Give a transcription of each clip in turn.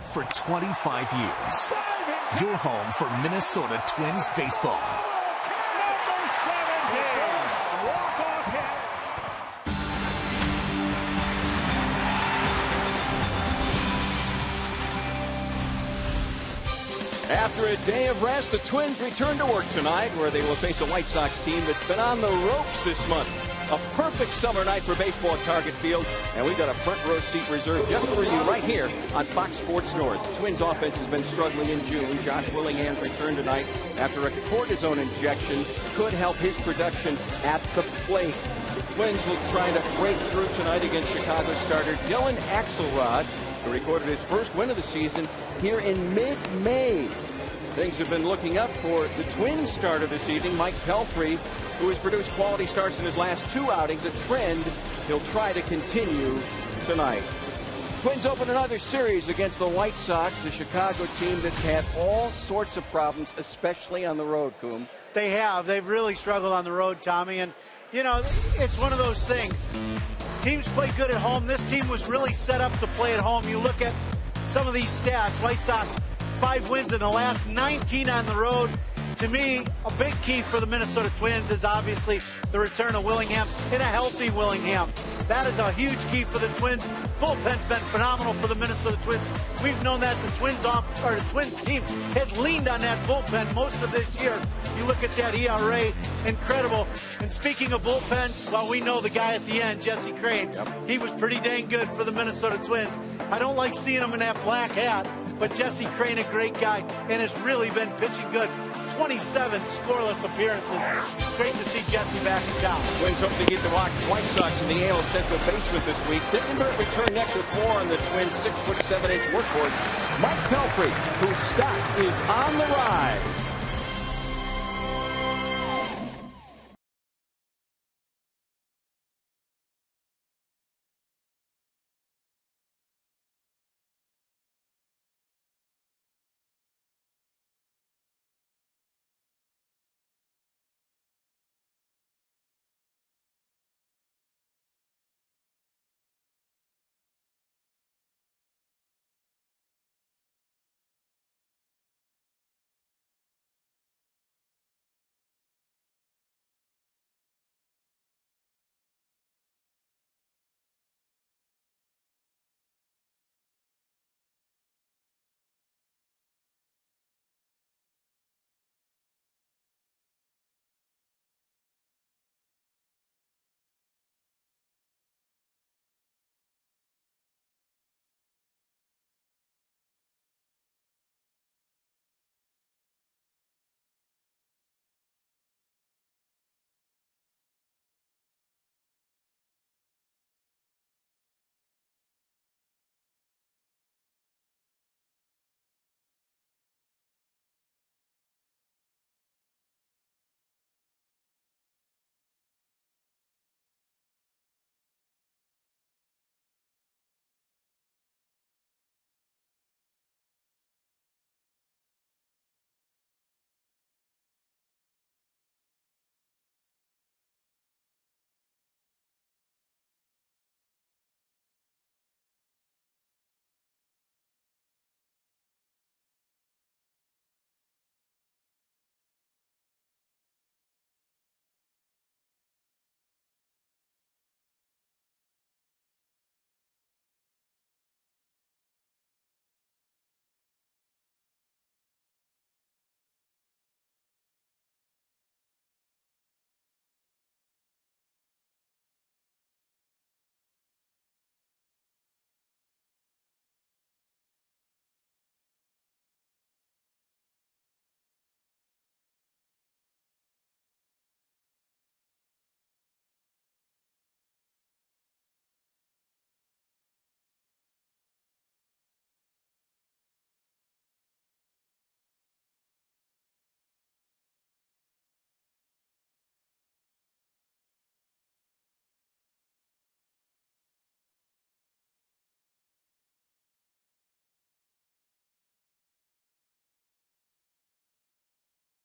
For 25 years, your home for Minnesota Twins baseball. After a day of rest, the Twins return to work tonight, where they will face a White Sox team that's been on the ropes this month. A perfect summer night for baseball at Target Field, and we've got a front row seat reserved just for you right here on Fox Sports North. The Twins offense has been struggling in June. Josh Willingham's return tonight after a cortisone injection could help his production at the plate. The Twins will try to break through tonight against Chicago starter Dylan Axelrod, who recorded his first win of the season here in mid-May. Things have been looking up for the Twins starter this evening, Mike Pelfrey, who has produced quality starts in his last two outings, a trend he'll try to continue tonight. Twins open another series against the White Sox, the Chicago team that's had all sorts of problems, especially on the road, Coom. They have. They've really struggled on the road, Tommy. And, you know, it's one of those things. Teams play good at home. This team was really set up to play at home. You look at some of these stats. White Sox, 5 wins in the last 19 on the road. To me, a big key for the Minnesota Twins is obviously the return of Willingham and a healthy Willingham. That is a huge key for the Twins. Bullpen's been phenomenal for the Minnesota Twins. We've known that the Twins team has leaned on that bullpen most of this year. You look at that ERA, incredible. And speaking of bullpens, well, we know the guy at the end, Jesse Crain. He was pretty dang good for the Minnesota Twins. I don't like seeing him in that black hat, but Jesse Crain, a great guy, and has really been pitching good. 27 scoreless appearances. Great to see Jesse back in town. Twins hope to get the White Sox in the AL Central basement this week. Dittenberg return next with more on the Twins' 6'7" workhorse, Mike Pelfrey, whose stock is on the rise.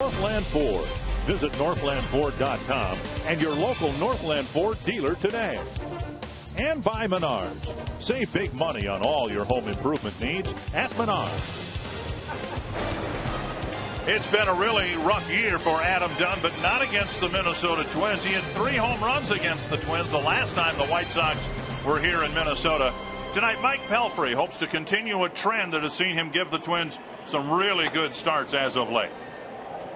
Northland Ford. Visit northlandford.com and your local Northland Ford dealer today. and by Menards. Save big money on all your home improvement needs at Menards. It's been a really rough year for Adam Dunn, but not against the Minnesota Twins. He had 3 home runs against the Twins the last time the White Sox were here in Minnesota. Tonight, Mike Pelfrey hopes to continue a trend that has seen him give the Twins some really good starts as of late.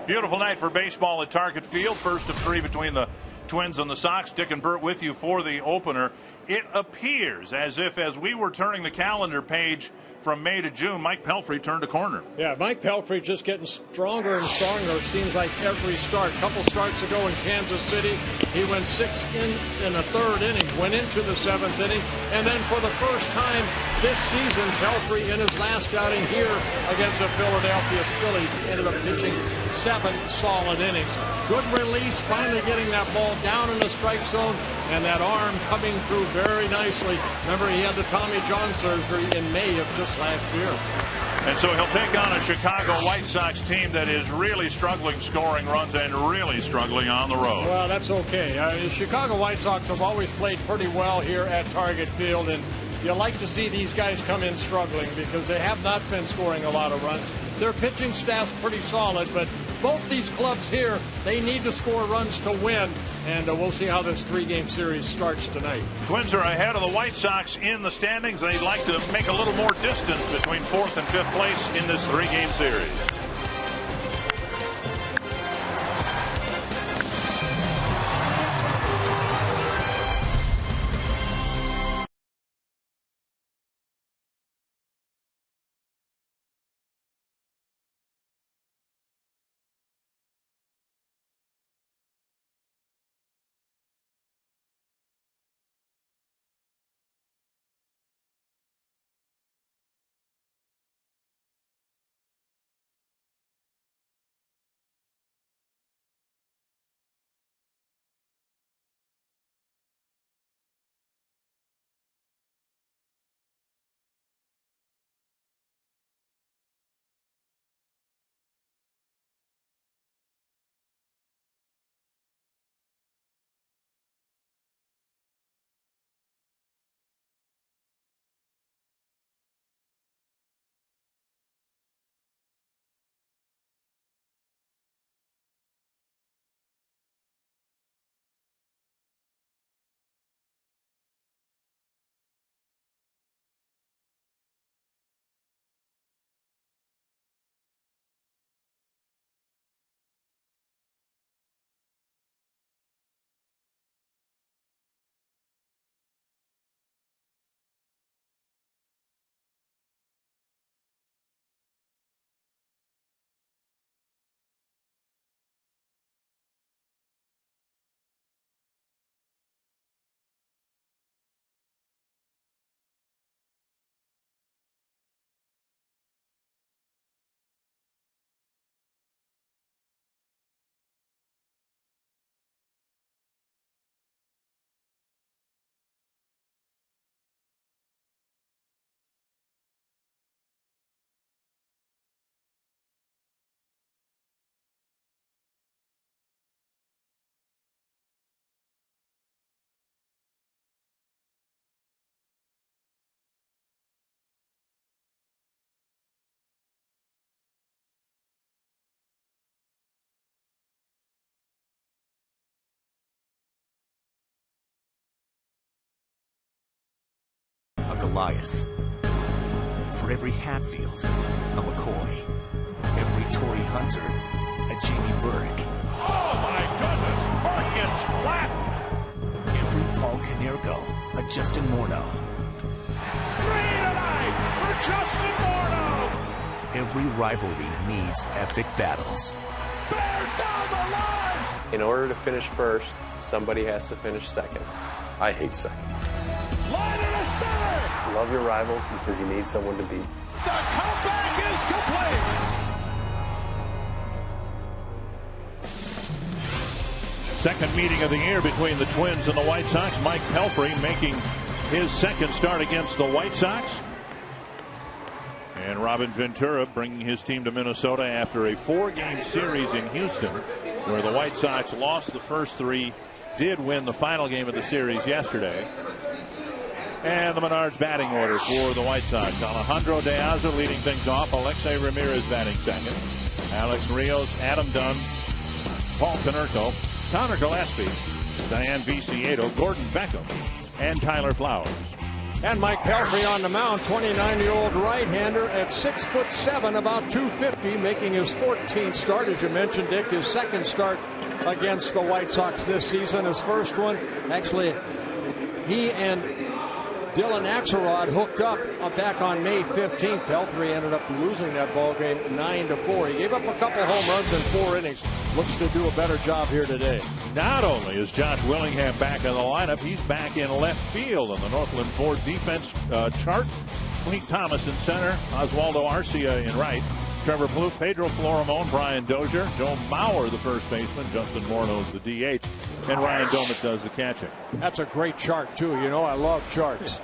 Beautiful night for baseball at Target Field. First of 3 between the Twins and the Sox. Dick and Bert with you for the opener. It appears as if, as we were turning the calendar page from May to June, Mike Pelfrey turned a corner. Yeah, Mike Pelfrey just getting stronger and stronger, it seems like every start. A couple starts ago in Kansas City, he went 6 in a third inning, went into the 7th inning, and then for the first time this season, Pelfrey in his last outing here against the Philadelphia Phillies ended up pitching 7 solid innings. Good release, finally getting that ball down in the strike zone, and that arm coming through very nicely. Remember, he had the Tommy John surgery in May of just last year. And so he'll take on a Chicago White Sox team that is really struggling scoring runs and really struggling on the road. Well, that's okay. The Chicago White Sox have always played pretty well here at Target Field, and you like to see these guys come in struggling because they have not been scoring a lot of runs. Their pitching staff's pretty solid, but both these clubs here, they need to score runs to win, and we'll see how this 3-game series starts tonight. Twins are ahead of the White Sox in the standings. They'd like to make a little more distance between 4th and 5th place in this 3-game series. A Goliath. For every Hatfield, a McCoy. Every Torrey Hunter, a Jamie Burke. Oh my goodness, Burke gets flat. Every Paul Konerko, a Justin Morneau. 3 tonight for Justin Morneau. Every rivalry needs epic battles. Fair down the line. In order to finish first, somebody has to finish second. I hate second. Line in the center. Love your rivals because you need someone to beat. The comeback is complete. Second meeting of the year between the Twins and the White Sox. Mike Pelfrey making his second start against the White Sox. And Robin Ventura bringing his team to Minnesota after a 4-game series in Houston, where the White Sox lost the first 3, did win the final game of the series yesterday. And the Menards batting order for the White Sox. Alejandro De Aza leading things off. Alexei Ramirez batting second. Alex Rios, Adam Dunn, Paul Konerko, Connor Gillespie, Diane Viciedo, Gordon Beckham, and Tyler Flowers. And Mike Pelfrey on the mound, 29-year-old right-hander at 6'7", about 250, making his 14th start, as you mentioned, Dick, his second start against the White Sox this season. His first one, actually, he and Dylan Axelrod hooked up back on May 15th. Pelfrey ended up losing that ball game 9-4. He gave up a couple home runs in 4 innings. Looks to do a better job here today. Not only is Josh Willingham back in the lineup, he's back in left field on the Northland Ford defense chart. Clete Thomas in center, Oswaldo Arcia in right, Trevor Plouffe, Pedro Florimon, Brian Dozier, Joe Mauer, the first baseman, Justin Morneau's the DH, and Ryan Doumit does the catching. That's a great chart, too. You know, I love charts.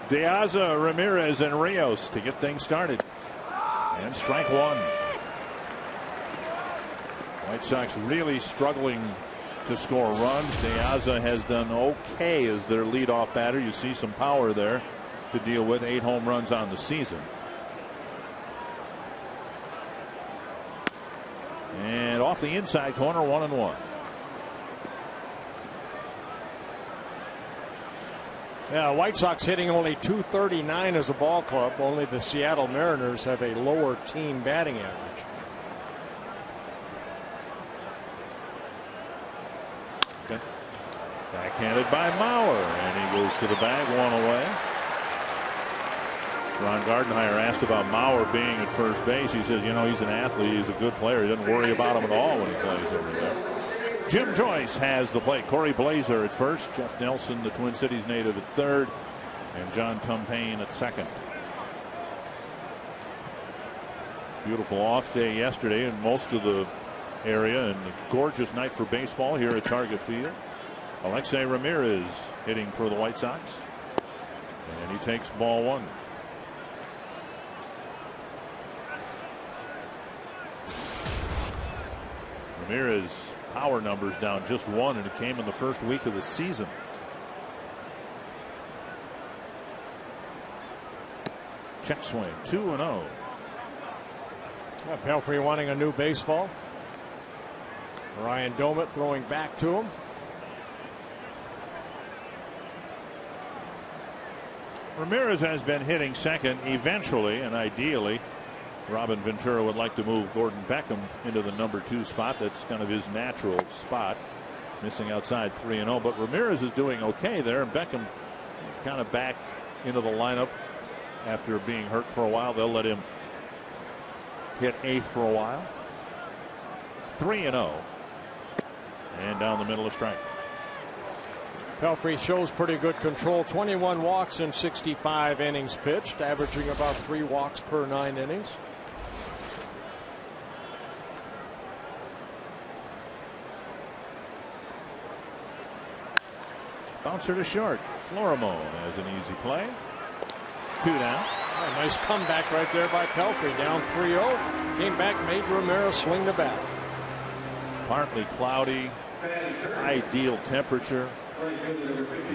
De Aza, Ramirez, and Rios to get things started. And strike one. White Sox really struggling to score runs. De Aza has done okay as their leadoff batter. You see some power there to deal with. 8 home runs on the season. And off the inside corner, 1-1. Yeah, White Sox hitting only .239 as a ball club. Only the Seattle Mariners have a lower team batting average. Okay. Backhanded by Mauer, and he goes to the bag, 1 away. Ron Gardenhire asked about Mauer being at first base. He says, you know, he's an athlete. He's a good player. He doesn't worry about him at all when he plays over there. Jim Joyce has the plate. Corey Blazer at first. Jeff Nelson, the Twin Cities native, at third. And John Tumpane at second. Beautiful off day yesterday in most of the area, and a gorgeous night for baseball here at Target Field. Alexei Ramirez hitting for the White Sox. And he takes ball 1. Ramirez power numbers down just 1, and it came in the first week of the season. Check swing, 2-0. Pelfrey wanting a new baseball. Ryan Doumit throwing back to him. Ramirez has been hitting second. Eventually and ideally, Robin Ventura would like to move Gordon Beckham into the number 2 spot. That's kind of his natural spot. Missing outside 3-0, but Ramirez is doing okay there, and Beckham kind of back into the lineup after being hurt for a while. They'll let him hit 8th for a while. 3-0, and down the middle of strike. Pelfrey shows pretty good control. 21 walks in 65 innings pitched, averaging about 3 walks per 9 innings. Bouncer to short. Florimon has an easy play. 2 down. Oh, nice comeback right there by Pelfrey. Down 3-0. Came back, made Ramirez swing the bat. Partly cloudy. Ideal temperature.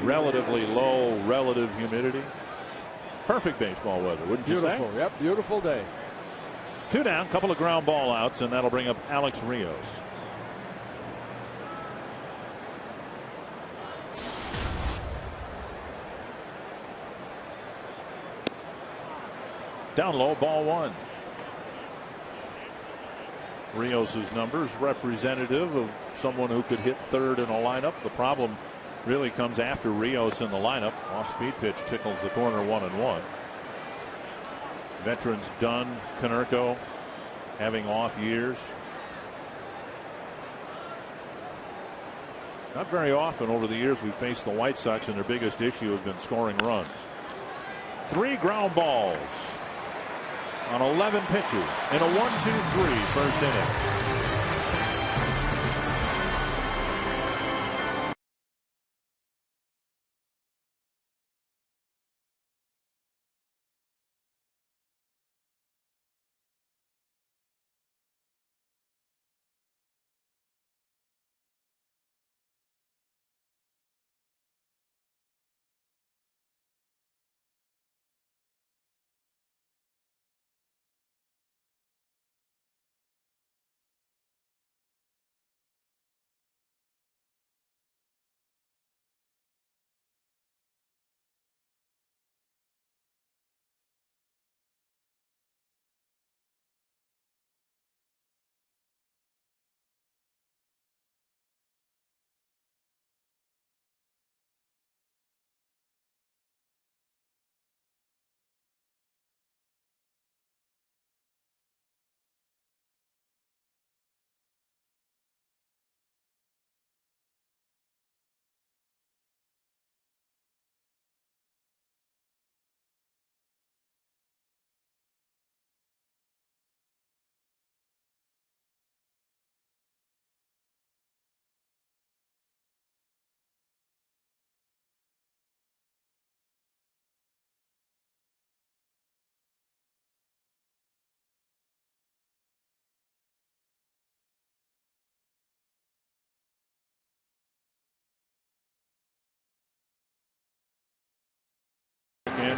Relatively low relative humidity. Perfect baseball weather, wouldn't you say? Beautiful. Yep, beautiful day. 2 down, couple of ground ball outs, and that'll bring up Alex Rios. Down low, ball 1. Rios's numbers representative of someone who could hit third in a lineup. The problem really comes after Rios in the lineup. Off-speed pitch tickles the corner, 1-1. Veterans Dunn, Konerko having off years. Not very often over the years we've faced the White Sox, and their biggest issue has been scoring runs. 3 ground balls on 11 pitches in a 1-2-3 first inning.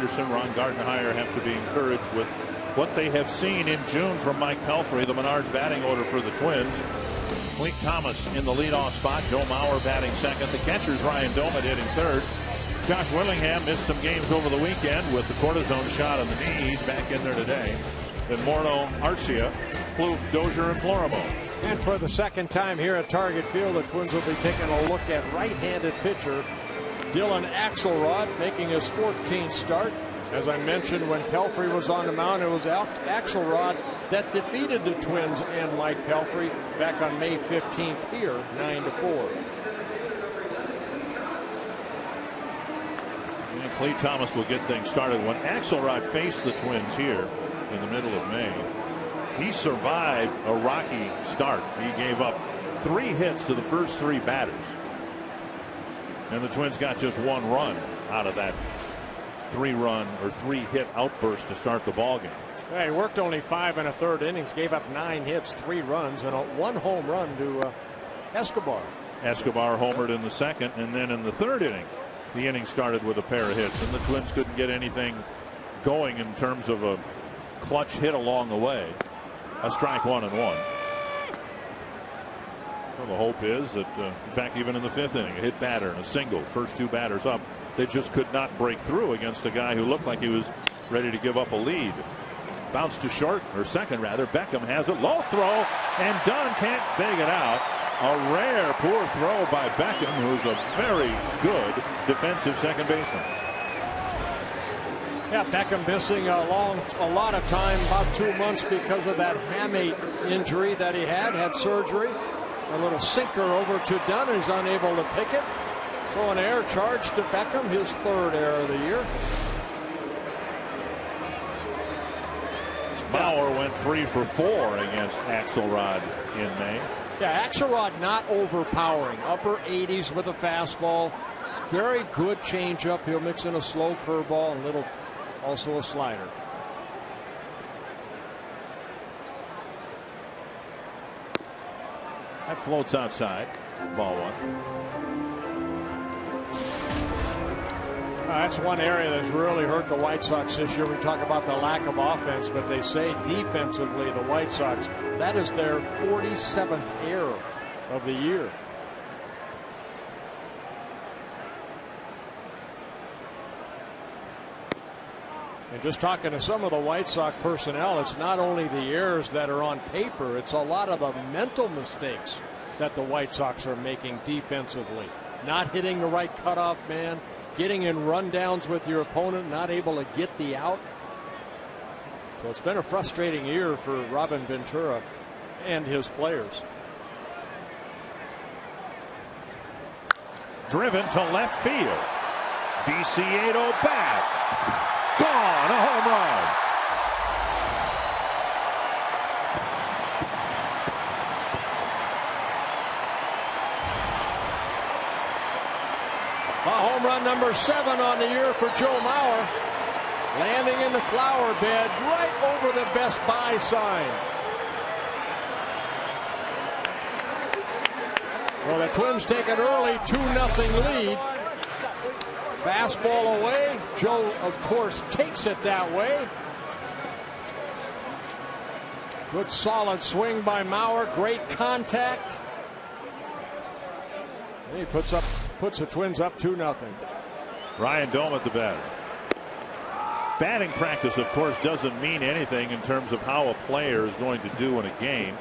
Anderson, Ron Gardenhire have to be encouraged with what they have seen in June from Mike Pelfrey. The Menards batting order for the Twins. Clete Thomas in the leadoff spot. Joe Mauer batting second. The catcher's Ryan Doumit hitting third. Josh Willingham missed some games over the weekend with the cortisone shot on the knee. He's back in there today. Then Morneau, Arcia, Plouffe, Dozier, and Florimon. And for the second time here at Target Field, the Twins will be taking a look at right-handed pitcher Dylan Axelrod, making his 14th start. As I mentioned, when Pelfrey was on the mound, it was Axelrod that defeated the Twins and Mike Pelfrey back on May 15th here, 9-4. And Clete Thomas will get things started. When Axelrod faced the Twins here in the middle of May, he survived a rocky start. He gave up 3 hits to the first 3 batters. And the Twins got just 1 run out of that 3-run or 3-hit outburst to start the ballgame. Yeah, he worked only 5 1/3 innings, gave up 9 hits, 3 runs, and 1 home run to Escobar. Escobar homered in the second, and then in the 3rd inning, the inning started with a pair of hits, and the Twins couldn't get anything going in terms of a clutch hit along the way. A strike, 1 and 1. So the hope is that, in fact, even in the 5th inning, a hit batter and a single, first 2 batters up, they just could not break through against a guy who looked like he was ready to give up a lead. Bounced to short, or second rather. Beckham has it, low throw, and Dunn can't bag it out. A rare poor throw by Beckham, who's a very good defensive second baseman. Yeah, Beckham missing a lot of time, about 2 months, because of that hamate injury that he had surgery. A little sinker over to Dunn, he's unable to pick it. So an air charge to Beckham, his 3rd error of the year. Mauer went 3 for 4 against Axelrod in May. Yeah, Axelrod not overpowering. Upper 80s with a fastball. Very good changeup. He'll mix in a slow curveball and also a slider. That floats outside. Ball 1. That's one area that's really hurt the White Sox this year. We talk about the lack of offense, but they say defensively the White Sox, that is their 47th error of the year. And just talking to some of the White Sox personnel, it's not only the errors that are on paper, it's a lot of the mental mistakes that the White Sox are making defensively. Not hitting the right cutoff man, getting in rundowns with your opponent, not able to get the out. So it's been a frustrating year for Robin Ventura and his players. Driven to left field. Viciedo back. Gone, a home run. Home run number 7 on the year for Joe Mauer. Landing in the flower bed right over the Best Buy sign. Well, the Twins take an early 2-0 lead. Fastball away. Joe, of course, takes it that way. Good solid swing by Mauer. Great contact. And he puts the Twins up 2-0. Ryan Doumit the batter. Batting practice, of course, doesn't mean anything in terms of how a player is going to do in a game,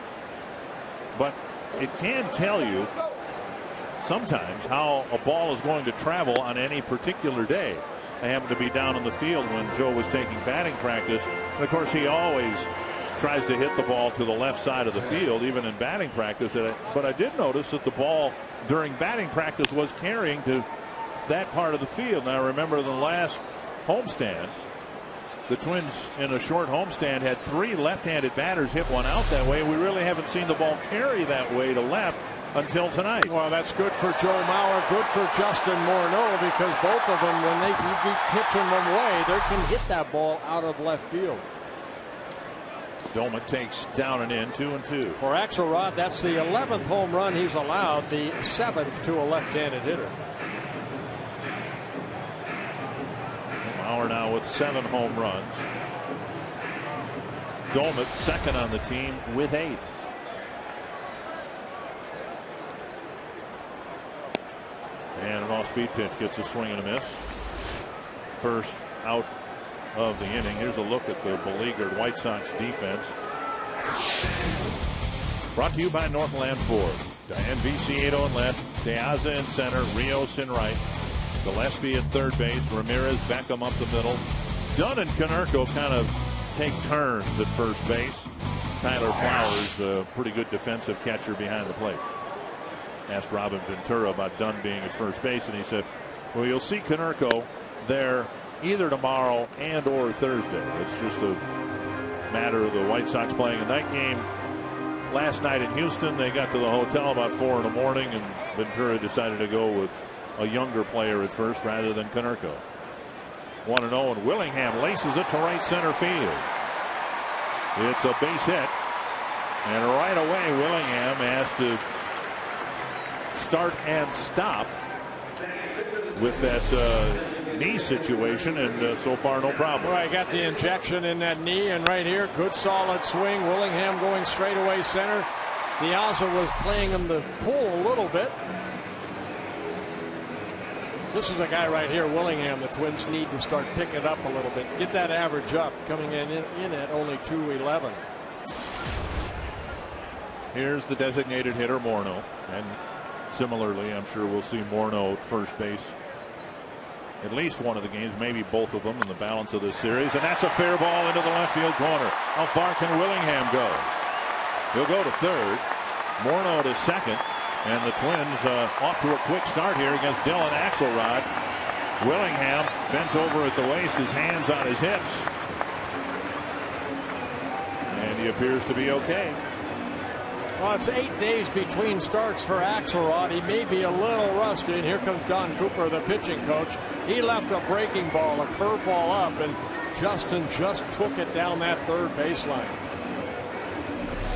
but it can tell you sometimes how a ball is going to travel on any particular day. I happened to be down in the field when Joe was taking batting practice, and of course he always tries to hit the ball to the left side of the field, even in batting practice. But I did notice that the ball during batting practice was carrying to that part of the field. Now, I remember in the last homestand, the Twins in a short homestand had 3 left-handed batters hit one out that way. We really haven't seen the ball carry that way to left until tonight. Well, that's good for Joe Mauer, good for Justin Morneau, because both of them, when they keep pitching them away, they can hit that ball out of left field. Doumit takes down and in, 2-2. For Axelrod, that's the 11th home run he's allowed, the 7th to a left-handed hitter. Bauer now with 7 home runs. Dolmet second on the team with 8. And an off-speed pitch gets a swing and a miss. First out of the inning. Here's a look at the beleaguered White Sox defense. Brought to you by Northland Ford. Diane Viciedo in left, De Aza in center, Rios in right, Gillespie at third base, Ramirez, Beckham up the middle. Dunn and Konerko kind of take turns at first base. Tyler Flowers, a pretty good defensive catcher behind the plate. Asked Robin Ventura about Dunn being at first base, and he said, well, you'll see Konerko there either tomorrow and or Thursday. It's just a matter of the White Sox playing a night game last night in Houston. They got to the hotel about 4 in the morning, and Ventura decided to go with a younger player at first rather than Konerko. 1-0, and Willingham laces it to right center field. It's a base hit, and right away Willingham has to start and stop with that knee situation, and so far no problem. Well, I got the injection in that knee, and right here, good solid swing. Willingham going straight away center. Piazza was playing him to pull a little bit. This is a guy right here, Willingham, the Twins need to start picking it up a little bit. Get that average up, coming in at only .211. Here's the designated hitter, Morneau. And similarly, I'm sure we'll see Morneau at first base at least one of the games, maybe both of them in the balance of this series. And that's a fair ball into the left field corner. How far can Willingham go? He'll go to third. Morneau to second. And the Twins off to a quick start here against Dylan Axelrod. Willingham bent over at the waist, his hands on his hips. And he appears to be okay. Well, it's 8 days between starts for Axelrod. He may be a little rusty. And here comes Don Cooper, the pitching coach. He left a breaking ball, a curveball up, and Justin just took it down that third baseline.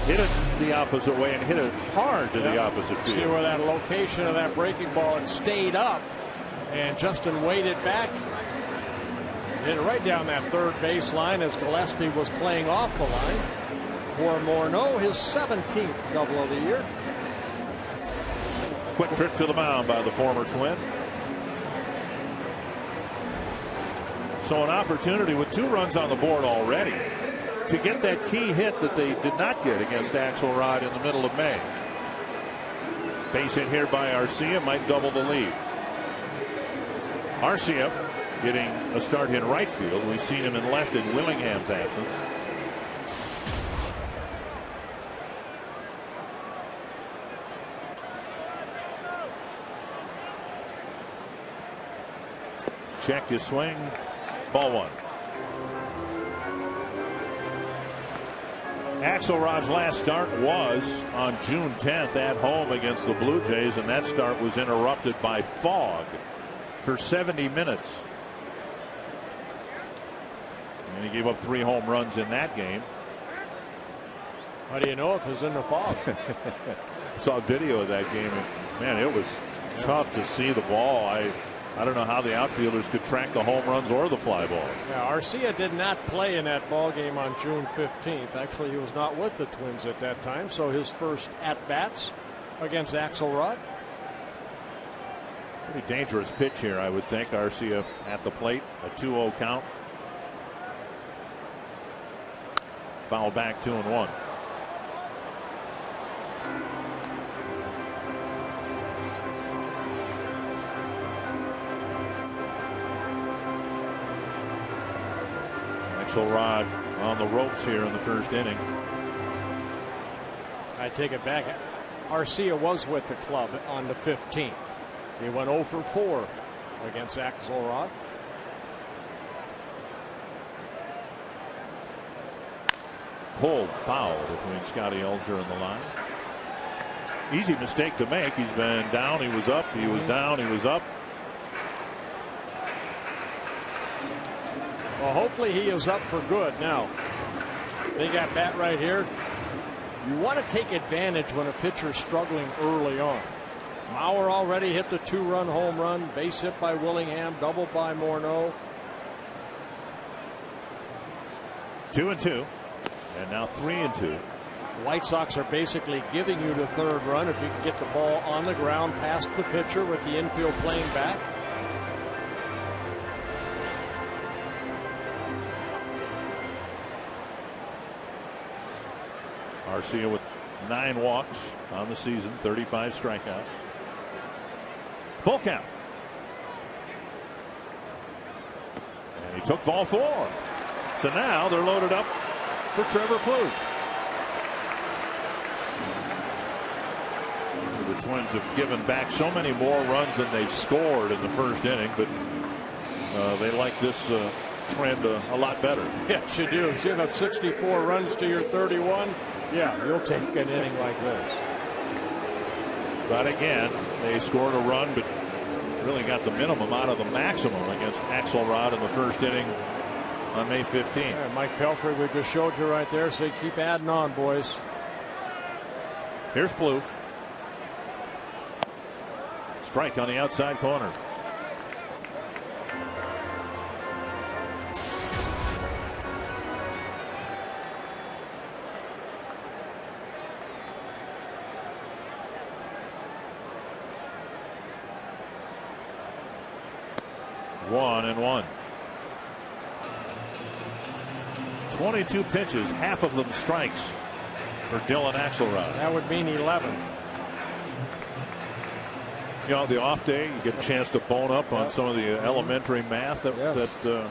Hit it the opposite way and hit it hard to the opposite field. See where that location of that breaking ball, it stayed up, and Justin waited back. Hit it right down that third baseline as Gillespie was playing off the line. For Morneau, his 17th double of the year. Quick trip to the mound by the former Twin. So an opportunity with 2 runs on the board already to get that key hit that they did not get against Axelrod in the middle of May. Base hit here by Arcia might double the lead. Arcia getting a start in right field. We've seen him in left in Willingham's absence. Checked his swing. Ball 1. Axelrod's last start was on June 10th at home against the Blue Jays, and that start was interrupted by fog for 70 minutes. And he gave up 3 home runs in that game. How do you know if it was in the fog? Saw a video of that game, and man, it was tough to see the ball. I don't know how the outfielders could track the home runs or the fly balls. Yeah, Arcia did not play in that ball game on June 15th. Actually, he was not with the Twins at that time, so his first at-bats against Axelrod. Pretty dangerous pitch here, I would think. Arcia at the plate, a 2-0 count. Foul back, 2-1. Axelrod on the ropes here in the first inning. I take it back. Arcia was with the club on the 15th. He went 0 for 4 against Axelrod. Pulled foul between Scotty Elger and the line. Easy mistake to make. He's been down, he was up, he was down, he was up. Well, hopefully he is up for good now. They got bat right here. You want to take advantage when a pitcher's struggling early on. Mauer already hit the 2-run home run. Base hit by Willingham. Double by Morneau. 2-2, and now 3-2. The White Sox are basically giving you the third run if you can get the ball on the ground past the pitcher with the infield playing back. Arcia with 9 walks on the season, 35 strikeouts. Full count. And he took ball 4. So now they're loaded up for Trevor Plouffe. The Twins have given back so many more runs than they've scored in the first inning, but they like this trend a lot better. Yes, you do. Give up 64 runs to your 31. Yeah, you'll take an inning like this. But again, they scored a run, but really got the minimum out of the maximum against Axelrod in the first inning on May 15th. Yeah, Mike Pelfrey, we just showed you right there, so keep adding on, boys. Here's Plouffe. Strike on the outside corner. One and one. 22 pitches, half of them strikes for Dylan Axelrod. That would mean 11. You know, the off day, you get a chance to bone up on some of the elementary math. That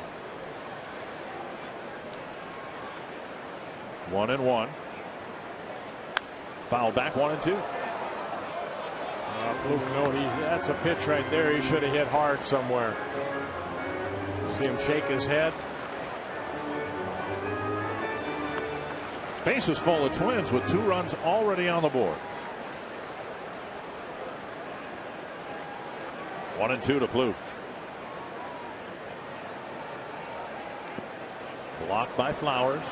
1 and 1. Foul back, 1-2. Plouffe, no, that's a pitch right there. He should have hit hard somewhere. See him shake his head. Bases full of Twins with 2 runs already on the board. 1-2 to Plouffe. Blocked by Flowers.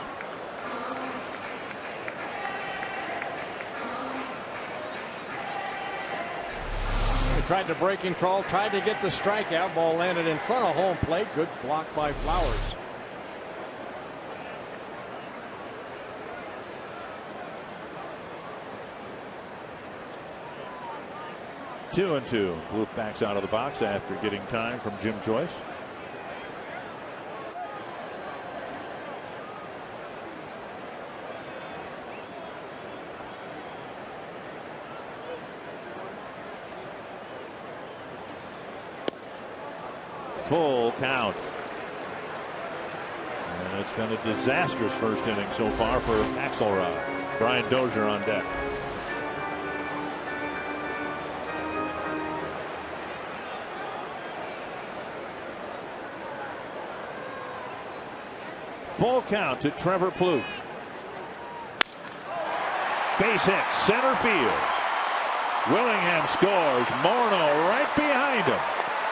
Tried to break and crawl, tried to get the strikeout. Ball landed in front of home plate. Good block by Flowers. Two and two. Plouffe backs out of the box after getting time from Jim Joyce. Full count. And it's been a disastrous first inning so far for Axelrod. Brian Dozier on deck. Full count to Trevor Plouffe. Base hit, center field. Willingham scores. Morneau right behind him.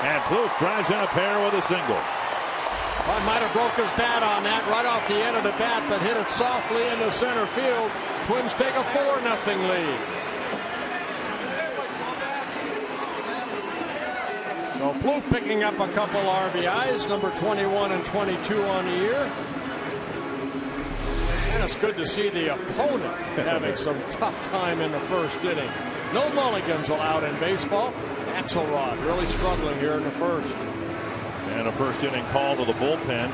And Plouffe drives in a pair with a single. I might have broke his bat on that right off the end of the bat, but hit it softly into center field. Twins take a 4-0 lead. So Plouffe picking up a couple RBIs, number 21 and 22 on the year. And it's good to see the opponent having some tough time in the first inning. No mulligans allowed in baseball. Axelrod really struggling here in the first. And a first inning call to the bullpen.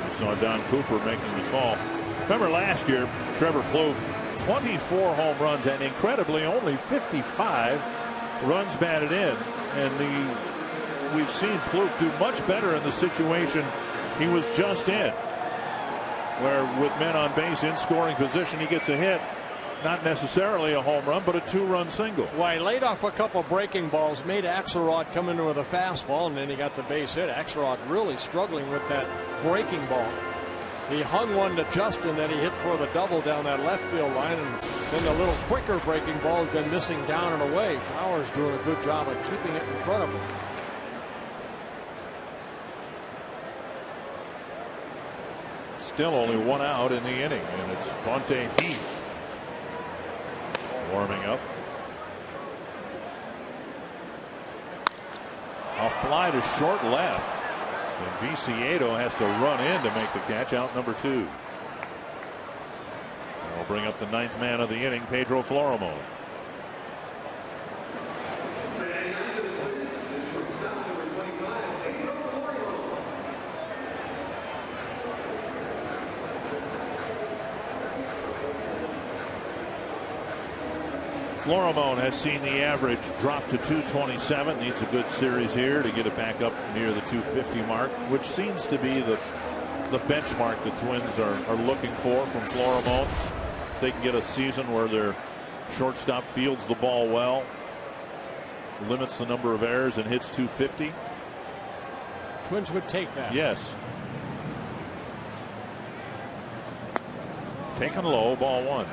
We saw Don Cooper making the call. Remember last year, Trevor Plouffe, 24 home runs and incredibly only 55 runs batted in. And we've seen Plouffe do much better in the situation he was just in, where with men on base in scoring position, he gets a hit. Not necessarily a home run, but a 2-run single. Well, he laid off a couple breaking balls, made Axelrod come in with a fastball, and then he got the base hit. Axelrod really struggling with that breaking ball. He hung one to Justin that he hit for the double down that left field line, and then the little quicker breaking ball has been missing down and away. Flowers doing a good job of keeping it in front of him. Still only 1 out in the inning, and it's Ponte Heath warming up. A fly to short left. And Viciedo has to run in to make the catch, out number 2. That'll bring up the 9th man of the inning, Pedro Florimon. Florimon has seen the average drop to 227. Needs a good series here to get it back up near the 250 mark, which seems to be the benchmark the Twins are looking for from Florimon. If they can get a season where their shortstop fields the ball well, limits the number of errors, and hits 250. Twins would take that. Yes. Taken low, ball 1.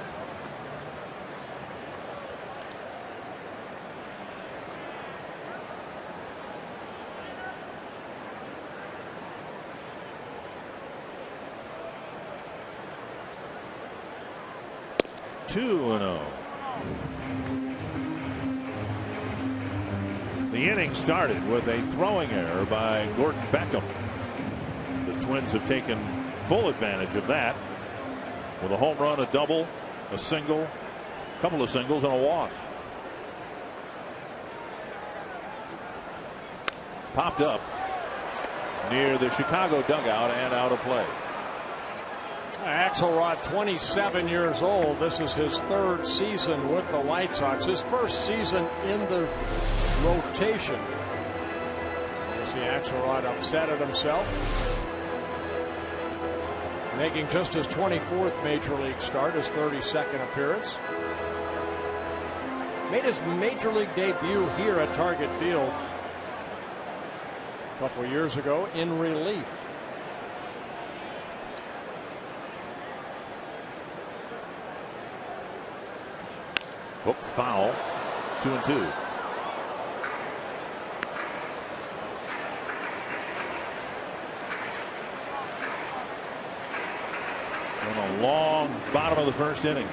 The inning started with a throwing error by Gordon Beckham. The Twins have taken full advantage of that with a home run, a double, a single, a couple of singles, and a walk. Popped up near the Chicago dugout and out of play. Axelrod, 27 years old. This is his 3rd season with the White Sox. His 1st season in the rotation. You see Axelrod upset at himself. Making just his 24th Major League start, his 32nd appearance. Made his Major League debut here at Target Field a couple of years ago in relief. Hook foul. 2-2. And a long bottom of the 1st inning.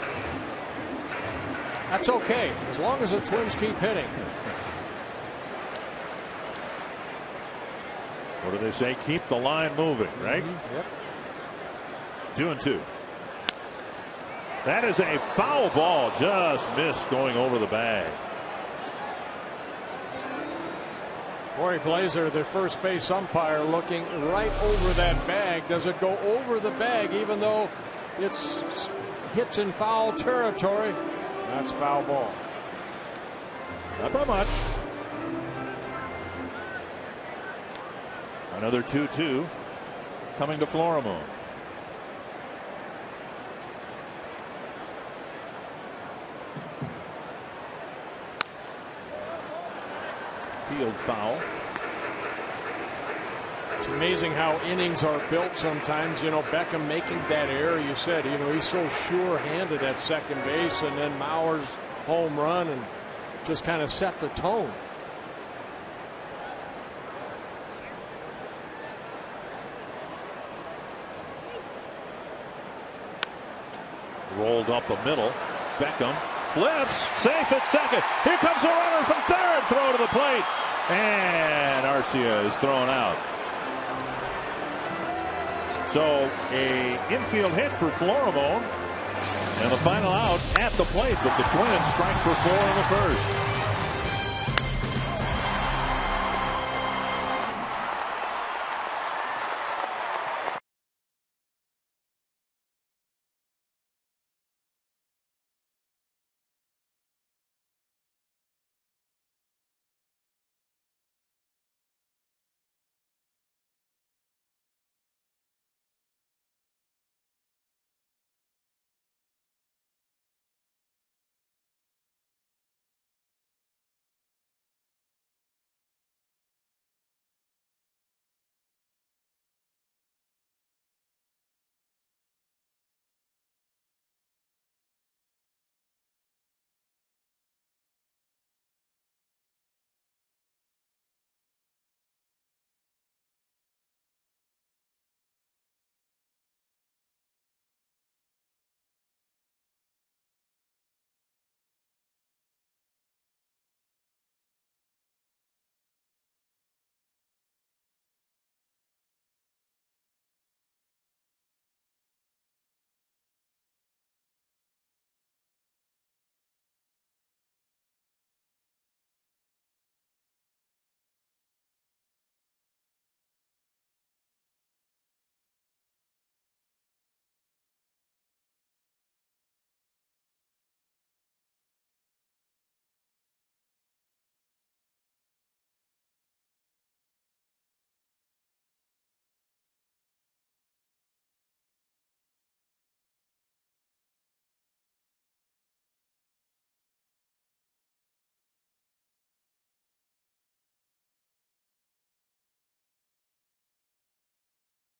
That's okay, as long as the Twins keep hitting. What do they say? Keep the line moving, right? Yep. 2-2. That is a foul ball, just missed going over the bag. Corey Blazer, the first base umpire, looking right over that bag. Does it go over the bag even though it's hits in foul territory? That's foul ball. Not by much. Another 2-2 coming to Florimon. Field foul. It's amazing how innings are built sometimes. You know, Beckham making that error, you said, you know, he's so sure-handed at second base, and then Mauer's home run and just kind of set the tone. Rolled up the middle. Beckham flips, safe at second. Here comes a runner from 3rd. Throw to the plate. And Arcia is thrown out. So a infield hit for Florimon. And the final out at the plate. But the Twins strike for 4 in the 1st.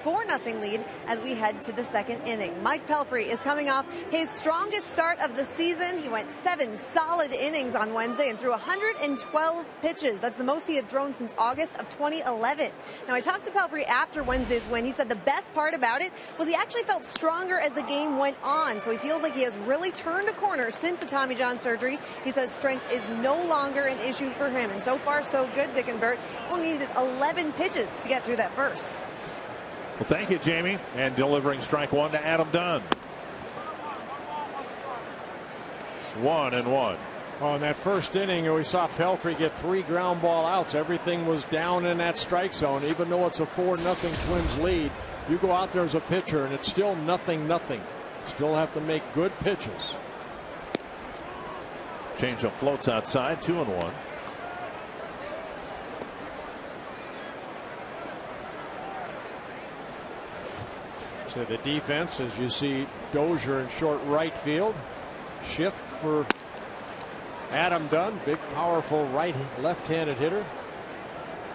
4-0 lead as we head to the second inning. Mike Pelfrey is coming off his strongest start of the season. He went 7 solid innings on Wednesday and threw 112 pitches. That's the most he had thrown since August of 2011. Now, I talked to Pelfrey after Wednesday's win. He said the best part about it was he actually felt stronger as the game went on. So he feels like he has really turned a corner since the Tommy John surgery. He says strength is no longer an issue for him. And so far, so good. Dick and Bert only needed 11 pitches to get through that first. Well, thank you, Jamie. And delivering strike one to Adam Dunn. 1-1. Oh, in that first inning, we saw Pelfrey get 3 ground ball outs. Everything was down in that strike zone. Even though it's a 4-0 Twins lead, you go out there as a pitcher and it's still 0-0. Still have to make good pitches. Changeup floats outside. 2-1. So the defense, as you see Dozier in short right field. Shift for Adam Dunn, big, powerful left-handed hitter.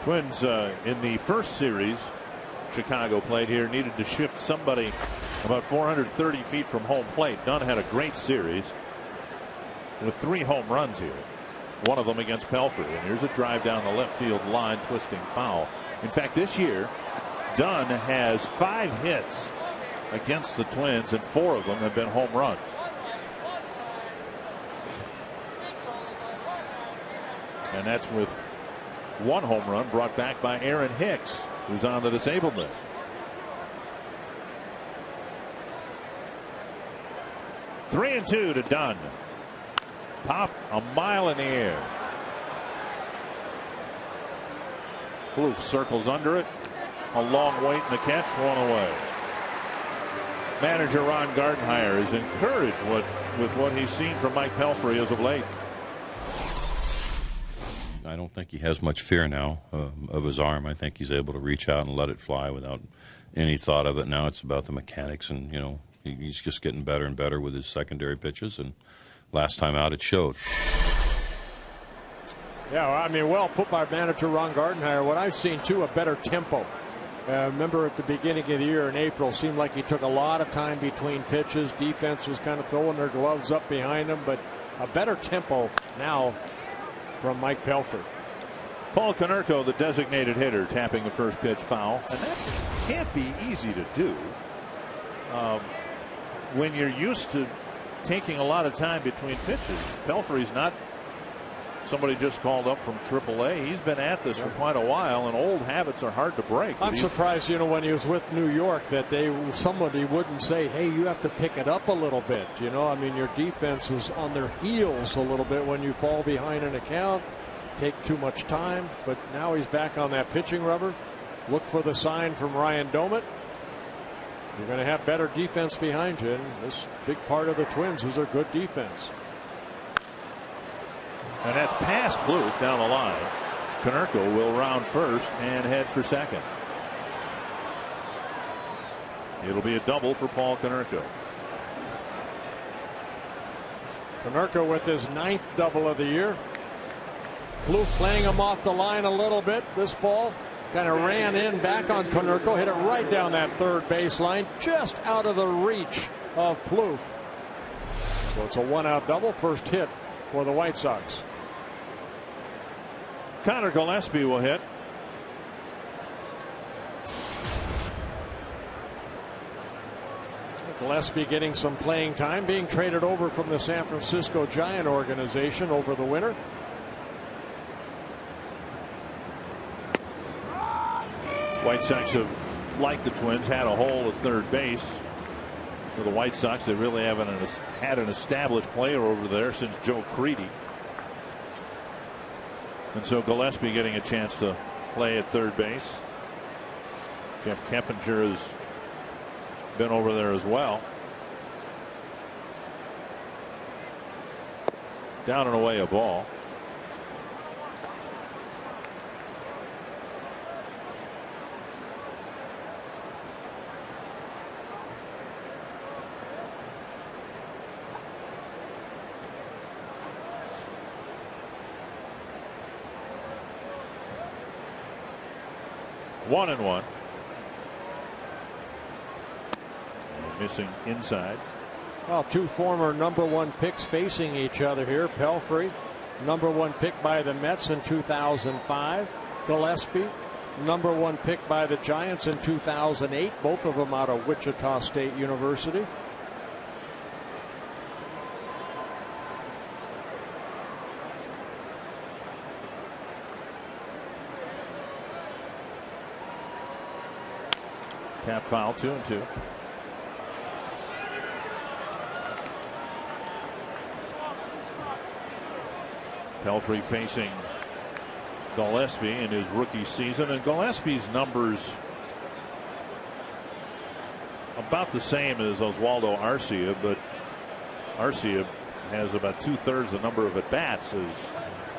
Twins in the first series Chicago played here needed to shift somebody about 430 feet from home plate. Dunn had a great series with 3 home runs here. One of them against Pelfrey. And here's a drive down the left field line, twisting foul. In fact, this year, Dunn has 5 hits against the Twins, and 4 of them have been home runs. And that's with 1 home run brought back by Aaron Hicks, who's on the disabled list. Three and 2 to Dunn. Pop a mile in the air. Plouffe circles under it. A long wait in the catch, 1 away. Manager Ron Gardenhire is encouraged with what he's seen from Mike Pelfrey as of late. I don't think he has much fear now of his arm. I think he's able to reach out and let it fly without any thought of it. Now it's about the mechanics, and he's just getting better and better with his secondary pitches. And last time out, it showed. Yeah, I mean, well put by manager Ron Gardenhire. What I've seen too, a better tempo. Remember at the beginning of the year in April, seemed like he took a lot of time between pitches. Defense was kind of throwing their gloves up behind him, but a better tempo now from Mike Pelfrey. Paul Konerko, the designated hitter, tapping the first pitch foul. And that can't be easy to do when you're used to taking a lot of time between pitches. Pelfrey's not somebody just called up from AAA. He's been at this for quite a while, and old habits are hard to break. I'm surprised, when he was with New York, that somebody wouldn't say, hey, you have to pick it up a little bit. I mean, your defense is on their heels a little bit when you fall behind an account, take too much time. But now he's back on that pitching rubber. Look for the sign from Ryan Domit. You're going to have better defense behind you, and this big part of the Twins is a good defense. And that's past Plouffe down the line. Konerko will round first and head for second. It'll be a double for Paul Konerko. Konerko with his 9th double of the year. Plouffe playing him off the line a little bit. This ball kind of ran in back on Konerko, hit it right down that third baseline, just out of the reach of Plouffe. So it's a 1-out double, first hit for the White Sox. Connor Gillespie will hit. Gillespie getting some playing time, being traded over from the San Francisco Giant organization over the winter. White Sox have, like the Twins, had a hole at third base. For the White Sox, they really haven't had an established player over there since Joe Crede. And so Gillespie getting a chance to play at third base. Jeff Keppinger has been over there as well. Down and away a ball. One and one. missing inside. Well, two former #1 picks facing each other here. Pelfrey, #1 pick by the Mets in 2005. Gillespie, #1 pick by the Giants in 2008. Both of them out of Wichita State University. Tap foul, 2-2. Pelfrey facing Gillespie in his rookie season, and Gillespie's numbers about the same as Oswaldo Arcia, but Arcia has about 2/3 the number of at-bats as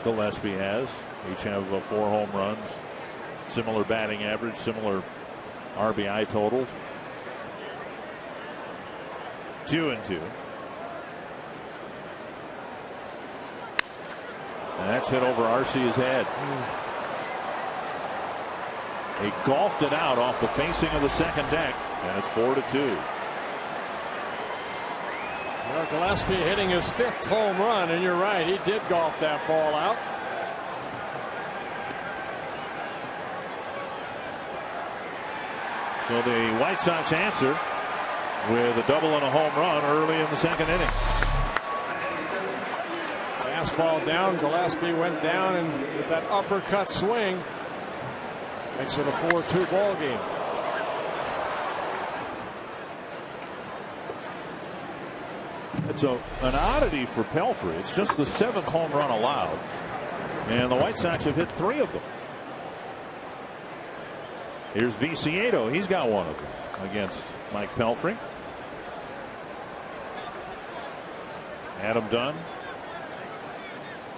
Gillespie has. Each have 4 home runs, similar batting average, similar RBI totals. 2-2. And that's hit over Arcia's head. He golfed it out off the facing of the second deck, and it's 4-2. Well, Gillespie hitting his 5th home run, and you're right, he did golf that ball out. So the White Sox answer with a double and a home run early in the second inning. Fastball down, Gillespie went down, and with that uppercut swing, makes it a 4-2 ball game. It's an oddity for Pelfrey. It's just the 7th home run allowed, and the White Sox have hit 3 of them. Here's Viciedo. He's got one of them against Mike Pelfrey. Adam Dunn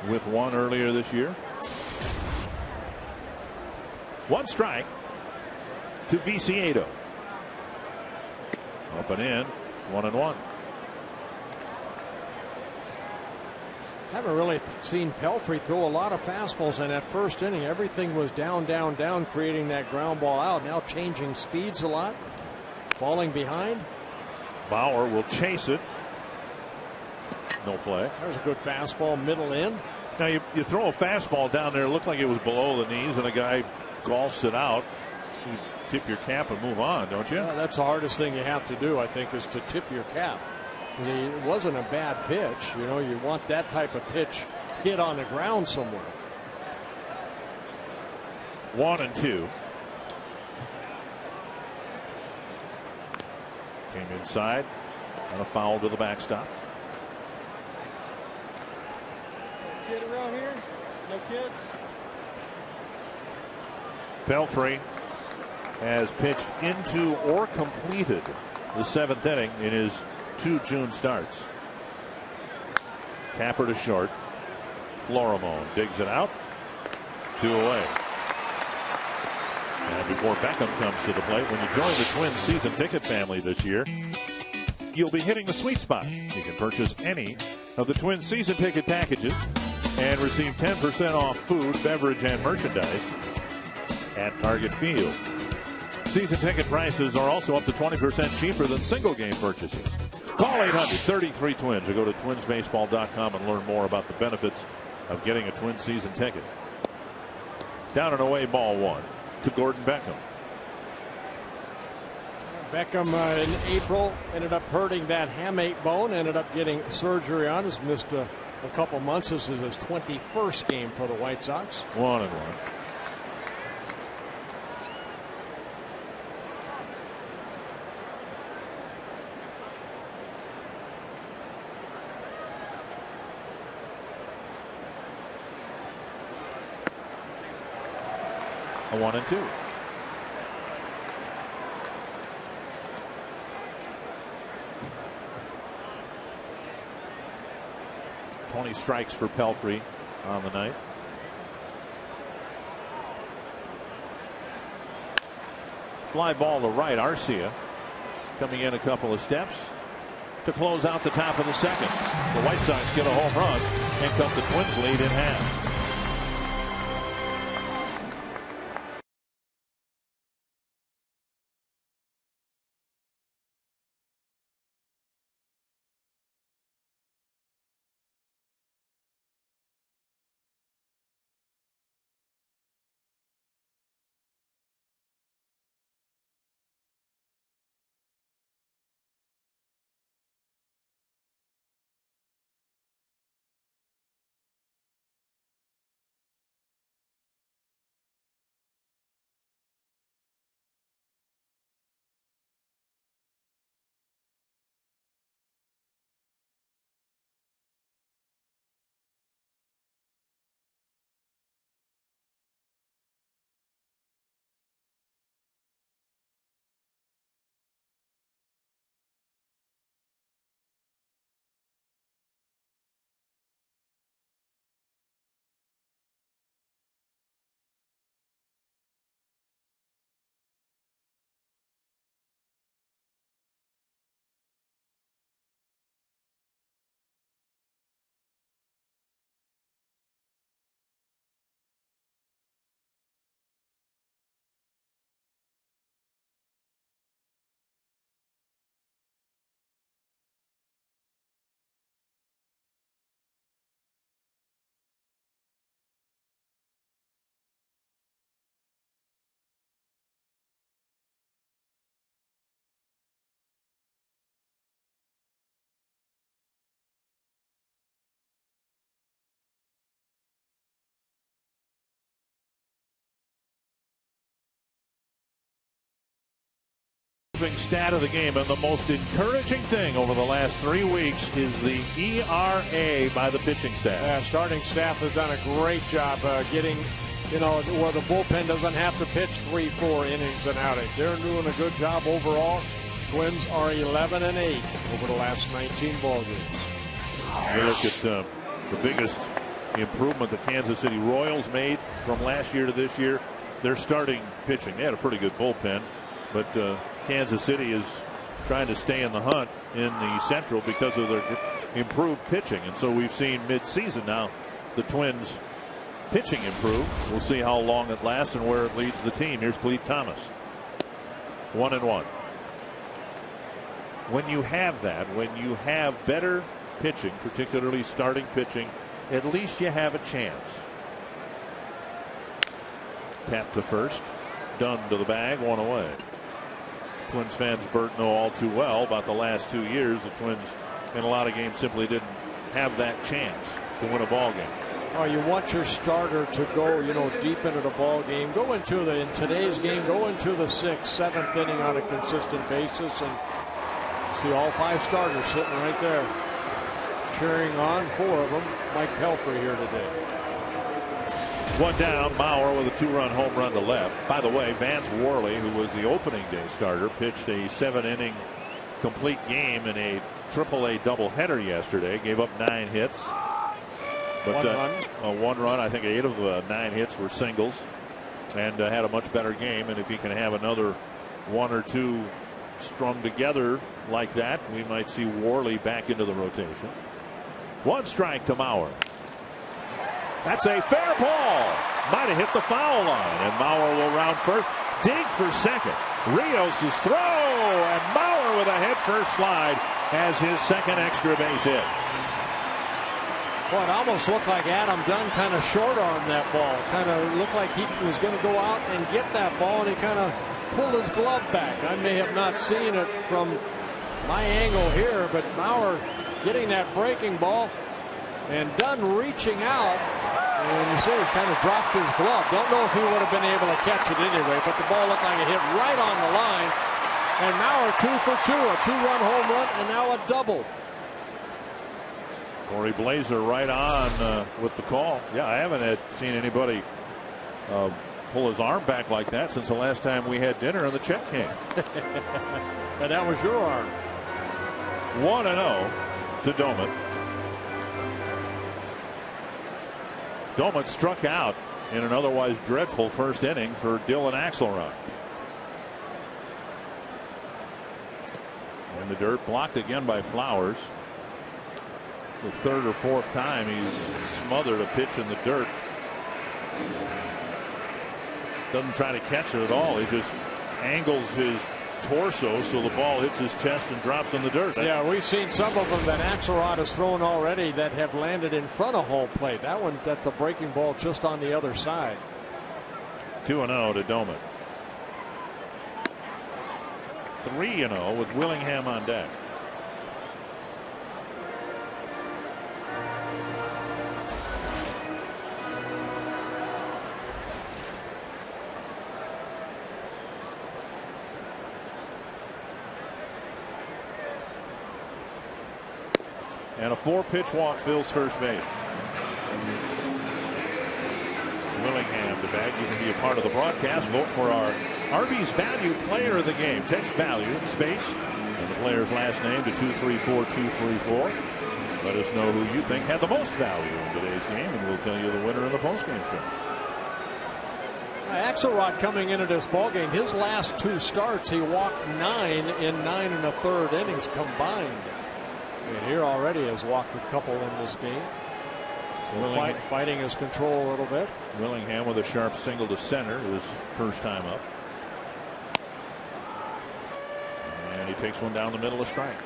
with one earlier this year. 1 strike to Viciedo. Up and in, 1-1. Haven't really seen Pelfrey throw a lot of fastballs in that first inning. Everything was down, down, down, creating that ground ball out. Now changing speeds a lot, falling behind. Bauer will chase it. No play. There's a good fastball, middle in. Now you throw a fastball down there, it looked like it was below the knees, and a guy golfs it out. You tip your cap and move on, don't you? Yeah, that's the hardest thing you have to do, I think, is to tip your cap. It wasn't a bad pitch. You know, you want that type of pitch hit on the ground somewhere. 1-2. Came inside on a foul to the backstop. Kid around here? No kids? Pelfrey has pitched into or completed the 7th inning in his 2 June starts. Capper to short. Florimone digs it out. 2 away. And before Beckham comes to the plate, when you join the Twins season ticket family this year, you'll be hitting the sweet spot. You can purchase any of the Twins season ticket packages and receive 10% off food, beverage, and merchandise at Target Field. Season ticket prices are also up to 20% cheaper than single game purchases. Call 800-33-TWINS or go to twinsbaseball.com and learn more about the benefits of getting a Twins season ticket. Down and away, ball 1 to Gordon Beckham. Beckham in April ended up hurting that hamate bone, ended up getting surgery on. Has missed a couple months. This is his 21st game for the White Sox. 1-1. A 1-2. Twenty strikes for Pelfrey on the night. Fly ball to right. Arcia coming in a couple of steps to close out the top of the second. The White Sox get a home run and cut the Twins lead in half. developing stat of the game, and the most encouraging thing over the last 3 weeks is the ERA by the pitching staff. Yeah, starting staff has done a great job getting, where the bullpen doesn't have to pitch 3-4 innings and outing. They're doing a good job overall. Twins are 11-8 over the last 19 ball games. You look at the biggest improvement the Kansas City Royals made from last year to this year. They're starting pitching. They had a pretty good bullpen, but Kansas City is trying to stay in the hunt in the Central because of their improved pitching. And so we've seen mid-season now the Twins pitching improve. We'll see how long it lasts and where it leads the team. Here's Clete Thomas. 1-1. When you have that, when you have better pitching, particularly starting pitching, at least you have a chance. Tap to first. Dunn to the bag. 1 away. Twins fans, Bert, know all too well about the last 2 years. The Twins in a lot of games simply didn't have that chance to win a ball game. Oh, you want your starter to go, deep into the ball game. In today's game, go into the 6th, 7th inning on a consistent basis, and see all 5 starters sitting right there, cheering on 4 of them. Mike Pelfrey here today. 1 down. Mauer with a 2-run home run to left. By the way, Vance Worley, who was the opening day starter, pitched a 7-inning complete game in a AAA doubleheader yesterday. Gave up 9 hits. But 1 run. I think 8 of 9 hits were singles, and had a much better game. And if he can have another 1 or 2 strung together like that, we might see Worley back into the rotation. 1 strike to Mauer. That's a fair ball. Might have hit the foul line, and Mauer will round first. Dig for second. Rios' throw, and Mauer with a head-first slide has his second extra base hit. Well, it almost looked like Adam Dunn kind of short-armed that ball. Kind of looked like he was going to go out and get that ball, and he kind of pulled his glove back. I may have not seen it from my angle here, but Mauer getting that breaking ball, and Dunn reaching out, and you see he kind of dropped his glove. Don't know if he would have been able to catch it anyway, but the ball looked like it hit right on the line. And Mauer 2 for 2, a 2-run home run, and now a double. Corey Blazer right on with the call. Yeah, I haven't seen anybody pull his arm back like that since the last time we had dinner and the check came. And that was your arm. 1-0 to Doumit. Doumit struck out in an otherwise dreadful first inning for Dylan Axelrod. In the dirt, blocked again by Flowers. The 3rd or 4th time he's smothered a pitch in the dirt. Doesn't try to catch it at all. He just angles his torso so the ball hits his chest and drops in the dirt. Yeah, we've seen some of them that Axelrod has thrown already that have landed in front of home plate. That one, that's the breaking ball just on the other side. 2-0 to Doumit. 3-0 with Willingham on deck. And a 4-pitch walk fills first base. Willingham to bag. You can be a part of the broadcast. Vote for our Arby's Value Player of the Game. Text value, space, and the player's last name to 234-234. Let us know who you think had the most value in today's game, and we'll tell you the winner in the postgame show. Axelrod coming into this ballgame, his last 2 starts, he walked 9 in 9 1/3 innings combined. And here already has walked a couple in this game. So fighting his control a little bit. Willingham with a sharp single to center, his first time up. And he takes one down the middle of strike.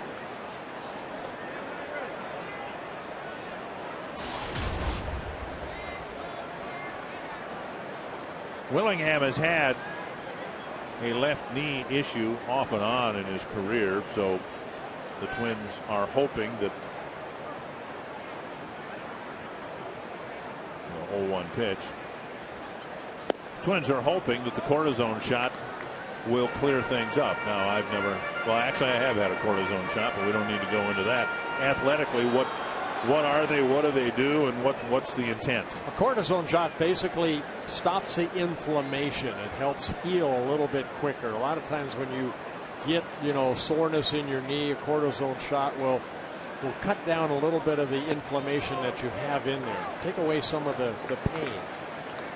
Willingham has had a left knee issue off and on in his career, so the Twins are hoping that the 0-1 pitch. Twins are hoping that the cortisone shot will clear things up. Now, actually I have had a cortisone shot, but we don't need to go into that. Athletically, what are they? What do they do? And what's the intent? A cortisone shot basically stops the inflammation. It helps heal a little bit quicker. A lot of times when you get, soreness in your knee, a cortisone shot will cut down a little bit of the inflammation that you have in there. Take away some of the pain.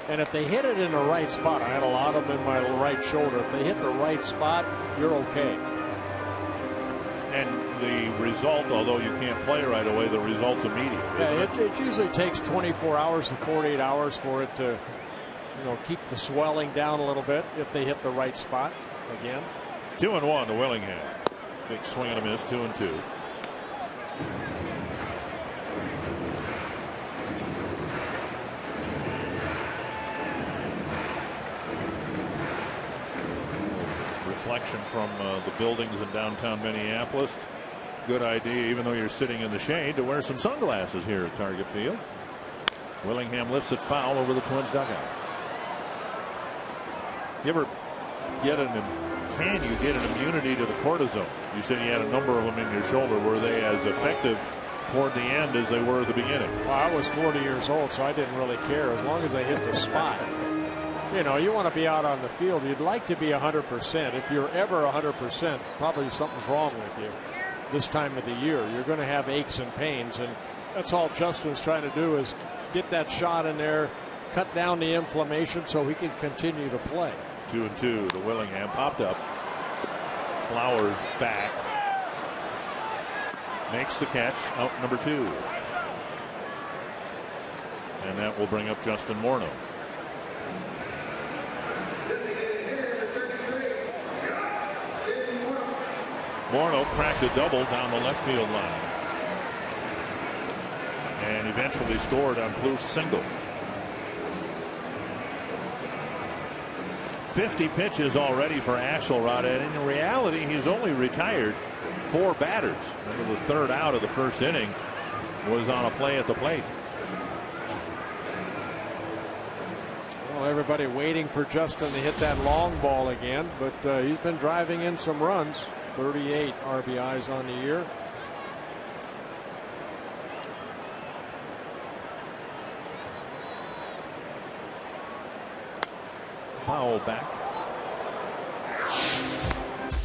And if they hit it in the right spot, I had a lot of them in my right shoulder. If they hit the right spot, you're okay. And the result, although you can't play right away, the result's immediate. Yeah, it usually takes 24 hours to 48 hours for it to, keep the swelling down a little bit if they hit the right spot again. 2-1 to Willingham. Big swing and a miss, 2-2. Reflection from the buildings in downtown Minneapolis. Good idea, even though you're sitting in the shade, to wear some sunglasses here at Target Field. Willingham lifts it foul over the Twins dugout. You ever get can you get an immunity to the cortisone? You said you had a number of them in your shoulder. Were they as effective toward the end as they were at the beginning? Well, I was 40 years old, so I didn't really care as long as I hit the spot. You want to be out on the field. You'd like to be 100%. If you're ever 100%, probably something's wrong with you this time of the year. You're going to have aches and pains, and that's all Justin's trying to do is get that shot in there, cut down the inflammation so he can continue to play. 2-2 to Willingham. Popped up. Flowers back. Makes the catch. Out number 2. And that will bring up Justin Morneau. Morneau cracked a double down the left field line. And eventually scored on Plouffe's single. 50 pitches already for Axelrod, and in reality he's only retired 4 batters. Remember, the third out of the first inning was on a play at the plate. Well, everybody waiting for Justin to hit that long ball again, but he's been driving in some runs. 38 RBIs on the year. Foul back.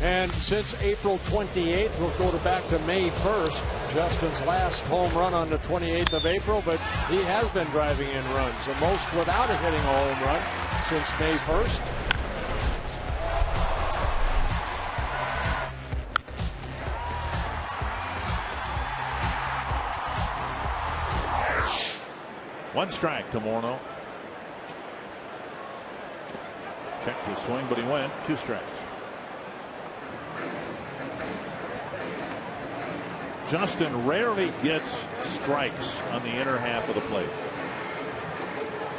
And since April 28th, we'll go back to May 1st. Justin's last home run on the 28th of April, but he has been driving in runs, the most without hitting a home run since May 1st. One strike to Morneau. Checked his swing, but he went. 2 strikes. Justin rarely gets strikes on the inner half of the plate.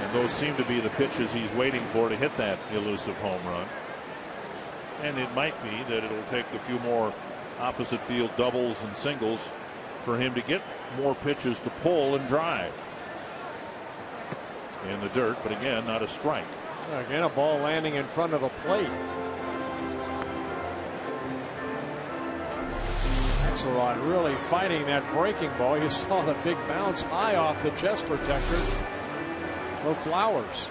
And those seem to be the pitches he's waiting for to hit that elusive home run. And it might be that it'll take a few more opposite field doubles and singles for him to get more pitches to pull and drive. In the dirt, but again, not a strike. Again, a ball landing in front of the plate. Axelrod really fighting that breaking ball. You saw the big bounce high off the chest protector of Flowers.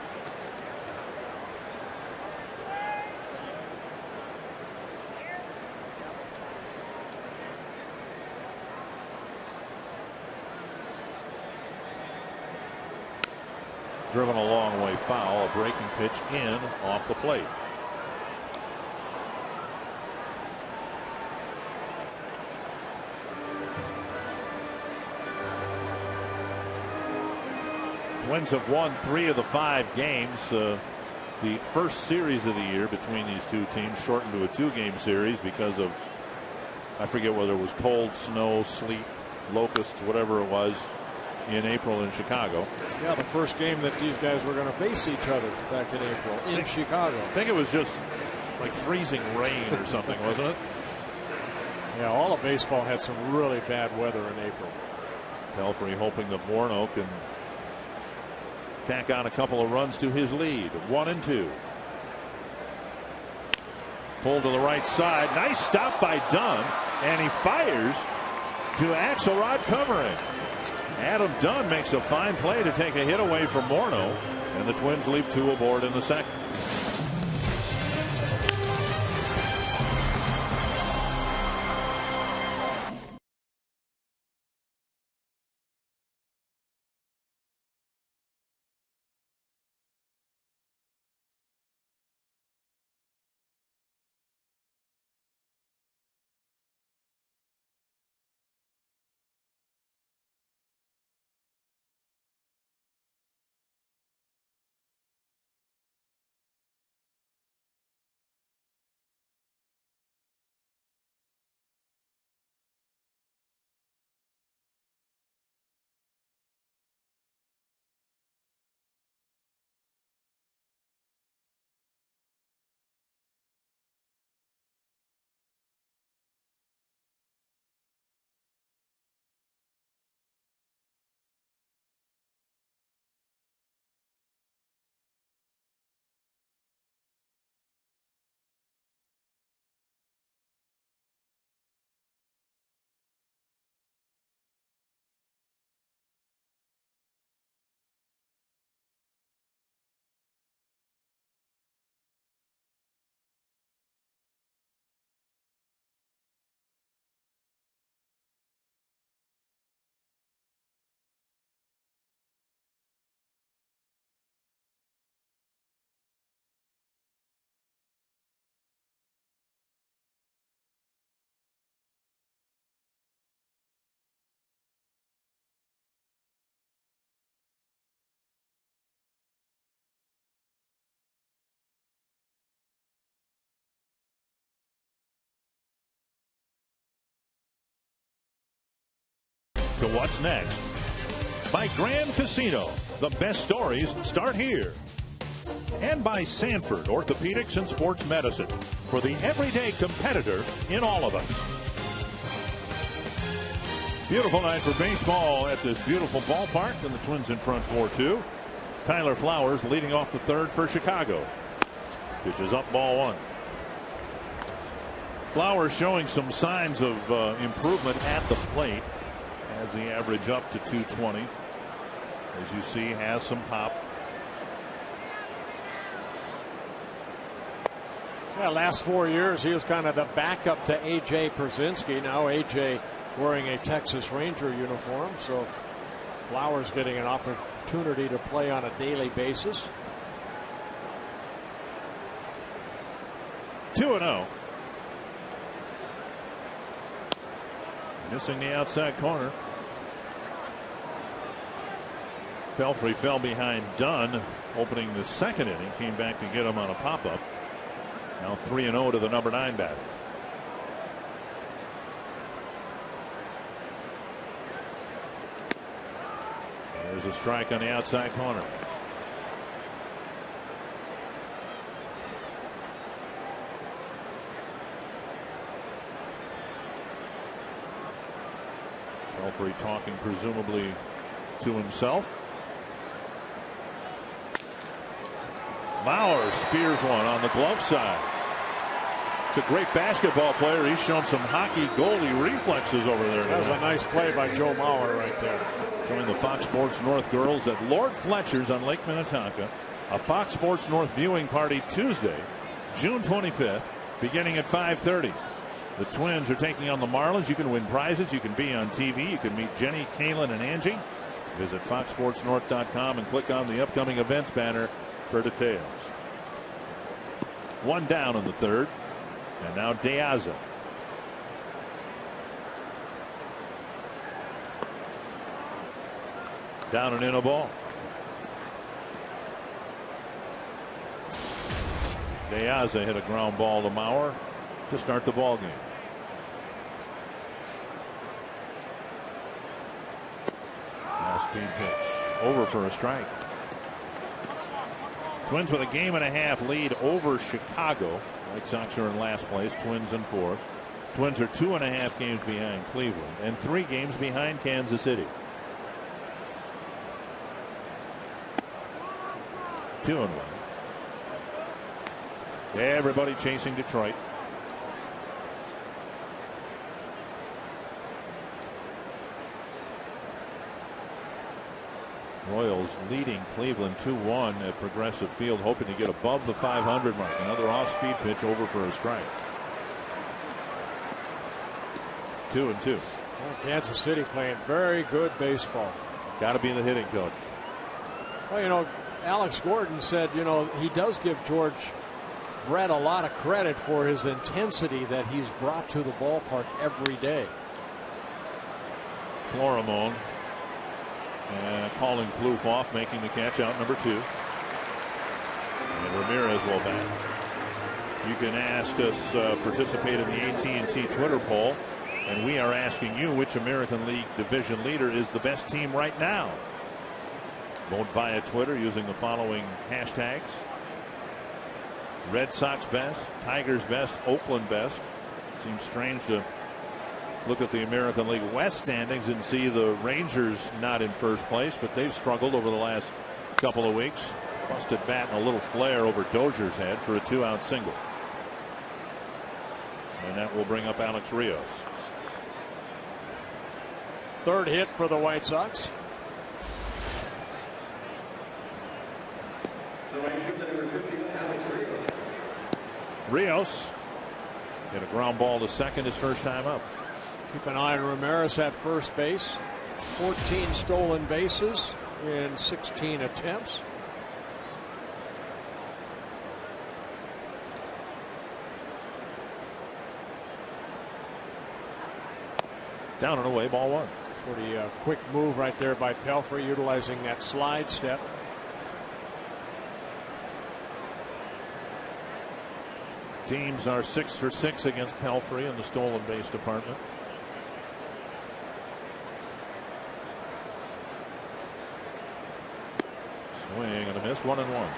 Driven a long way foul, a breaking pitch in off the plate. Twins have won 3 of the 5 games. The first series of the year between these two teams shortened to a 2-game series because of, I forget whether it was cold, snow, sleet, locusts, whatever it was, in April in Chicago. Yeah, the first game that these guys were going to face each other back in April in Chicago. I think it was just like freezing rain or something, wasn't it? Yeah, all of baseball had some really bad weather in April. Pelfrey hoping that Morneau can tack on a couple of runs to his lead. 1-2. Pulled to the right side. Nice stop by Dunn. And he fires to Axelrod covering. Adam Dunn makes a fine play to take a hit away from Morneau. And the Twins leave 2 aboard in the second. To what's next by Grand Casino. The best stories start here. And by Sanford Orthopedics and Sports Medicine, for the everyday competitor in all of us. Beautiful night for baseball at this beautiful ballpark, and the Twins in front 4-2. Tyler Flowers leading off the third for Chicago. Pitches up, ball 1. Flowers showing some signs of improvement at the plate. Has the average up to 220. As you see, has some pop. Yeah, last 4 years he was kind of the backup to A.J. Pierzynski. Now A.J. wearing a Texas Ranger uniform, so Flowers getting an opportunity to play on a daily basis. 2-0. Missing the outside corner. Pelfrey fell behind Dunn opening the second inning. Came back to get him on a pop-up. Now 3-0 to the number 9 batter. There's a strike on the outside corner. Pelfrey talking presumably to himself. Mauer spears one on the glove side. It's a great basketball player. He's shown some hockey goalie reflexes over there. That was a nice play by Joe Mauer right there. Join the Fox Sports North girls at Lord Fletcher's on Lake Minnetonka. A Fox Sports North viewing party Tuesday, June 25th, beginning at 5:30. The Twins are taking on the Marlins. You can win prizes. You can be on TV. You can meet Jenny, Kaylin, and Angie. Visit foxsportsnorth.com and click on the upcoming events banner for details. 1 down in the third. And now De Aza. Down and in a ball. De Aza hit a ground ball to Mauer to start the ball game. Now speed pitch over for a strike. Twins with a 1.5 lead over Chicago. White Sox are in last place. Twins in 4th. Twins are 2.5 games behind Cleveland and 3 games behind Kansas City. 2-1. Everybody chasing Detroit. Royals leading Cleveland 2-1 at Progressive Field, hoping to get above the 500 mark. Another off-speed pitch over for a strike. 2-2. Well, Kansas City playing very good baseball. Got to be the hitting coach. Well, you know, Alex Gordon said, you know, he does give George Brett a lot of credit for his intensity that he's brought to the ballpark every day. Florimon calling Plouffe off, making the catch, out number 2. And Ramirez will bat. You can ask us, participate in the AT&T Twitter poll, and we are asking you which American League division leader is the best team right now. Vote via Twitter using the following hashtags: Red Sox best, Tigers best, Oakland best. Seems strange to look at the American League West standings and see the Rangers not in first place, but they've struggled over the last couple of weeks. Busted bat and a little flare over Dozier's head for a 2-out single. And that will bring up Alex Rios. Third hit for the White Sox. Rios hit a ground ball to second his first time up. Keep an eye on Ramirez at first base. 14 stolen bases in 16 attempts. Down and away, ball 1. Pretty quick move right there by Pelfrey, utilizing that slide step. Teams are 6 for 6 against Pelfrey in the stolen base department. Swing and a miss, 1-1.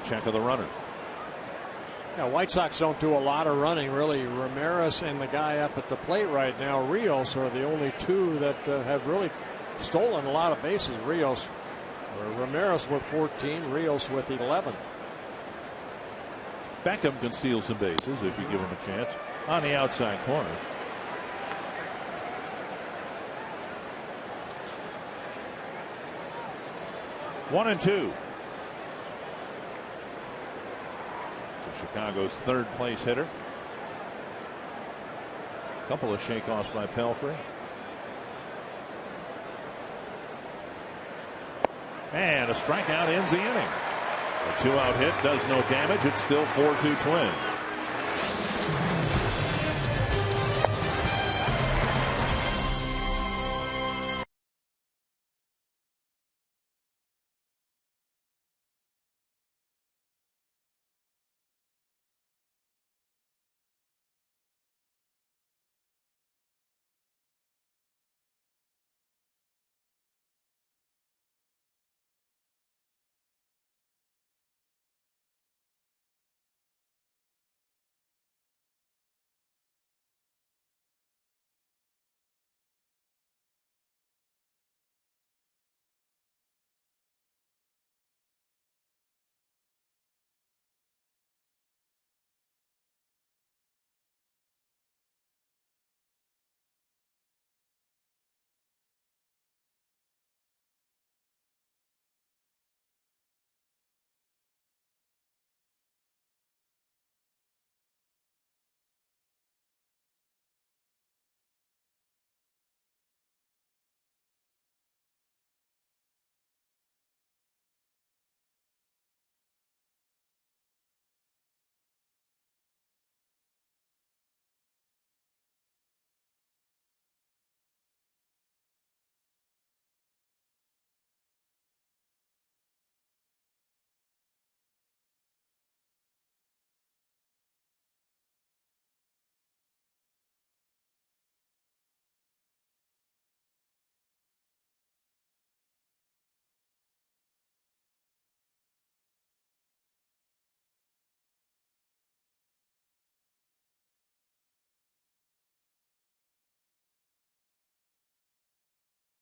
Check of the runner. Yeah, White Sox don't do a lot of running, really. Ramirez and the guy up at the plate right now, Rios, are the only two that have really stolen a lot of bases. Ramirez with 14, Rios with 11. Beckham can steal some bases if you give him a chance on the outside corner. One and two. Chicago's third place hitter. A couple of shakeoffs by Pelfrey. And a strikeout ends the inning. A 2-out hit does no damage. It's still 4-2 Twins.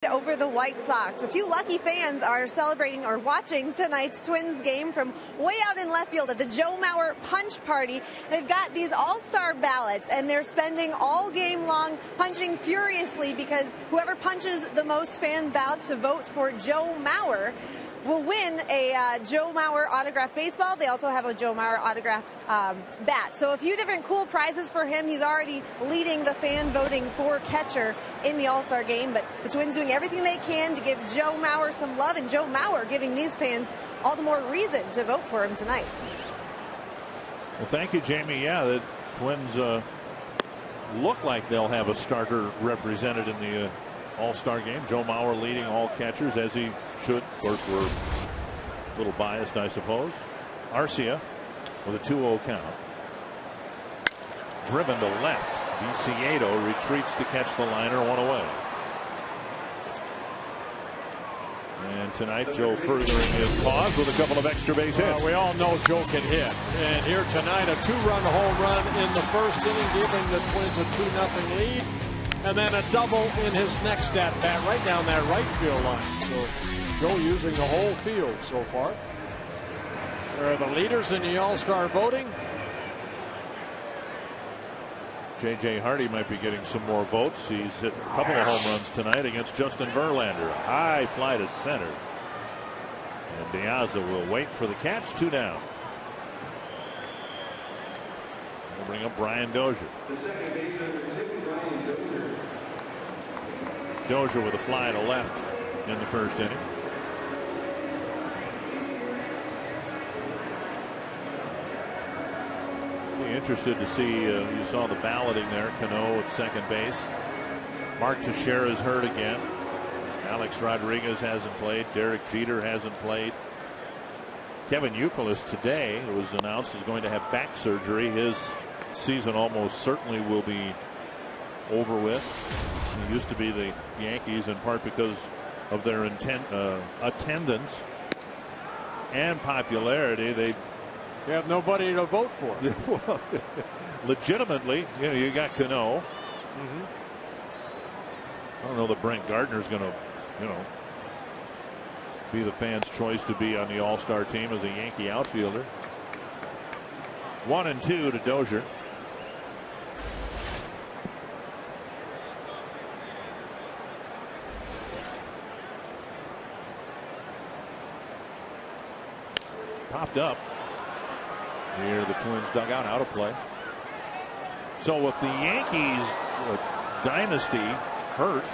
over the White Sox. A few lucky fans are celebrating or watching tonight's Twins game from way out in left field at the Joe Mauer Punch Party. They've got these all-star ballots, and they're spending all game long punching furiously because whoever punches the most fan ballots to vote for Joe Mauer will win a Joe Mauer autographed baseball. They also have a Joe Mauer autographed bat. So a few different cool prizes for him. He's already leading the fan voting for catcher in the All-Star game. But the Twins doing everything they can to give Joe Mauer some love, and Joe Mauer giving these fans all the more reason to vote for him tonight. Well, thank you, Jamie. Yeah, the Twins look like they'll have a starter represented in the All-Star game. Joe Mauer leading all catchers, as he should. Of course, we're a little biased, I suppose. Arcia with a 2-0 count. Driven to left. Viciedo retreats to catch the liner, one away. And tonight, Joe furthering his cause with a couple of extra base hits. We all know Joe can hit. And here tonight, a 2-run home run in the first inning, giving the Twins a 2-0 lead. And then a double in his next at-bat right down that right field line. So Joe using the whole field so far. They're the leaders in the All-Star voting. J.J. Hardy might be getting some more votes. He's hit a couple of home runs tonight against Justin Verlander. A high fly to center. And Diaza will wait for the catch. 2 down. We'll bring up Brian Dozier. Dozier with a fly to left in the first inning. Be interested to see, you saw the balloting there. Cano at second base. Mark Teixeira is hurt again. Alex Rodriguez hasn't played. Derek Jeter hasn't played. Kevin Youkilis today, it was announced, is going to have back surgery. His season almost certainly will be over with. He used to be the Yankees in part because of their attendance and popularity. They have nobody to vote for. Well, legitimately, you got Cano. I don't know that Brent Gardner's going to, be the fans' choice to be on the All-Star team as a Yankee outfielder. 1-2 to Dozier. Popped up near the Twins dugout, out of play. So with the Yankees dynasty hurt,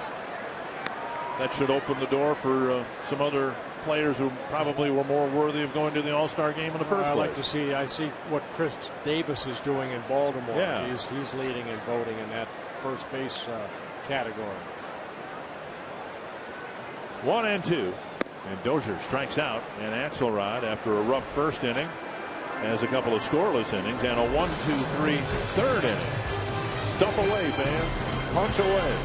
that should open the door for some other players who probably were more worthy of going to the All-Star game in the first place. I see what Chris Davis is doing in Baltimore. Yeah. He's leading in voting in that first base category. 1-2. And Dozier strikes out, and Axelrod, after a rough first inning, has a couple of scoreless innings and a 1-2-3 third inning. Stuff away, fans. Punch away.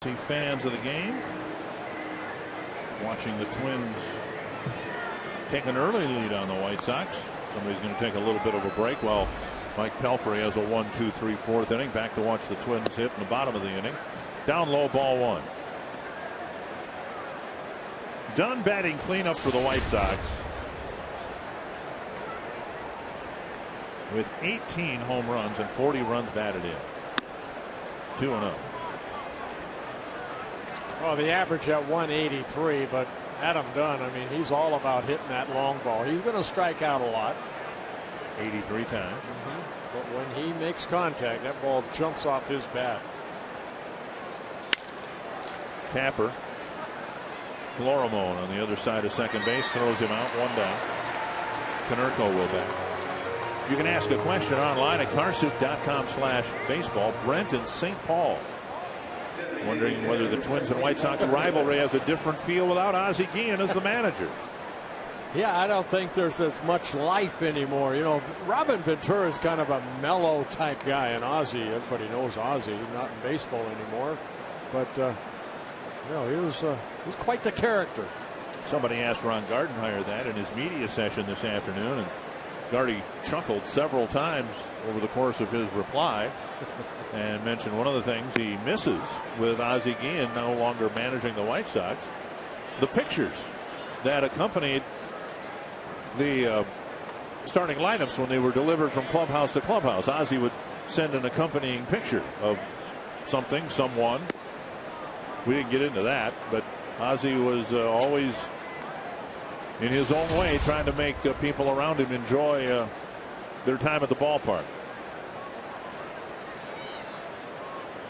See fans of the game watching the Twins take an early lead on the White Sox. Somebody's going to take a little bit of a break while Mike Pelfrey has a 1, 2, 3, 4th inning. Back to watch the Twins hit in the bottom of the inning. Down low, ball 1. Dunn batting cleanup for the White Sox with 18 home runs and 40 runs batted in. 2-0. Well, the average at 183, but Adam Dunn, I mean, he's all about hitting that long ball. He's going to strike out a lot. 83 times. But when he makes contact, that ball jumps off his bat. Tapper. Florimone on the other side of second base throws him out, 1 down. Konerko will bat. You can ask a question online at carsoup.com/baseball. Brent in St. Paul wondering whether the Twins and White Sox rivalry has a different feel without Ozzie Guillen as the manager. Yeah, I don't think there's as much life anymore. You know, Robin Ventura is kind of a mellow type guy, and Ozzie, everybody knows Ozzie. He's not in baseball anymore, but you know, he was quite the character. Somebody asked Ron Gardenhire that in his media session this afternoon, and Gardy chuckled several times over the course of his reply and mentioned one of the things he misses with Ozzie Guillen no longer managing the White Sox, the pictures that accompanied the starting lineups when they were delivered from clubhouse to clubhouse. Ozzie would send an accompanying picture of something, someone. We didn't get into that, but Ozzie was always in his own way trying to make people around him enjoy their time at the ballpark.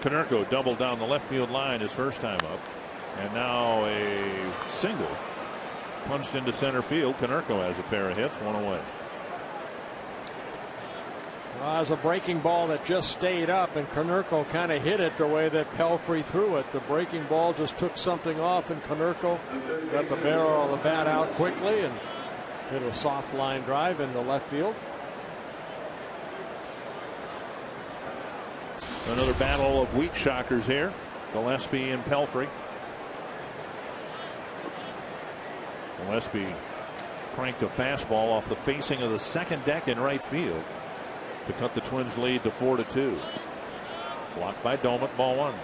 Konerko doubled down the left field line his first time up, and now a single punched into center field. Konerko has a pair of hits, 1 away. Well, it was a breaking ball that just stayed up, and Konerko kind of hit it the way that Pelfrey threw it. The breaking ball just took something off, and Konerko got the barrel of the bat out quickly and hit a soft line drive into left field. Another battle of weak shockers here. Gillespie and Pelfrey. Gillespie cranked a fastball off the facing of the second deck in right field to cut the Twins lead to 4-2. Blocked by Domet, ball 1.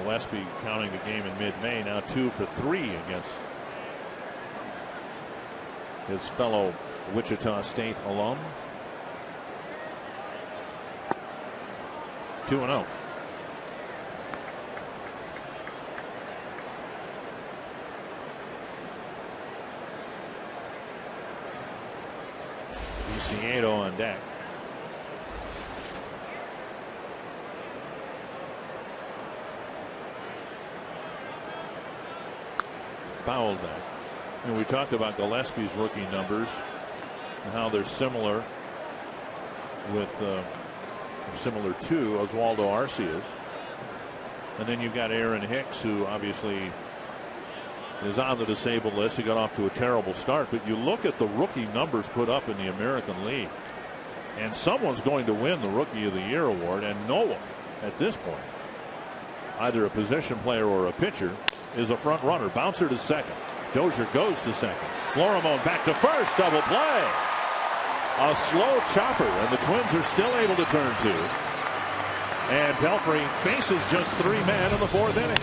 Gillespie counting the game in mid-May, now 2 for 3 against his fellow Wichita State alum. 2-0. Viciedo on deck. Fouled back. You know, we talked about Gillespie's rookie numbers and how they're similar with similar to Oswaldo Arcia's. And then you've got Aaron Hicks, who obviously is on the disabled list. He got off to a terrible start, but you look at the rookie numbers put up in the American League, and someone's going to win the Rookie of the Year award, and no one at this point, either a position player or a pitcher, is a front runner. Bouncer to second. Dozier goes to second. Florimone back to first. Double play. A slow chopper, and the Twins are still able to turn 2. And Pelfrey faces just 3 men in the 4th inning.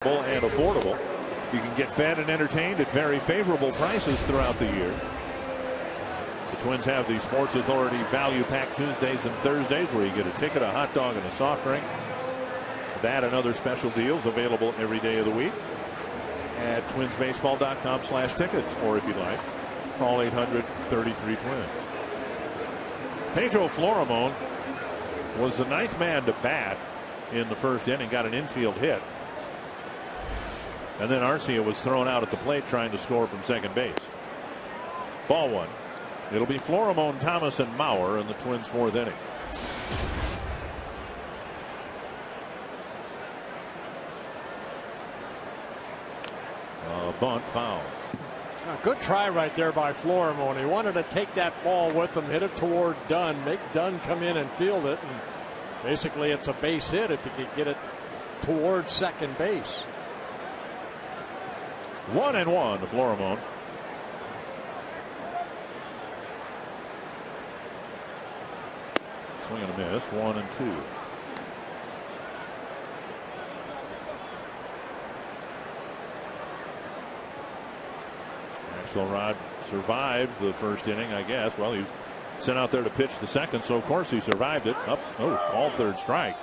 reliable and affordable. You can get fed and entertained at very favorable prices throughout the year. The Twins have the Sports Authority Value Pack Tuesdays and Thursdays, where you get a ticket, a hot dog, and a soft drink. That and other special deals available every day of the week at twinsbaseball.com/tickets, or if you'd like, call 800-33-TWINS. Pedro Florimon was the 9th man to bat in the first inning, got an infield hit. And then Arcia was thrown out at the plate trying to score from second base. Ball 1. It'll be Florimon, Thomas, and Mauer in the Twins' 4th inning. Bunt, foul. A good try right there by Florimon. He wanted to take that ball with him, hit it toward Dunn, make Dunn come in and field it, and basically it's a base hit if you could get it toward second base. 1-1 to Florimon. Swing and a miss. 1-2. Axelrod survived the first inning, I guess. Well, he was sent out there to pitch the second, so of course he survived it. Called third strike.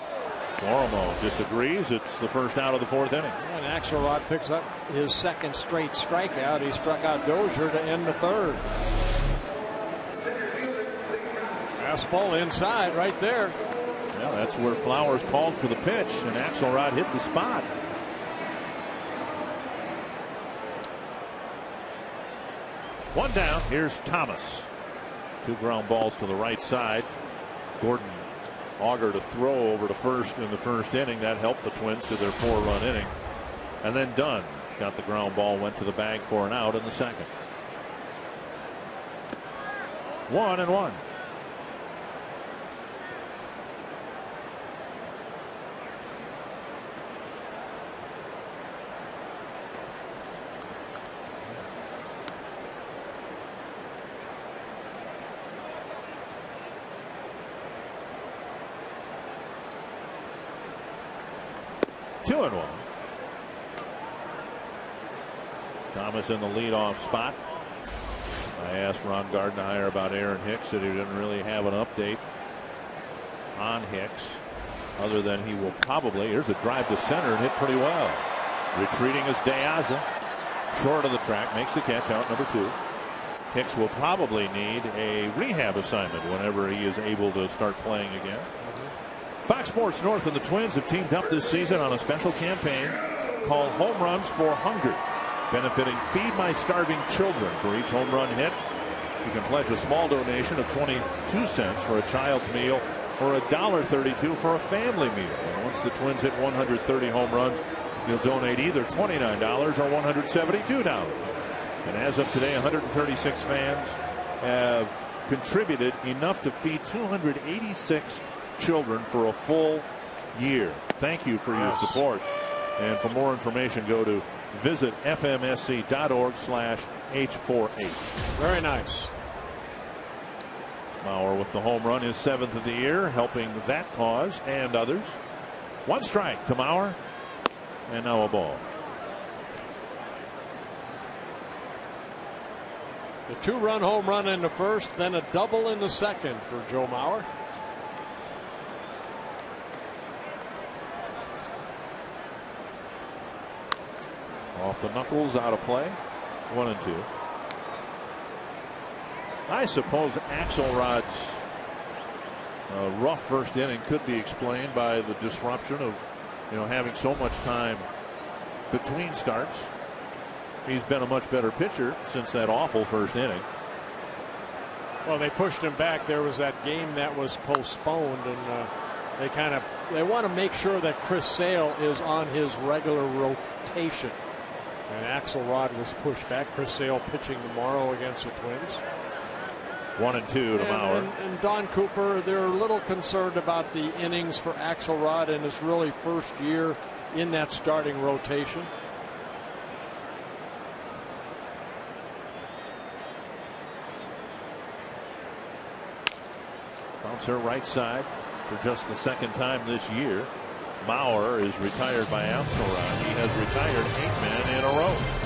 Florimon disagrees. It's the first out of the 4th inning. And Axelrod picks up his second straight strikeout. He struck out Dozier to end the 3rd. Fastball inside right there. Yeah, that's where Flowers called for the pitch, and Axelrod hit the spot. One down. Here's Thomas. 2 ground balls to the right side. Gordon Auger to throw over to first in the first inning. That helped the Twins to their 4-run inning. And then Dunn got the ground ball, went to the bag for an out in the second. 1-1. Thomas in the leadoff spot. I asked Ron Gardenhire about Aaron Hicks, and he didn't really have an update on Hicks other than he will probably, here's a drive to center and hit pretty well. Retreating is De Aza, short of the track, makes the catch, out number 2. Hicks will probably need a rehab assignment whenever he is able to start playing again. Fox Sports North and the Twins have teamed up this season on a special campaign called Home Runs for Hunger, benefiting Feed My Starving Children. For each home run hit, you can pledge a small donation of 22 cents for a child's meal or $1.32 for a family meal. And once the Twins hit 130 home runs, you'll donate either $29 or $172. And as of today, 136 fans have contributed enough to feed 286 children for a full year. Thank you for your support. And for more information, go to visit fmsc.org/H48. Very nice. Mauer with the home run, his 7th of the year, helping that cause and others. 1 strike to Mauer, and now a ball. The 2-run home run in the first, then a double in the second for Joe Mauer. Off the knuckles, out of play. 1-2. I suppose Axelrod's rough first inning could be explained by the disruption of, having so much time between starts. He's been a much better pitcher since that awful first inning. Well, they pushed him back. There was that game that was postponed, and they want to make sure that Chris Sale is on his regular rotation. And Axelrod was pushed back. Chris Sale pitching tomorrow against the Twins. 1-2 to Mauer. And Don Cooper, they're a little concerned about the innings for Axelrod in his really first year in that starting rotation. Bouncer right side for just the second time this year. Mauer is retired by Axelrod. He has retired 8 men in a row.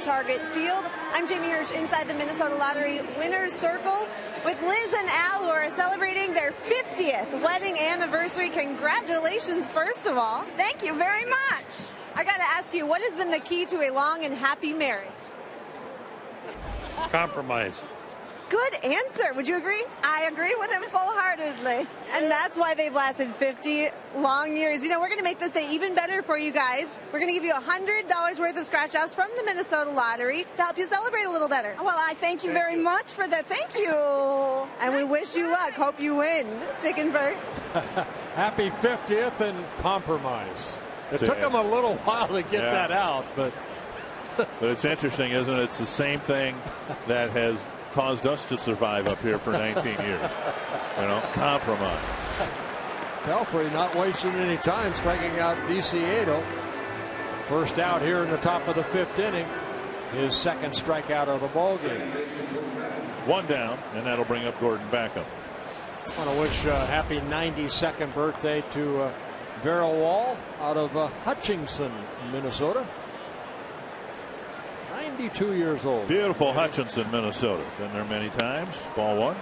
Target Field. I'm Jamie Hirsch inside the Minnesota Lottery Winner's Circle with Liz and Al, who are celebrating their 50th wedding anniversary. Congratulations, first of all. Thank you very much. I got to ask you, what has been the key to a long and happy marriage? Compromise. Good answer. Would you agree? I agree with him full-heartedly. And that's why they've lasted 50 long years. You know, we're going to make this day even better for you guys. We're going to give you $100 worth of scratch offs from the Minnesota Lottery to help you celebrate a little better. Well, I thank you very much for that. Thank you. And we wish you luck. Hope you win. Dick and Bert. Happy 50th and compromise. It took them a little while to get that out, but it's interesting, isn't it? It's the same thing that has caused us to survive up here for 19 years. You know, compromise. Pelfrey not wasting any time, striking out Viciedo. First out here in the top of the 5th inning. His second strikeout of the ball game. 1 down, and that'll bring up Gordon Backup. I want to wish a happy 92nd birthday to Vera Wall out of Hutchinson, Minnesota. 92 years old. Beautiful Hutchinson, Minnesota. Been there many times. Ball 1.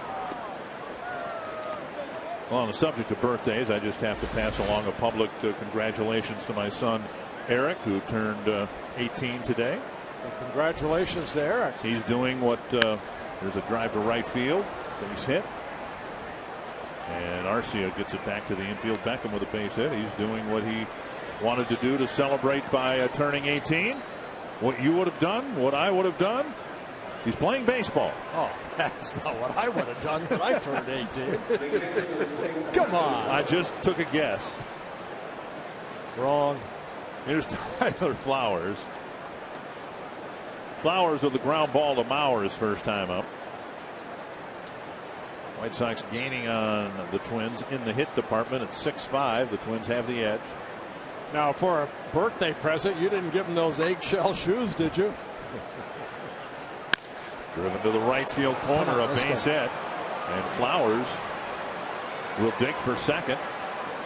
Well, on the subject of birthdays, I just have to pass along a public congratulations to my son Eric, who turned 18 today. Well, congratulations to Eric. He's doing what there's a drive to right field, base hit, and Arcia gets it back to the infield. Beckham with a base hit. He's doing what he wanted to do to celebrate by turning 18. What you would have done, what I would have done. He's playing baseball. Oh, that's not what I would have done when I turned 18. Come on. I just took a guess. Wrong. Here's Tyler Flowers. Flowers with the ground ball to Mauer his first time up. White Sox gaining on the Twins in the hit department at 6-5. The Twins have the edge. Now, for a birthday present, you didn't give him those eggshell shoes, did you? Driven to the right field corner, a base hit. And Flowers will dig for second.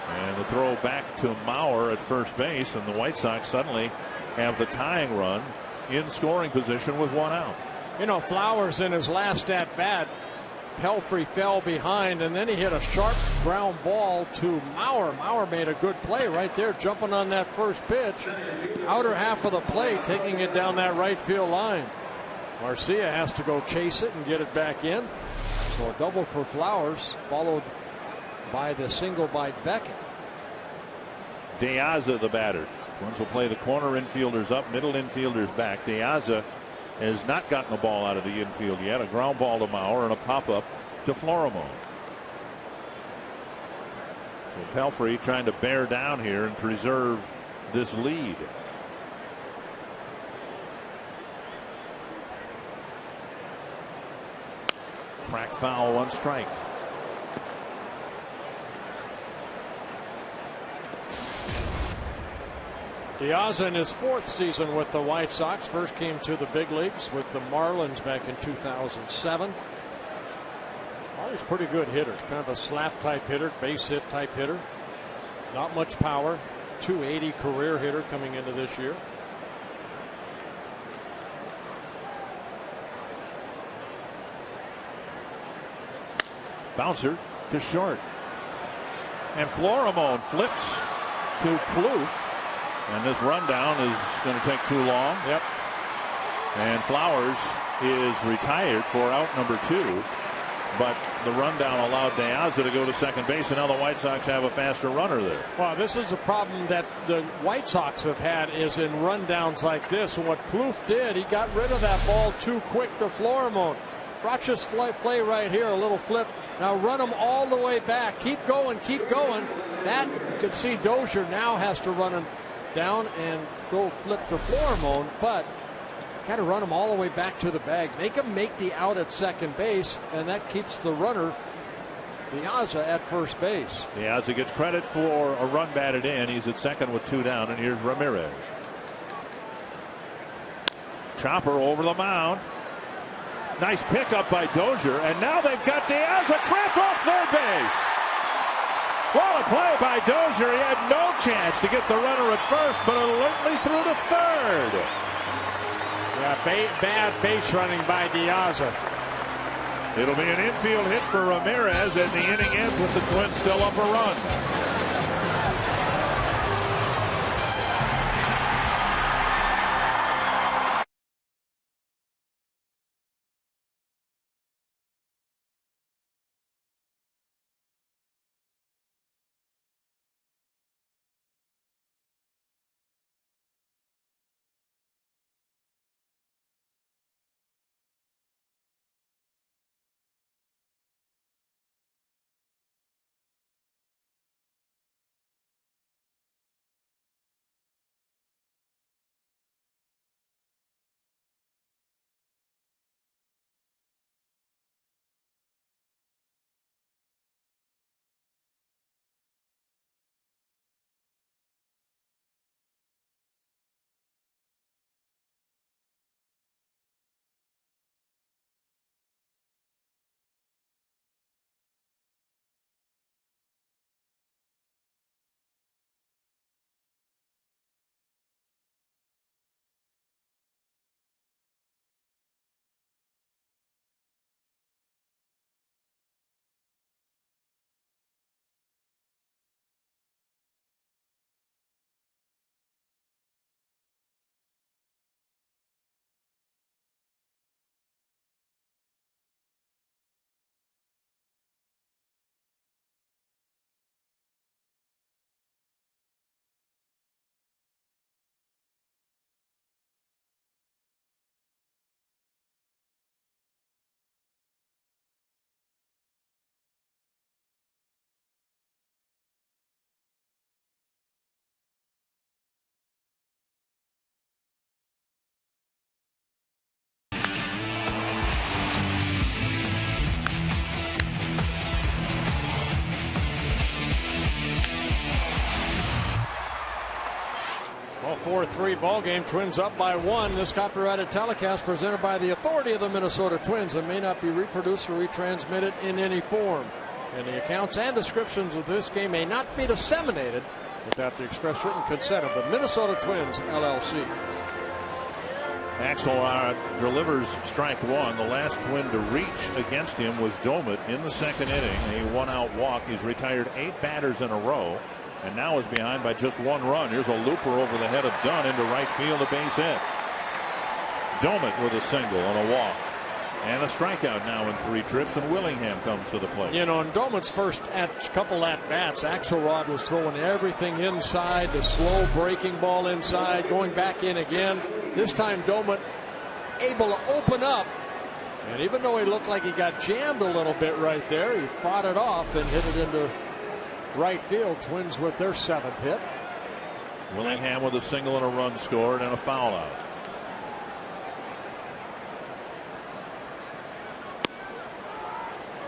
And the throw back to Mauer at first base. And the White Sox suddenly have the tying run in scoring position with 1 out. You know, Flowers in his last at bat, Pelfrey fell behind, and then he hit a sharp ground ball to Mauer. Mauer made a good play right there, jumping on that first pitch. Outer half of the plate, taking it down that right field line. Arcia has to go chase it and get it back in. So a double for Flowers, followed by the single by Beckett. De Aza the batter. Twins will play the corner infielders up, middle infielders back. De Aza has not gotten a ball out of the infield yet. A ground ball to Mauer and a pop-up to Florimo. So Pelfrey trying to bear down here and preserve this lead. Crack foul, 1 strike. Piazza in his 4th season with the White Sox. First came to the big leagues with the Marlins back in 2007. Always pretty good hitter. Kind of a slap type hitter, base hit type hitter. Not much power. .280 career hitter coming into this year. Bouncer to short. And Florimon flips to Plouffe. And this rundown is going to take too long. Yep. And Flowers is retired for out number 2. But the rundown allowed De Aza to go to second base, and now the White Sox have a faster runner there. Well, this is a problem that the White Sox have had, is in rundowns like this. And what Plouffe did, he got rid of that ball too quick to Florimon. Watch this play right here, a little flip. Now run them all the way back. Keep going, keep going. That, you can see Dozier now has to run him down and go flip to Florimon, but got to run him all the way back to the bag. Make him make the out at second base, and that keeps the runner, Piazza, at first base. Piazza gets credit for a run batted in. He's at second with 2 down, and here's Ramirez. Chopper over the mound. Nice pickup by Dozier, and now they've got Piazza trapped off third base. What a play by Dozier. He had no chance to get the runner at first, but alertly threw to third. Yeah, bad base running by Piazza. It'll be an infield hit for Ramirez, and the inning ends with the Twins still up a run. Well, 4-3 ball game. Twins up by 1. This copyrighted telecast presented by the authority of the Minnesota Twins and may not be reproduced or retransmitted in any form. And the accounts and descriptions of this game may not be disseminated without the express written consent of the Minnesota Twins, LLC. Axelrod delivers strike 1. The last Twin to reach against him was Domit in the second inning. A 1-out walk. He's retired 8 batters in a row and now is behind by just 1 run. Here's a looper over the head of Dunn into right field, a base hit. Domit with a single on a walk. And a strikeout now in 3 trips, and Willingham comes to the plate. You know, in Domit's first couple at-bats, Axelrod was throwing everything inside, the slow breaking ball inside, going back in again. This time Domit able to open up, and even though he looked like he got jammed a little bit right there, he fought it off and hit it into right field. Twins with their 7th hit. Willingham with a single and a run scored and a foul out.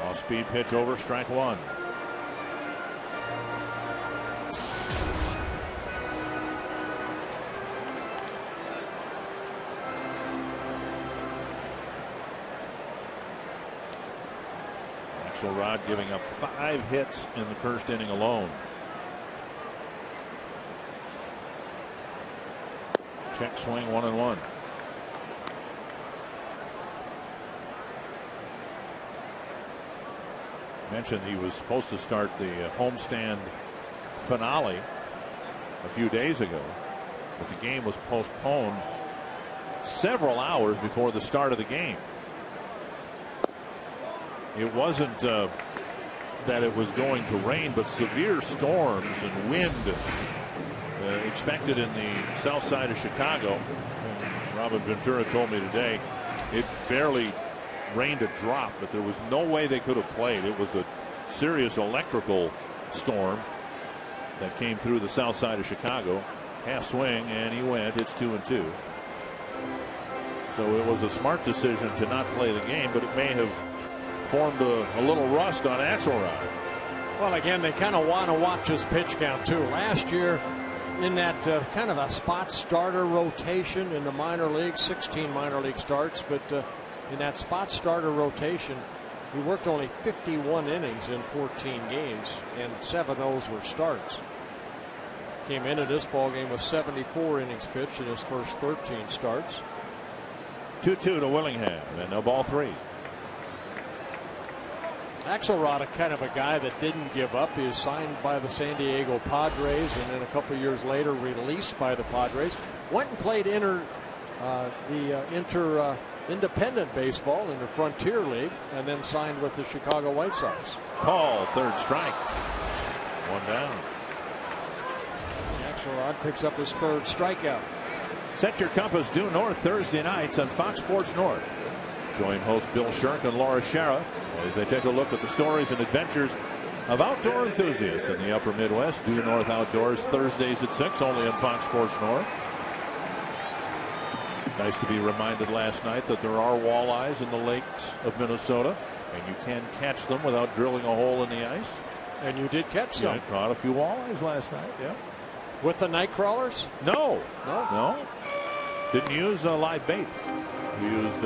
Off-speed pitch over, strike one. Axelrod giving up 5 hits in the first inning alone. Check swing, 1-1. Mentioned he was supposed to start the homestand finale a few days ago, but the game was postponed several hours before the start of the game. It wasn't that it was going to rain, but severe storms and wind expected in the south side of Chicago. And Robin Ventura told me today it barely rained a drop, but there was no way they could have played. It was a serious electrical storm that came through the south side of Chicago. Half swing, and he went. It's 2-2. So it was a smart decision to not play the game, but it may have formed a little rust on Axelrod. Well, again, they kind of want to watch his pitch count, too. Last year, in that kind of a spot starter rotation in the minor leagues, 16 minor league starts, but in that spot starter rotation, he worked only 51 innings in 14 games, and 7 of those were starts. Came into this ballgame with 74 innings pitched in his first 13 starts. 2-2 to Willingham, and no ball 3. Axelrod, kind of a guy that didn't give up. He was signed by the San Diego Padres, and then a couple years later released by the Padres. Went and played independent baseball in the Frontier League, and then signed with the Chicago White Sox. Call, 3rd strike. 1 down. Axelrod picks up his 3rd strikeout. Set your compass due north Thursday nights on Fox Sports North. Join host Bill Shirk and Laura Schara as they take a look at the stories and adventures of outdoor enthusiasts in the upper Midwest. Due North Outdoors, Thursdays at 6, only on Fox Sports North. Nice to be reminded last night that there are walleyes in the lakes of Minnesota, and you can catch them without drilling a hole in the ice. And you did catch some. I caught a few walleyes last night, yeah. With the night crawlers? No. Didn't use live bait. We used.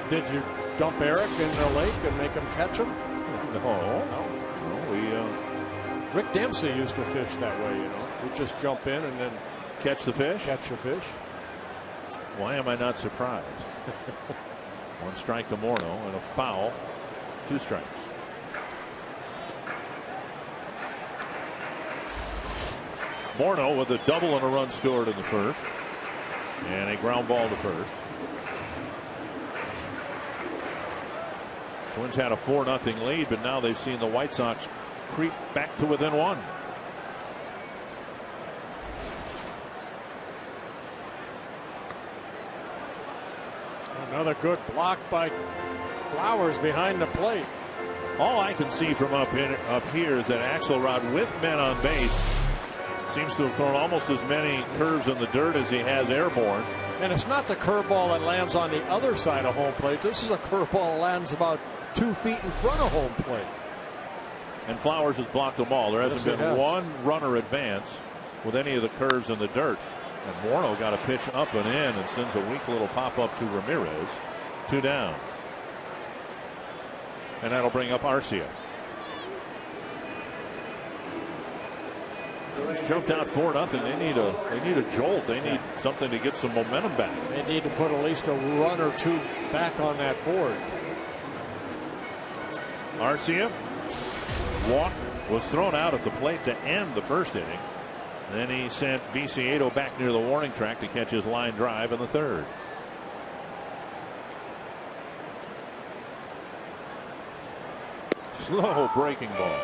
Did you dump Eric in the lake and make him catch him? No. Rick Dempsey used to fish that way, you know. He'd just jump in and then catch the fish. Catch the fish. Why am I not surprised? 1 strike to Morneau and a foul. 2 strikes. Morneau with a double and a run scored in the first, and a ground ball to first. Twins had a 4-0 lead, but now they've seen the White Sox creep back to within 1. Another good block by Flowers behind the plate. All I can see from up here is that Axelrod, with men on base, seems to have thrown almost as many curves in the dirt as he has airborne. And it's not the curveball that lands on the other side of home plate. This is a curveball that lands about 2 feet in front of home plate. And Flowers has blocked them all. There hasn't been one runner advance with any of the curves in the dirt. And Morneau got a pitch up and in and sends a weak little pop-up to Ramirez. 2 down. And that'll bring up Arcia. It's jumped out 4-0. They need a jolt. They need something to get some momentum back. They need to put at least a run or 2 back on that board. Arcia walk was thrown out at the plate to end the first inning. Then he sent Viciedo back near the warning track to catch his line drive in the 3rd. Slow breaking ball.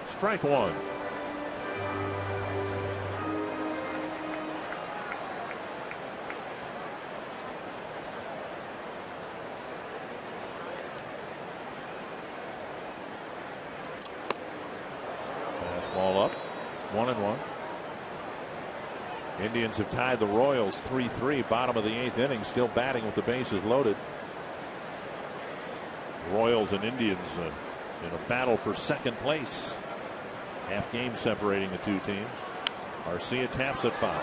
Strike 1. Ball up, 1-1. Indians have tied the Royals 3-3, bottom of the 8th inning, still batting with the bases loaded. Royals and Indians in a battle for second place. Half game separating the two teams. Arcia taps it foul.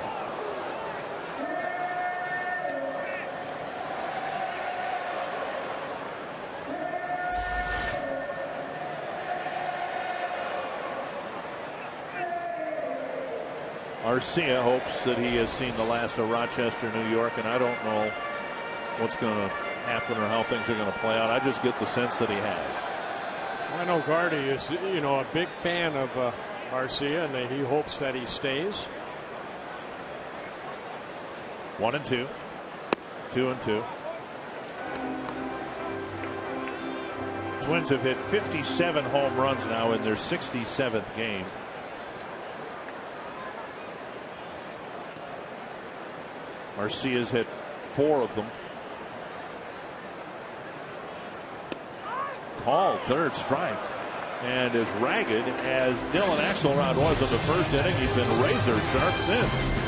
Arcia hopes that he has seen the last of Rochester, New York, and I don't know what's going to happen or how things are going to play out. I just get the sense that he has. I know Gardy is, a big fan of Arcia, and he hopes that he stays. 1-2, 2-2. Twins have hit 57 home runs now in their 67th game. Arcia's hit 4 of them. Called, third strike. And as ragged as Dylan Axelrod was in the first inning, he's been razor sharp since.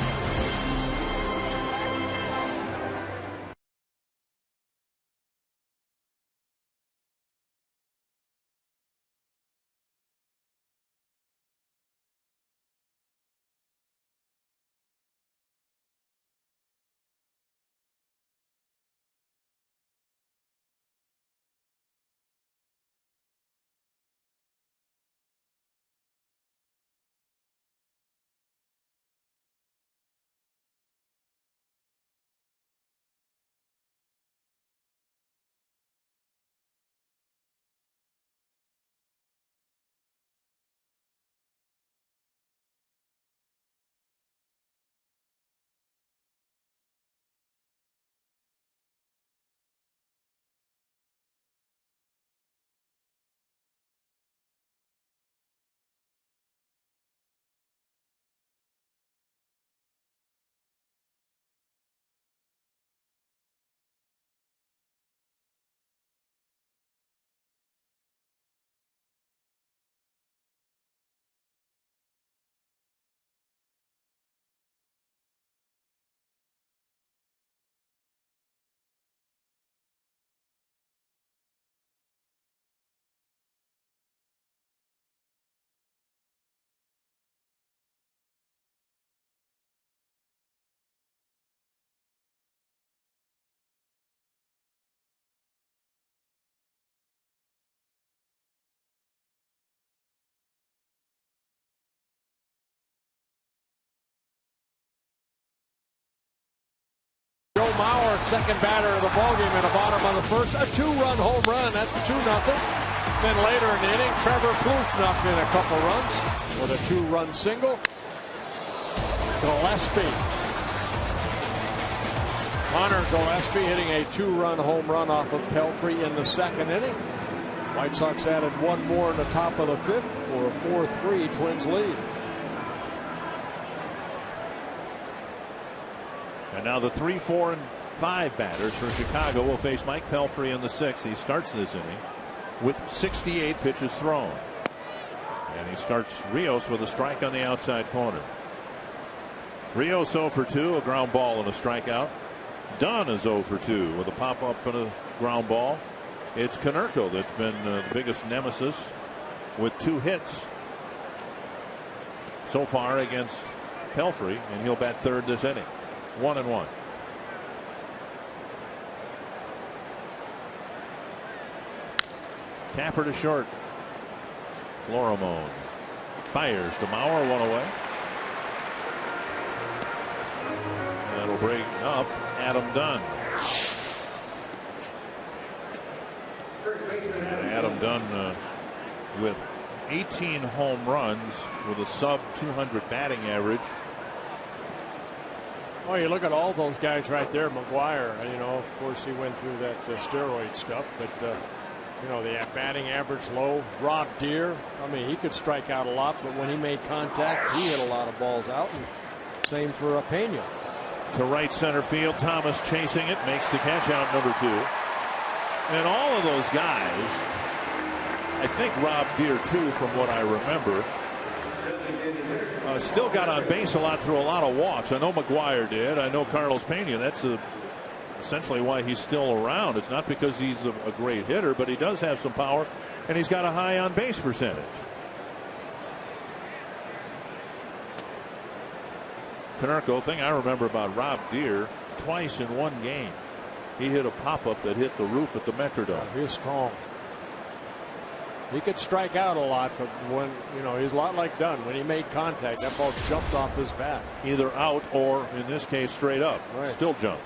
Joe Mauer, second batter of the ballgame in the bottom of the first. A 2-run home run at 2-0. Then later in the inning, Trevor Plouffe knocked in a couple runs with a 2-run single. Gillespie. Connor Gillespie hitting a 2-run home run off of Pelfrey in the second inning. White Sox added one more in the top of the 5th for a 4-3 Twins lead. And now the 3, 4, and 5 batters for Chicago will face Mike Pelfrey in the 6th. He starts this inning with 68 pitches thrown. And he starts Rios with a strike on the outside corner. Rios 0 for 2, a ground ball and a strikeout. Dunn is 0 for 2 with a pop up and a ground ball. It's Konerko that's been the biggest nemesis with 2 hits so far against Pelfrey, and he'll bat third this inning. 1-1. Tapper to short. Florimone fires to Mauer, 1 away. That'll bring up Adam Dunn. And Adam Dunn with 18 home runs with a sub 200 batting average. Well, you look at all those guys right there. McGuire, of course, he went through that steroid stuff, but the batting average low. Rob Deere, he could strike out a lot, but when he made contact, he hit a lot of balls out. And same for Pena. To right center field, Thomas chasing it, makes the catch out, number 2. And all of those guys, I think Rob Deere too, from what I remember, Still got on base a lot through a lot of walks. I know McGuire did. I know Carlos Pena. That's essentially why he's still around. It's not because he's a great hitter, but he does have some power, and he's got a high on base percentage. Konerko, thing I remember about Rob Deere, twice in one game, he hit a pop-up that hit the roof at the Metrodome. He's strong. He could strike out a lot, but when, he's a lot like Dunn. When he made contact, that ball jumped off his bat. Either out or, in this case, straight up. Right. Still jumped.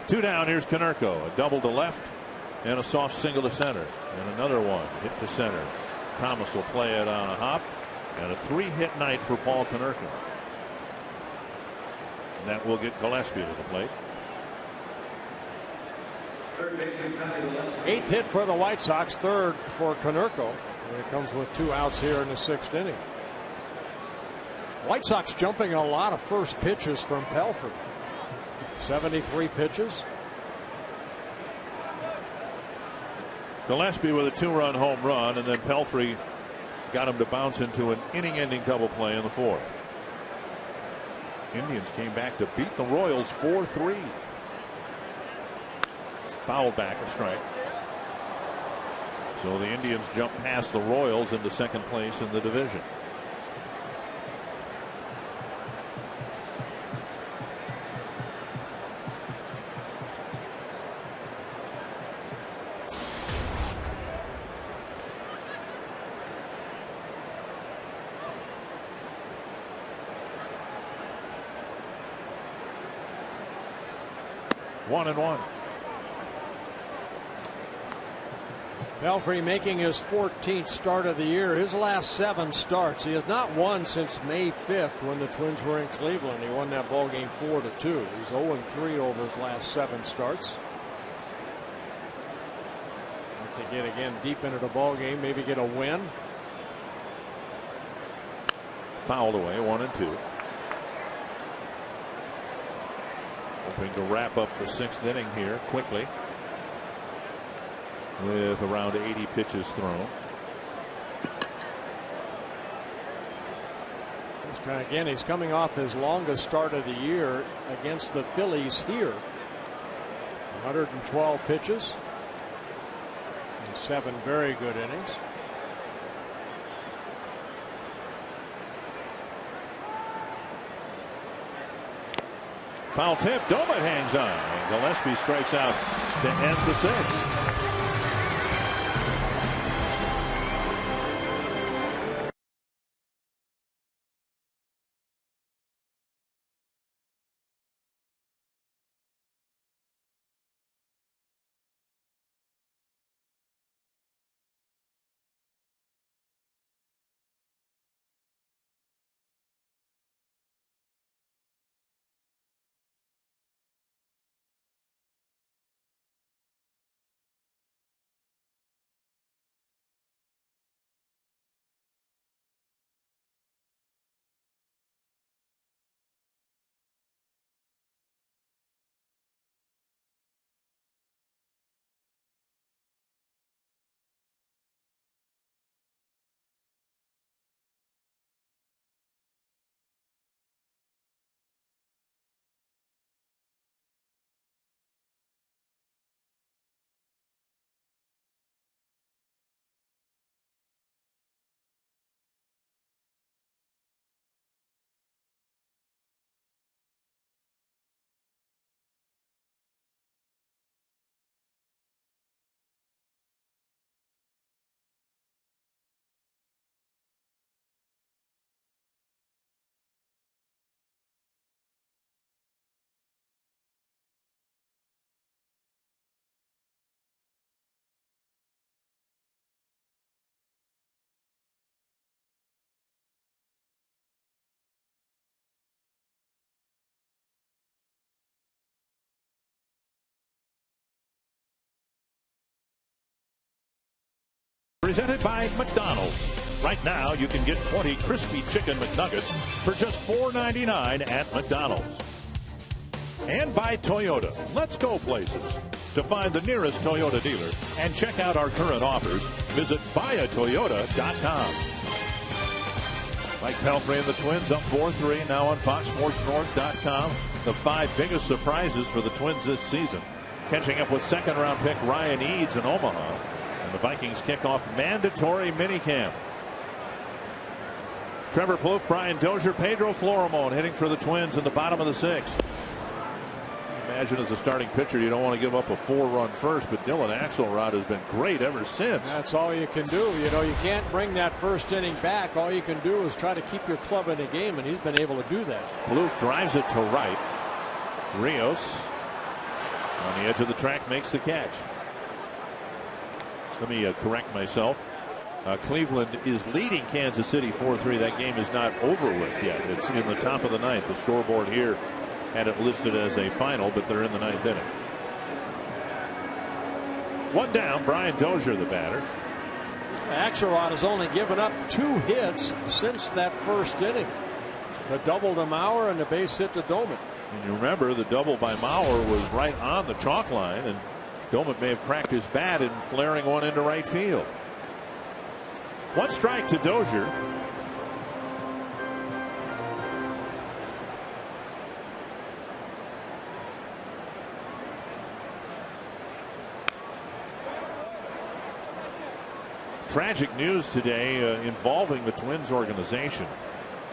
2 down. Here's Konerko. A double to left and a soft single to center. And another one hit to center. Thomas will play it on a hop. And a 3-hit night for Paul Konerko. And that will get Gillespie to the plate. 8th hit for the White Sox, 3rd for Konerko. And it comes with 2 outs here in the 6th inning. White Sox jumping a lot of first pitches from Pelfrey. 73 pitches. Gillespie with a 2-run home run, and then Pelfrey got him to bounce into an inning-ending double play in the 4th. Indians came back to beat the Royals 4-3. Foul back, a strike. So the Indians jump past the Royals into second place in the division. One and one. Pelfrey making his 14th start of the year. His last 7 starts. He has not won since May 5th when the Twins were in Cleveland. He won that ball game 4-2. He's 0-3 over his last 7 starts. Like to get again deep into the ball game, maybe get a win. Fouled away, 1-2. Hoping to wrap up the 6th inning here quickly with around 80 pitches thrown. Again, he's coming off his longest start of the year against the Phillies here. 112 pitches and 7 very good innings. Foul tip. Dobat hangs on. And Gillespie strikes out to end the 6th. Presented by McDonald's. Right now, you can get 20 crispy chicken McNuggets for just $4.99 at McDonald's. And by Toyota. Let's go places. To find the nearest Toyota dealer and check out our current offers, visit buyatoyota.com. Mike Pelfrey and the Twins up 4-3 now on FoxSportsNorth.com. The 5 biggest surprises for the Twins this season. Catching up with second-round pick Ryan Eads in Omaha. And the Vikings kick off mandatory minicamp. Trevor Plouffe, Brian Dozier, Pedro Florimon hitting for the Twins in the bottom of the 6th. Imagine as a starting pitcher you don't want to give up a 4-run first, but Dylan Axelrod has been great ever since. That's all you can do. You know, you can't bring that first inning back. All you can do is try to keep your club in the game, and he's been able to do that. Plouffe drives it to right. Rios on the edge of the track makes the catch. Let me correct myself. Cleveland is leading Kansas City 4-3. That game is not over with yet. It's in the top of the 9th. The scoreboard here had it listed as a final, but they're in the 9th inning. One down, Brian Dozier, the batter. Axelrod has only given up 2 hits since that first inning. The double to Mauer and the base hit to Doman. And you remember the double by Mauer was right on the chalk line, and Doman may have cracked his bat in flaring one into right field. 1 strike to Dozier. Tragic news today involving the Twins organization.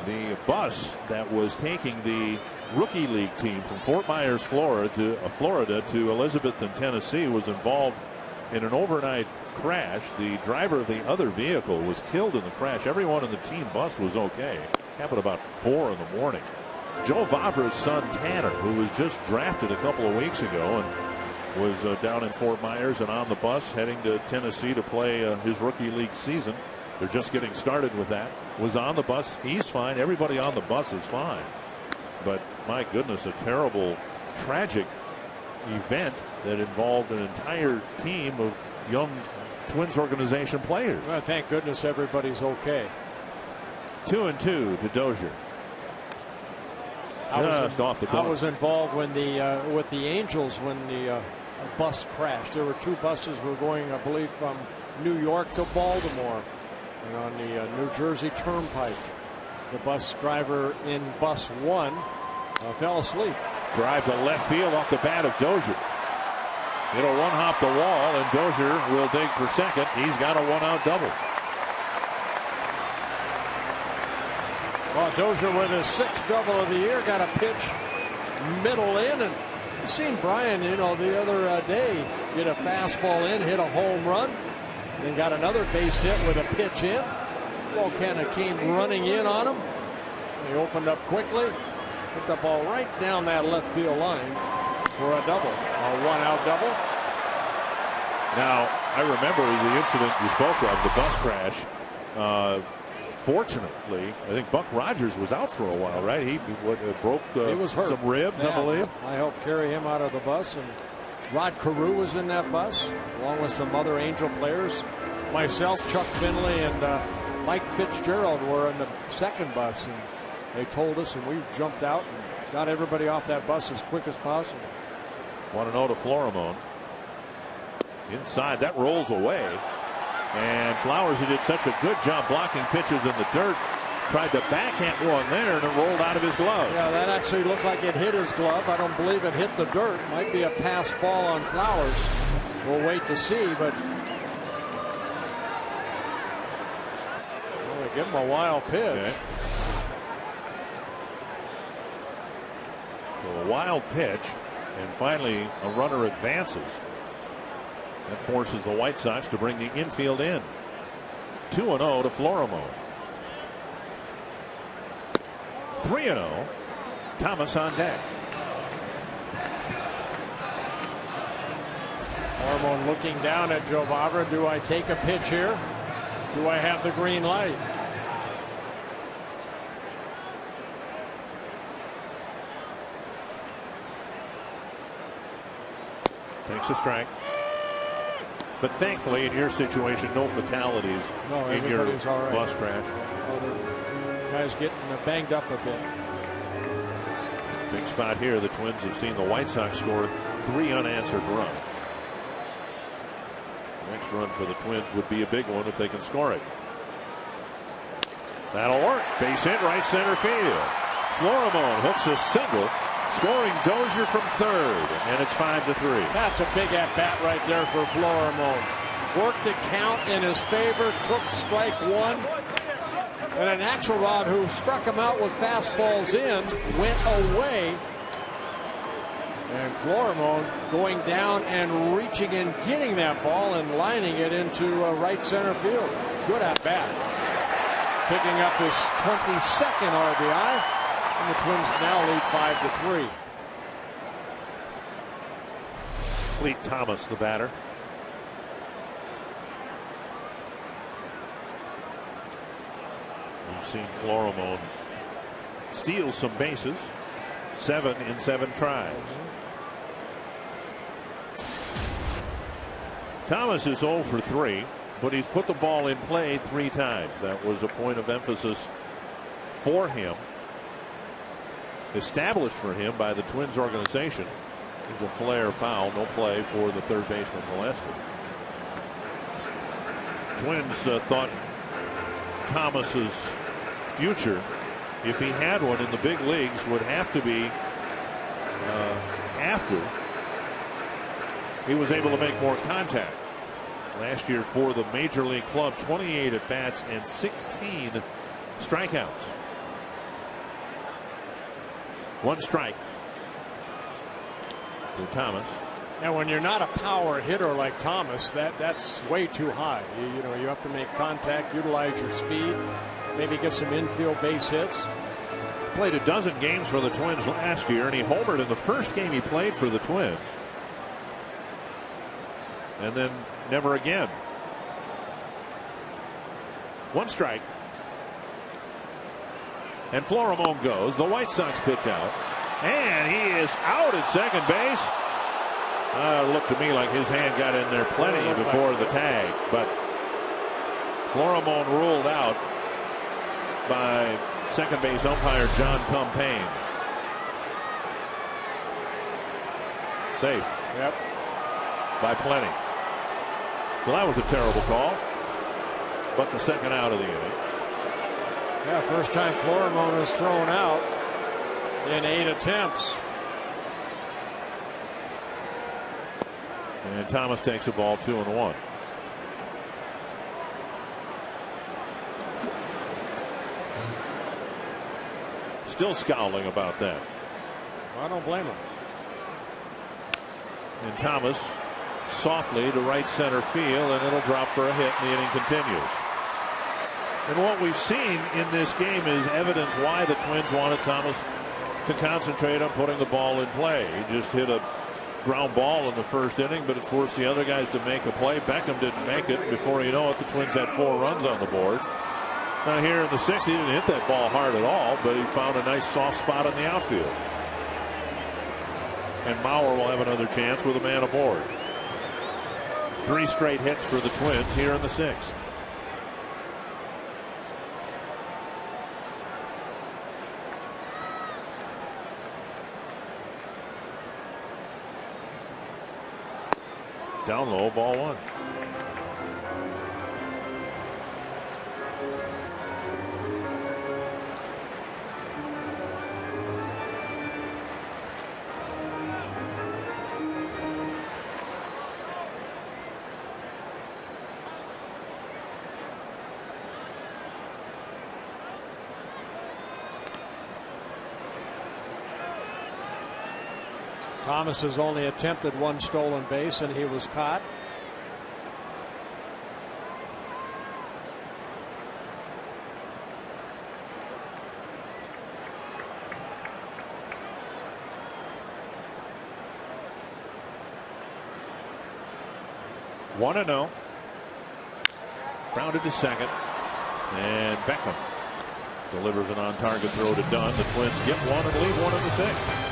The bus that was taking the Rookie League team from Fort Myers, Florida to Elizabethton, Tennessee was involved in an overnight crash. The driver of the other vehicle was killed in the crash. Everyone in the team bus was okay. Happened about 4 in the morning. Joe Vavra's son Tanner, who was just drafted a couple of weeks ago and was down in Fort Myers and on the bus heading to Tennessee to play his Rookie League season. They're just getting started with that. Was on the bus. He's fine. Everybody on the bus is fine. But my goodness, a terrible, tragic event that involved an entire team of young Twins organization players. Well, thank goodness everybody's okay. 2-2 to Dozier. Just off the clock. I was involved when with the Angels when the bus crashed. There were 2 buses were going, I believe, from New York to Baltimore, and on the New Jersey Turnpike, the bus driver in bus 1 fell asleep. Drive to left field off the bat of Dozier. It'll one-hop the wall, and Dozier will dig for second. He's got a 1-out double. Well, Dozier with his 6th double of the year got a pitch middle in, and you seen Brian, you know, the other day get a fastball in, hit a home run, then got another base hit with a pitch in. Ball kind of came running in on him. He opened up quickly, hit the ball right down that left field line for a double, a 1-out double. Now, I remember the incident you spoke of, the bus crash. Fortunately, I think Buck Rogers was out for a while, right? He broke he was hurt. Some ribs, yeah, I believe. I helped carry him out of the bus, and Rod Carew was in that bus, along with some other Angel players. Myself, Chuck Finley, and Mike Fitzgerald were in the 2nd bus, and they told us, and we jumped out and got everybody off that bus as quick as possible. 1-0 to Florimon. Inside, that rolls away. And Flowers, who did such a good job blocking pitches in the dirt, tried to backhand one there, and it rolled out of his glove. Yeah, that actually looked like it hit his glove. I don't believe it hit the dirt. Might be a pass ball on Flowers. We'll wait to see, but well, they give him a wild pitch. Okay. So a wild pitch, and finally a runner advances. That forces the White Sox to bring the infield in. 2-0 to Florimon. 3-0. Thomas on deck. Florimon looking down at Joe Vavra. Do I take a pitch here? Do I have the green light? Takes a strike. But thankfully, in your situation, no fatalities in your bus crash. Guys getting banged up a bit. Big spot here. The Twins have seen the White Sox score 3 unanswered runs. The next run for the Twins would be a big one if they can score it. That'll work. Base hit, right center field. Florimon hooks a single, scoring Dozier from third, and it's 5-3. That's a big at-bat right there for Florimon. Worked the count in his favor, took strike one. And an Axelrod, who struck him out with fastballs in, went away. And Florimon going down and reaching and getting that ball and lining it into right center field. Good at-bat. Picking up his 22nd RBI. And the Twins now lead 5-3. Clete Thomas, the batter. We've seen Florimon steal some bases. 7 in 7 tries. Thomas is 0 for 3, but he's put the ball in play 3 times. That was a point of emphasis for him, established for him by the Twins organization. It was a flare foul, no play for the third baseman Gillespie. Twins thought Thomas's future, if he had one in the big leagues, would have to be after he was able to make more contact. Last year for the major league club, 28 at bats and 16 strikeouts. 1 strike for Thomas. Now, when you're not a power hitter like Thomas, that's way too high. You know, you have to make contact, utilize your speed, maybe get some infield base hits. Played a dozen games for the Twins last year, and he homered in the first game he played for the Twins. And then never again. 1 strike. And Florimon goes. The White Sox pitch out. And he is out at second base. It looked to me like his hand got in there plenty before the tag. But Florimon ruled out by second base umpire John Tumpane. Safe. Yep. By plenty. So that was a terrible call. But the second out of the inning. Yeah, first time Florimon was thrown out in 8 attempts. And Thomas takes a ball 2-1. Still scowling about that. I don't blame him. And Thomas softly to right center field, and it'll drop for a hit, and the inning continues. And what we've seen in this game is evidence why the Twins wanted Thomas to concentrate on putting the ball in play. He just hit a ground ball in the first inning, but it forced the other guys to make a play. Beckham didn't make it. Before you know it, the Twins had 4 runs on the board. Now here in the 6th, he didn't hit that ball hard at all, but he found a nice soft spot in the outfield. And Mauer will have another chance with a man aboard. 3 straight hits for the Twins here in the 6th. Down low, ball 1. Thomas has only attempted 1 stolen base, and he was caught. One and 0. Grounded to second, and Beckham delivers an on-target throw to Dunn. The Twins get 1 and leave 1 in the 6th.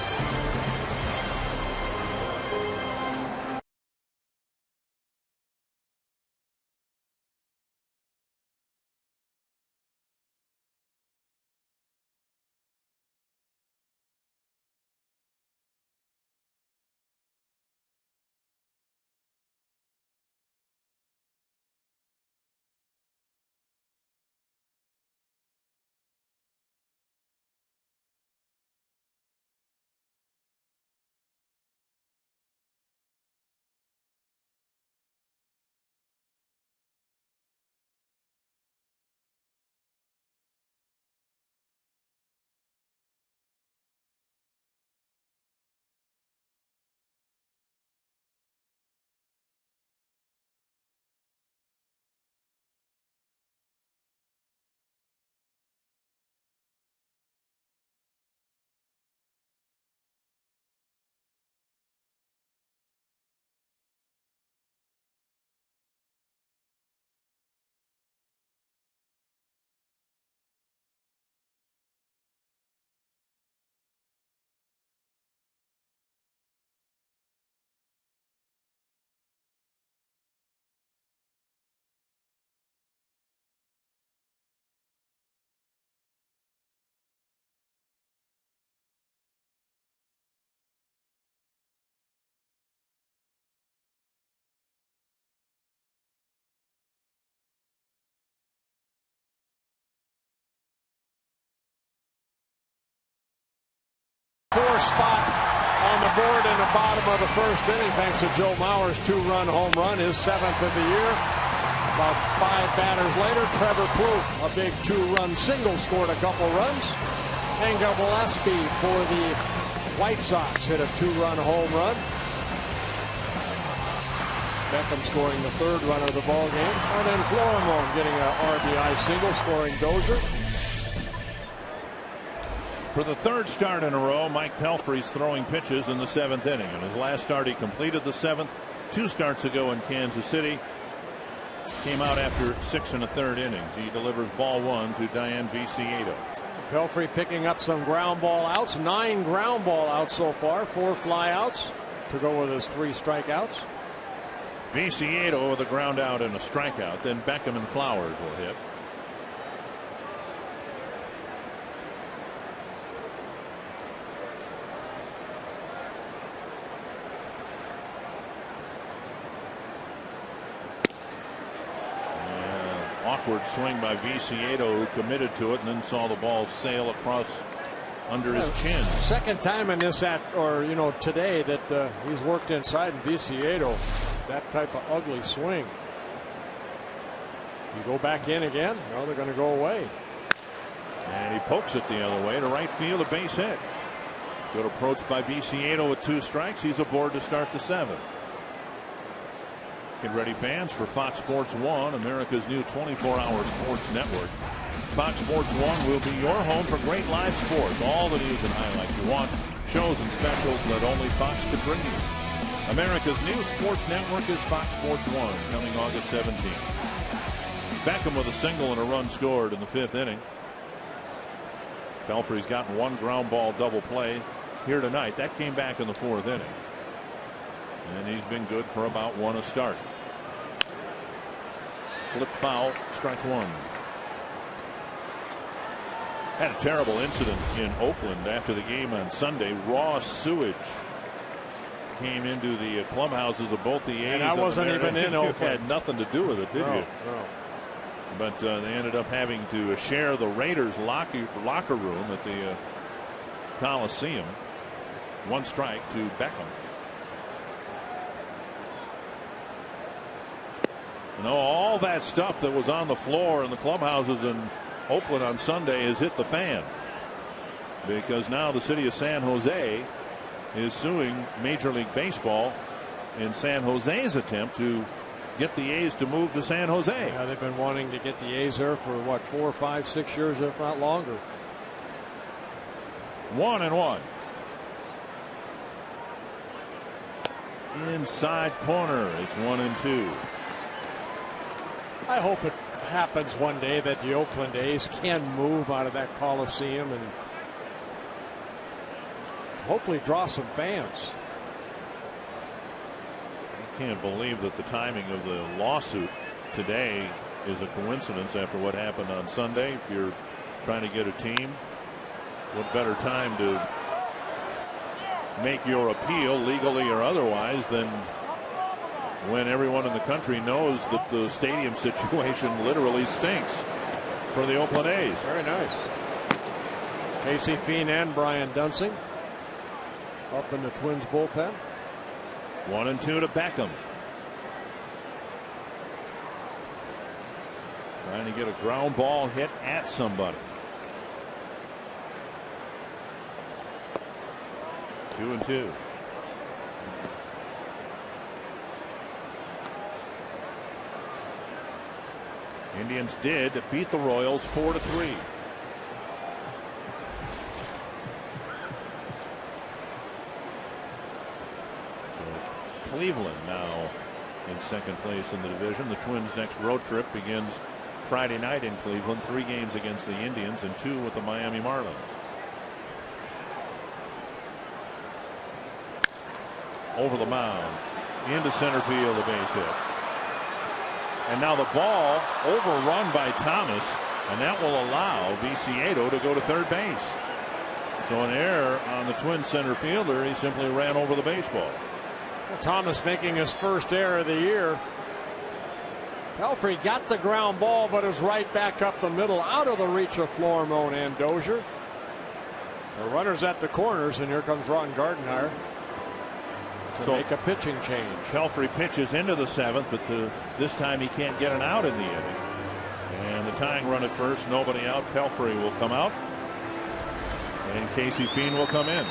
4 spot on the board in the bottom of the first inning thanks to Joe Mauer's 2-run home run, his 7th of the year. About 5 batters later, Trevor Plouffe, a big 2-run single, scored a couple runs. And Gillespie for the White Sox hit a 2-run home run. Beckham scoring the 3rd run of the ball game, and then Florimon getting an RBI single, scoring Dozier. For the 3rd start in a row, Mike Pelfrey's throwing pitches in the 7th inning. In his last start, he completed the 7th. 2 starts ago in Kansas City. Came out after 6 1/3 innings. He delivers ball 1 to Dayan Viciedo. Pelfrey picking up some ground ball outs. 9 ground ball outs so far. 4 fly outs to go with his 3 strikeouts. Viciedo with a ground out and a strikeout. Then Beckham and Flowers will hit. Awkward swing by Viciedo, who committed to it and then saw the ball sail across under his chin. Second time in this today that he's worked inside, and Viciedo, that type of ugly swing. You go back in again, no, they're going to go away. And he pokes it the other way to right field, a base hit. Good approach by Viciedo with 2 strikes. He's aboard to start the 7th. Get ready, fans, for Fox Sports 1, America's new 24-hour sports network. Fox Sports 1 will be your home for great live sports. All the news and highlights you want, shows and specials that only Fox could bring you. America's new sports network is Fox Sports 1, coming August 17th. Beckham with a single and a run scored in the 5th inning. Pelfrey's gotten 1 ground ball double play here tonight. That came back in the 4th inning. And he's been good for about 1 a start. Flip foul, strike 1. Had a terrible incident in Oakland after the game on Sunday. Raw sewage came into the clubhouses of both the A's. And I wasn't even in Oakland. You had nothing to do with it, did you? No. But they ended up having to share the Raiders locker room at the Coliseum. 1 strike to Beckham. You know, all that stuff that was on the floor in the clubhouses in Oakland on Sunday has hit the fan, because now the city of San Jose is suing Major League Baseball in San Jose's attempt to get the A's to move to San Jose. Yeah, they've been wanting to get the A's there for what, 4, 5, 6 years, if not longer. 1-1. Inside corner. It's 1-2. I hope it happens one day that the Oakland A's can move out of that Coliseum and hopefully draw some fans. I can't believe that the timing of the lawsuit today is a coincidence after what happened on Sunday. If you're trying to get a team, what better time to make your appeal, legally or otherwise, than when everyone in the country knows that the stadium situation literally stinks for the Oakland A's. Very nice. Casey Fien and Brian Dunsing up in the Twins bullpen. 1-2 to Beckham. Trying to get a ground ball hit at somebody. 2-2. Indians did beat the Royals 4-3. So Cleveland now in 2nd place in the division. The Twins' next road trip begins Friday night in Cleveland. 3 games against the Indians and 2 with the Miami Marlins. Over the mound, into center field, a base hit. And now the ball overrun by Thomas, and that will allow Viciedo to go to 3rd base. So an error on the Twin center fielder. He simply ran over the baseball. Well, Thomas making his first error of the year. Pelfrey got the ground ball, but is right back up the middle, out of the reach of Florimon and Dozier. The runner's at the corners, and here comes Ron Gardenhire to make a pitching change. Pelfrey pitches into the 7th, but this time he can't get an out in the inning. And the tying run at first, nobody out. Pelfrey will come out, and Casey Fiend will come in.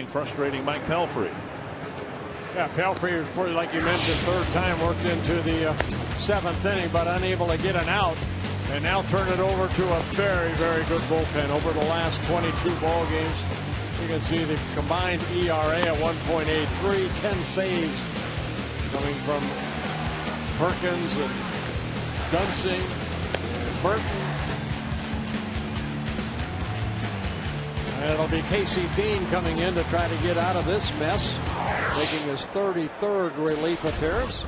Frustrating Mike Pelfrey. Yeah, Pelfrey was, like you mentioned, third time worked into the 7th inning, but unable to get an out. And now turn it over to a very, very good bullpen. Over the last 22 ball games, you can see the combined ERA at 1.83, 10 saves coming from Perkins and Dunsing and Burton. And it'll be Casey Fiend coming in to try to get out of this mess, making his 33rd relief appearance.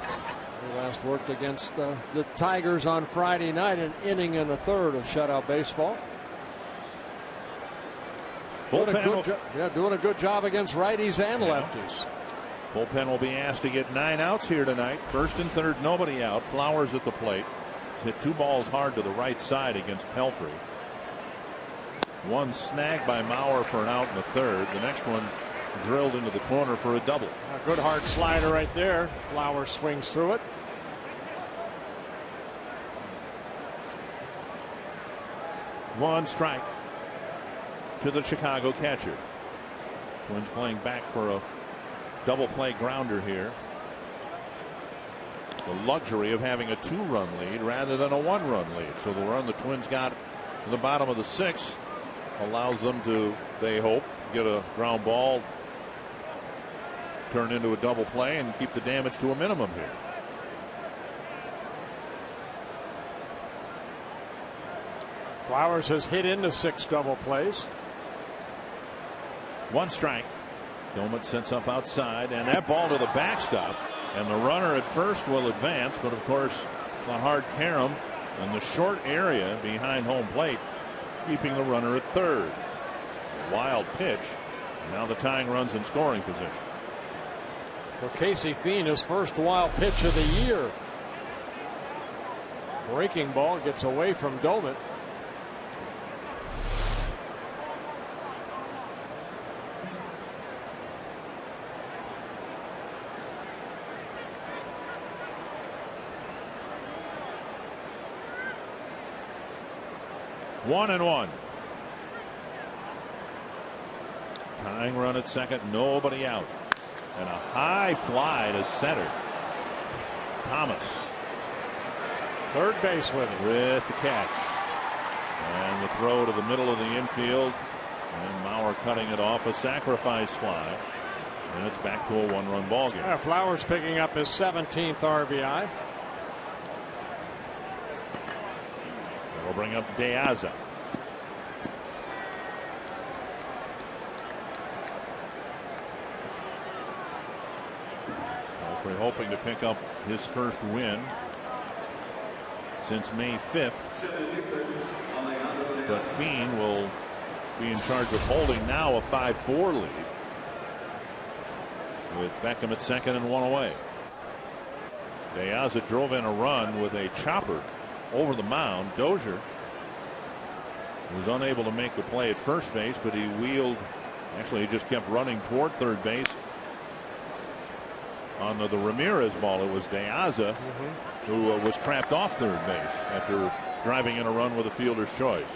He last worked against the Tigers on Friday night, an inning and a third of shutout baseball. Doing a good job against righties and lefties. Bullpen will be asked to get 9 outs here tonight. First and third, nobody out. Flowers at the plate. Hit 2 balls hard to the right side against Pelfrey. One snagged by Mauer for an out in the third. The next one drilled into the corner for a double. A good hard slider right there. Flowers swings through it. One strike to the Chicago catcher. Twins playing back for a double play grounder here. The luxury of having a 2-run lead rather than a 1-run lead. So the run the Twins got in the bottom of the 6th allows them to, they hope, get a ground ball turned into a double play and keep the damage to a minimum here. Flowers has hit into 6 double plays. 1 strike. Doman sets up outside, and that ball to the backstop, and the runner at first will advance, but of course the hard carom and the short area behind home plate keeping the runner at third. A wild pitch. Now the tying runs in scoring position. So Casey Fiend, his first wild pitch of the year. Breaking ball gets away from Doman. One and one. Tying run at second, nobody out. And a high fly to center. Thomas. Third base with the catch. And the throw to the middle of the infield. And Mauer cutting it off, a sacrifice fly. And it's back to a 1-run ball game. Yeah, Flowers picking up his 17th RBI. That'll bring up De Aza. Pelfrey hoping to pick up his first win since May 5th. But Fien will be in charge of holding now a 5-4 lead with Beckham at second and one away. De Aza drove in a run with a chopper over the mound. Dozier was unable to make the play at first base, but he wheeled. Actually, he just kept running toward third base. On the Ramirez ball, it was De Aza who was trapped off third base after driving in a run with a fielder's choice.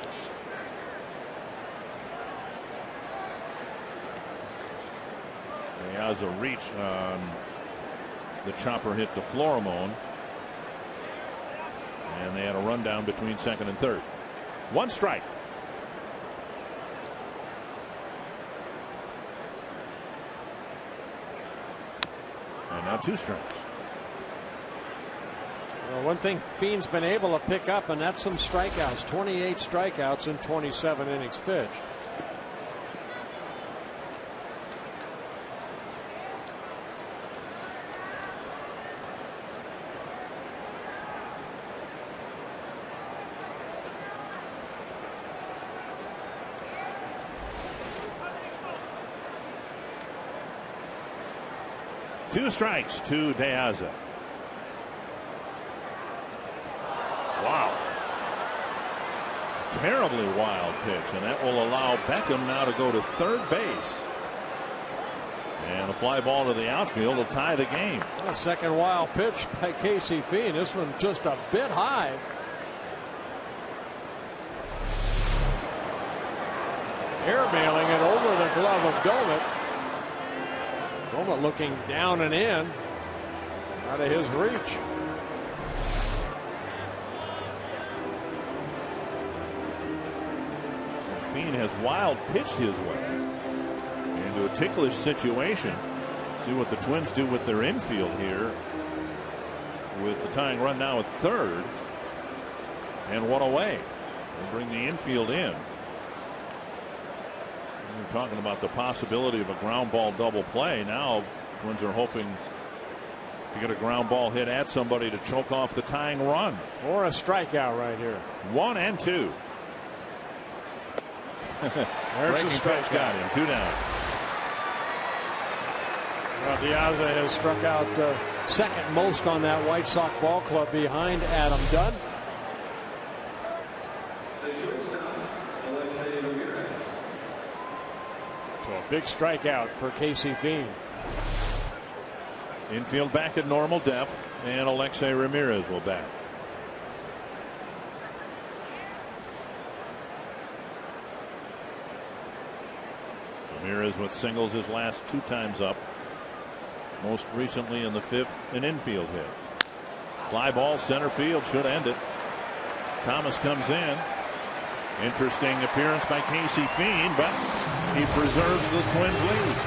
De Aza reached on the chopper hit to Florimon, and they had a rundown between second and third. One strike. And now two strikes. Well, one thing Fien's been able to pick up, and that's some strikeouts. 28 strikeouts in 27 innings pitched. Two strikes to De Aza. Wow. Terribly wild pitch, and that will allow Beckham now to go to third base. And a fly ball to the outfield will tie the game. A second wild pitch by Casey Fien. This one just a bit high. Airmailing it over the glove of Domet. Domet looking down and in. Out of his reach. So Fien has wild pitched his way into a ticklish situation. See what the Twins do with their infield here. With the tying run now at third. And one away. And bring the infield in. We're talking about the possibility of a ground ball double play. Now Twins are hoping to get a ground ball hit at somebody to choke off the tying run. Or a strikeout right here. 1 and 2. There's a strikeout. Got him. 2 down. Well, De Aza has struck out second most on that White Sox ball club behind Adam Dunn. So a big strikeout for Casey Fien. Infield back at normal depth, and Alexei Ramirez will bat. Ramirez with singles his last 2 times up. Most recently in the 5th, an infield hit. Fly ball center field should end it. Thomas comes in. Interesting appearance by Casey Fien, but he preserves the Twins lead.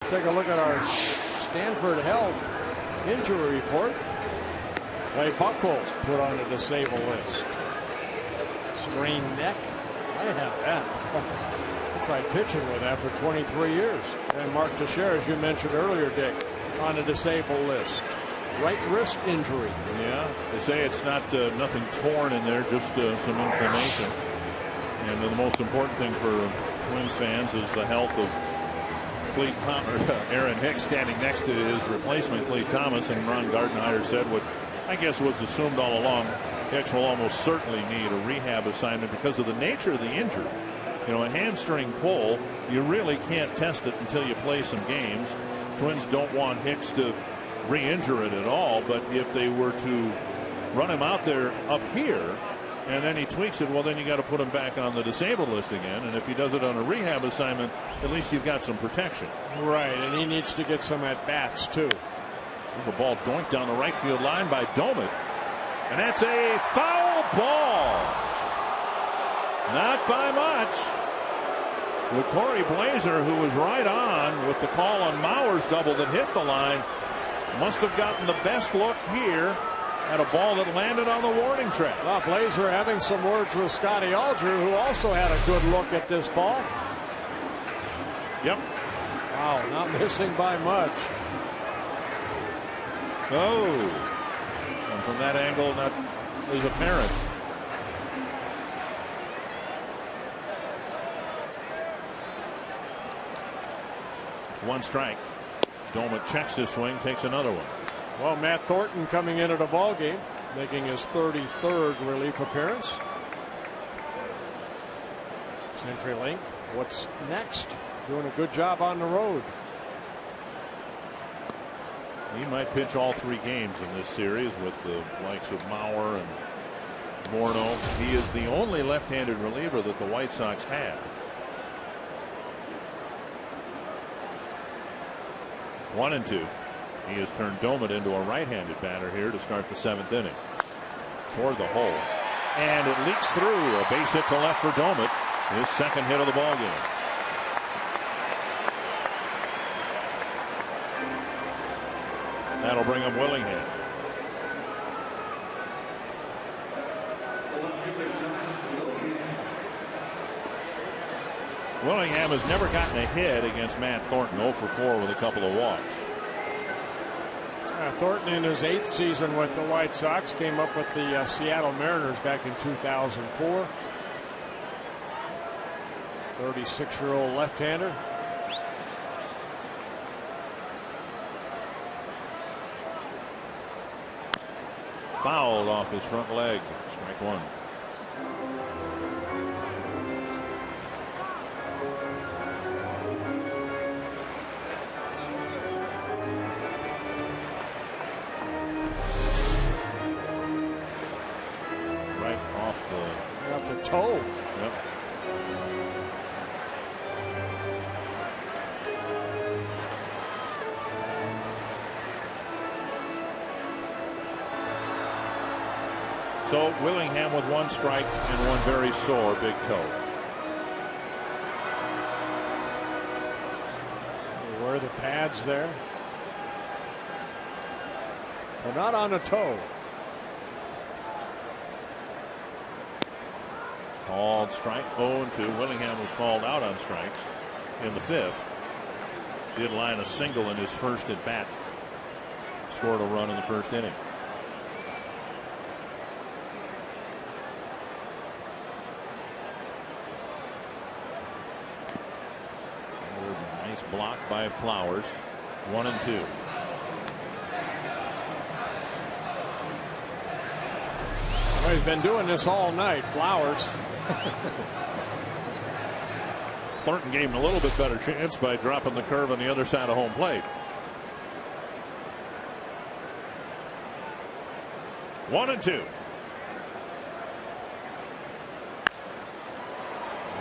Take a look at our Stanford Health injury report. Clay Buchholz put on the disabled list. Sprained neck. I have that. I tried pitching with that for 23 years. And Mark Teixeira, as you mentioned earlier, Dick, on the disabled list. Right wrist injury. Yeah, they say it's not nothing torn in there, just some inflammation. And the most important thing for Twins fans is the health of Aaron Hicks, standing next to his replacement, Clete Thomas. And Ron Gardenhire said what I guess was assumed all along. Hicks will almost certainly need a rehab assignment because of the nature of the injury. You know, a hamstring pull, you really can't test it until you play some games. Twins don't want Hicks to re-injure it at all, but if they were to run him out there up here and then he tweaks it, well, then you got to put him back on the disabled list again. And if he does it on a rehab assignment, at least you've got some protection. Right, and he needs to get some at-bats too. There's a ball doinked down the right field line by Domit, and that's a foul ball. Not by much. With Corey Blazer, who was right on with the call on Mauer's double that hit the line, must have gotten the best look here at a ball that landed on the warning track. Well, Blazer having some words with Scotty Alger, who also had a good look at this ball. Yep. Wow, not missing by much. Oh. And from that angle, that is apparent. One strike. Domit checks his swing, takes another one. Well, Matt Thornton coming into the ball game, making his 33rd relief appearance. CenturyLink, what's next? Doing a good job on the road. He might pitch all 3 games in this series with the likes of Mauer and Morneau. He is the only left-handed reliever that the White Sox have. 1-2. He has turned Domit into a right-handed batter here to start the 7th inning. Toward the hole. And it leaks through. A base hit to left for Domit. His second hit of the ball game. That'll bring him Willingham. Willingham has never gotten a hit against Matt Thornton. 0 for 4 with a couple of walks. Thornton in his 8th season with the White Sox came up with the Seattle Mariners back in 2004. 36-year-old left-hander. Fouled off his front leg. Strike one. Off the toe. Yep. So Willingham with 1 strike and 1 very sore big toe. Wear the pads there. But not on the toe. Called strike. 0-2. Willingham was called out on strikes in the 5th. Did line a single in his first at bat. Scored a run in the 1st inning. Nice block by Flowers. 1-2. Well, he's been doing this all night. Flowers. Thornton gave him a little bit better chance by dropping the curve on the other side of home plate. 1-2.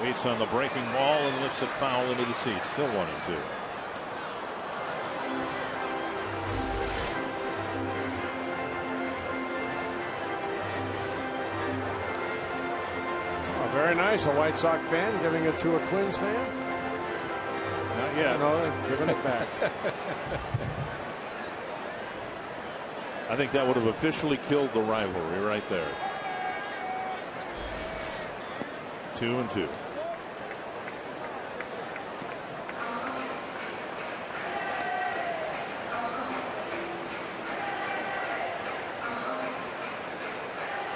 Waits on the breaking ball and lifts it foul into the seat. Still 1-2. Very nice. A White Sox fan giving it to a Twins fan. Now Not yet. No, they're giving it back. I think that would have officially killed the rivalry right there. 2-2.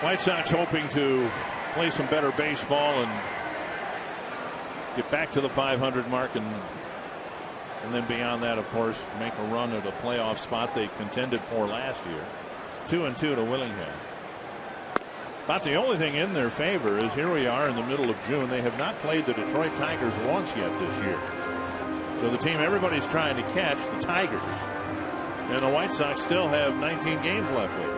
White Sox hoping to play some better baseball and get back to the 500 mark, and then beyond that, of course, make a run at a playoff spot they contended for last year. 2-2 to Willingham. About the only thing in their favor is here we are in the middle of June. They have not played the Detroit Tigers once yet this year. So the team everybody's trying to catch, the Tigers, and the White Sox still have 19 games left with it.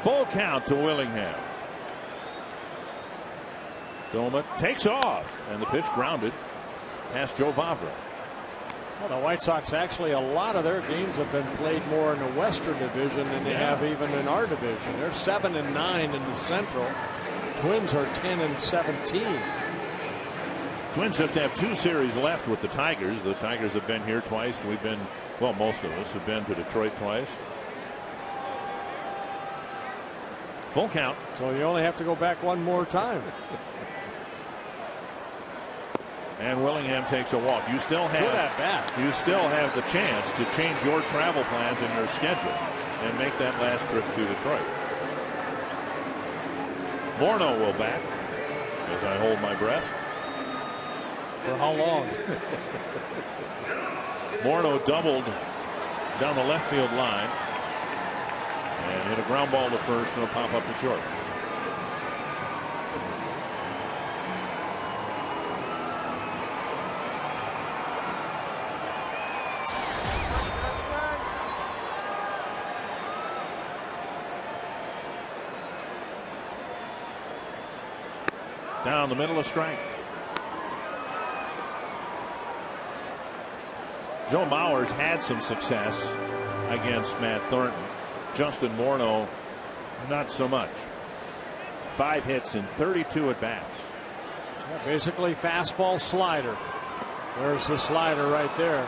Full count to Willingham. Domet takes off, and the pitch grounded past Joe Vavra. Well, the White Sox, actually, a lot of their games have been played more in the Western Division than they have even in our division. They're 7-9 in the Central. Twins are 10-17. Twins just have 2 series left with the Tigers. The Tigers have been here twice. We've been, well, most of us have been to Detroit twice. Full count. So you only have to go back one more time. And Willingham takes a walk. You still have the chance to change your travel plans in your schedule and make that last trip to Detroit. Morneau will bat as I hold my breath. For how long? Morneau doubled down the left field line and hit a ground ball to first and a pop up to short. Down the middle, of strike. Joe Mauer's had some success against Matt Thornton. Justin Morneau, not so much. 5 hits in 32 at bats. Yeah, basically fastball slider. There's the slider right there.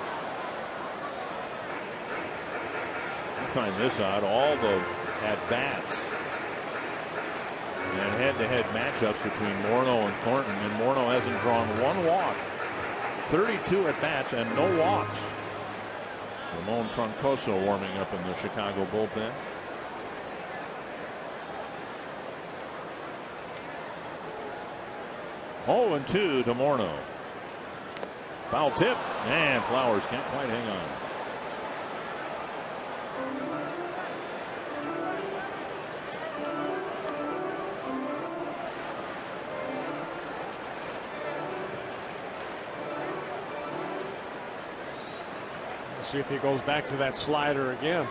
I find this odd. All the at bats and head-to-head matchups between Morneau and Thornton, and Morneau hasn't drawn 1 walk. 32 at bats and no walks. Ramon Troncoso warming up in the Chicago bullpen. Oh, and 2 to Morneau. Foul tip, and Flowers can't quite hang on. See if he goes back to that slider again.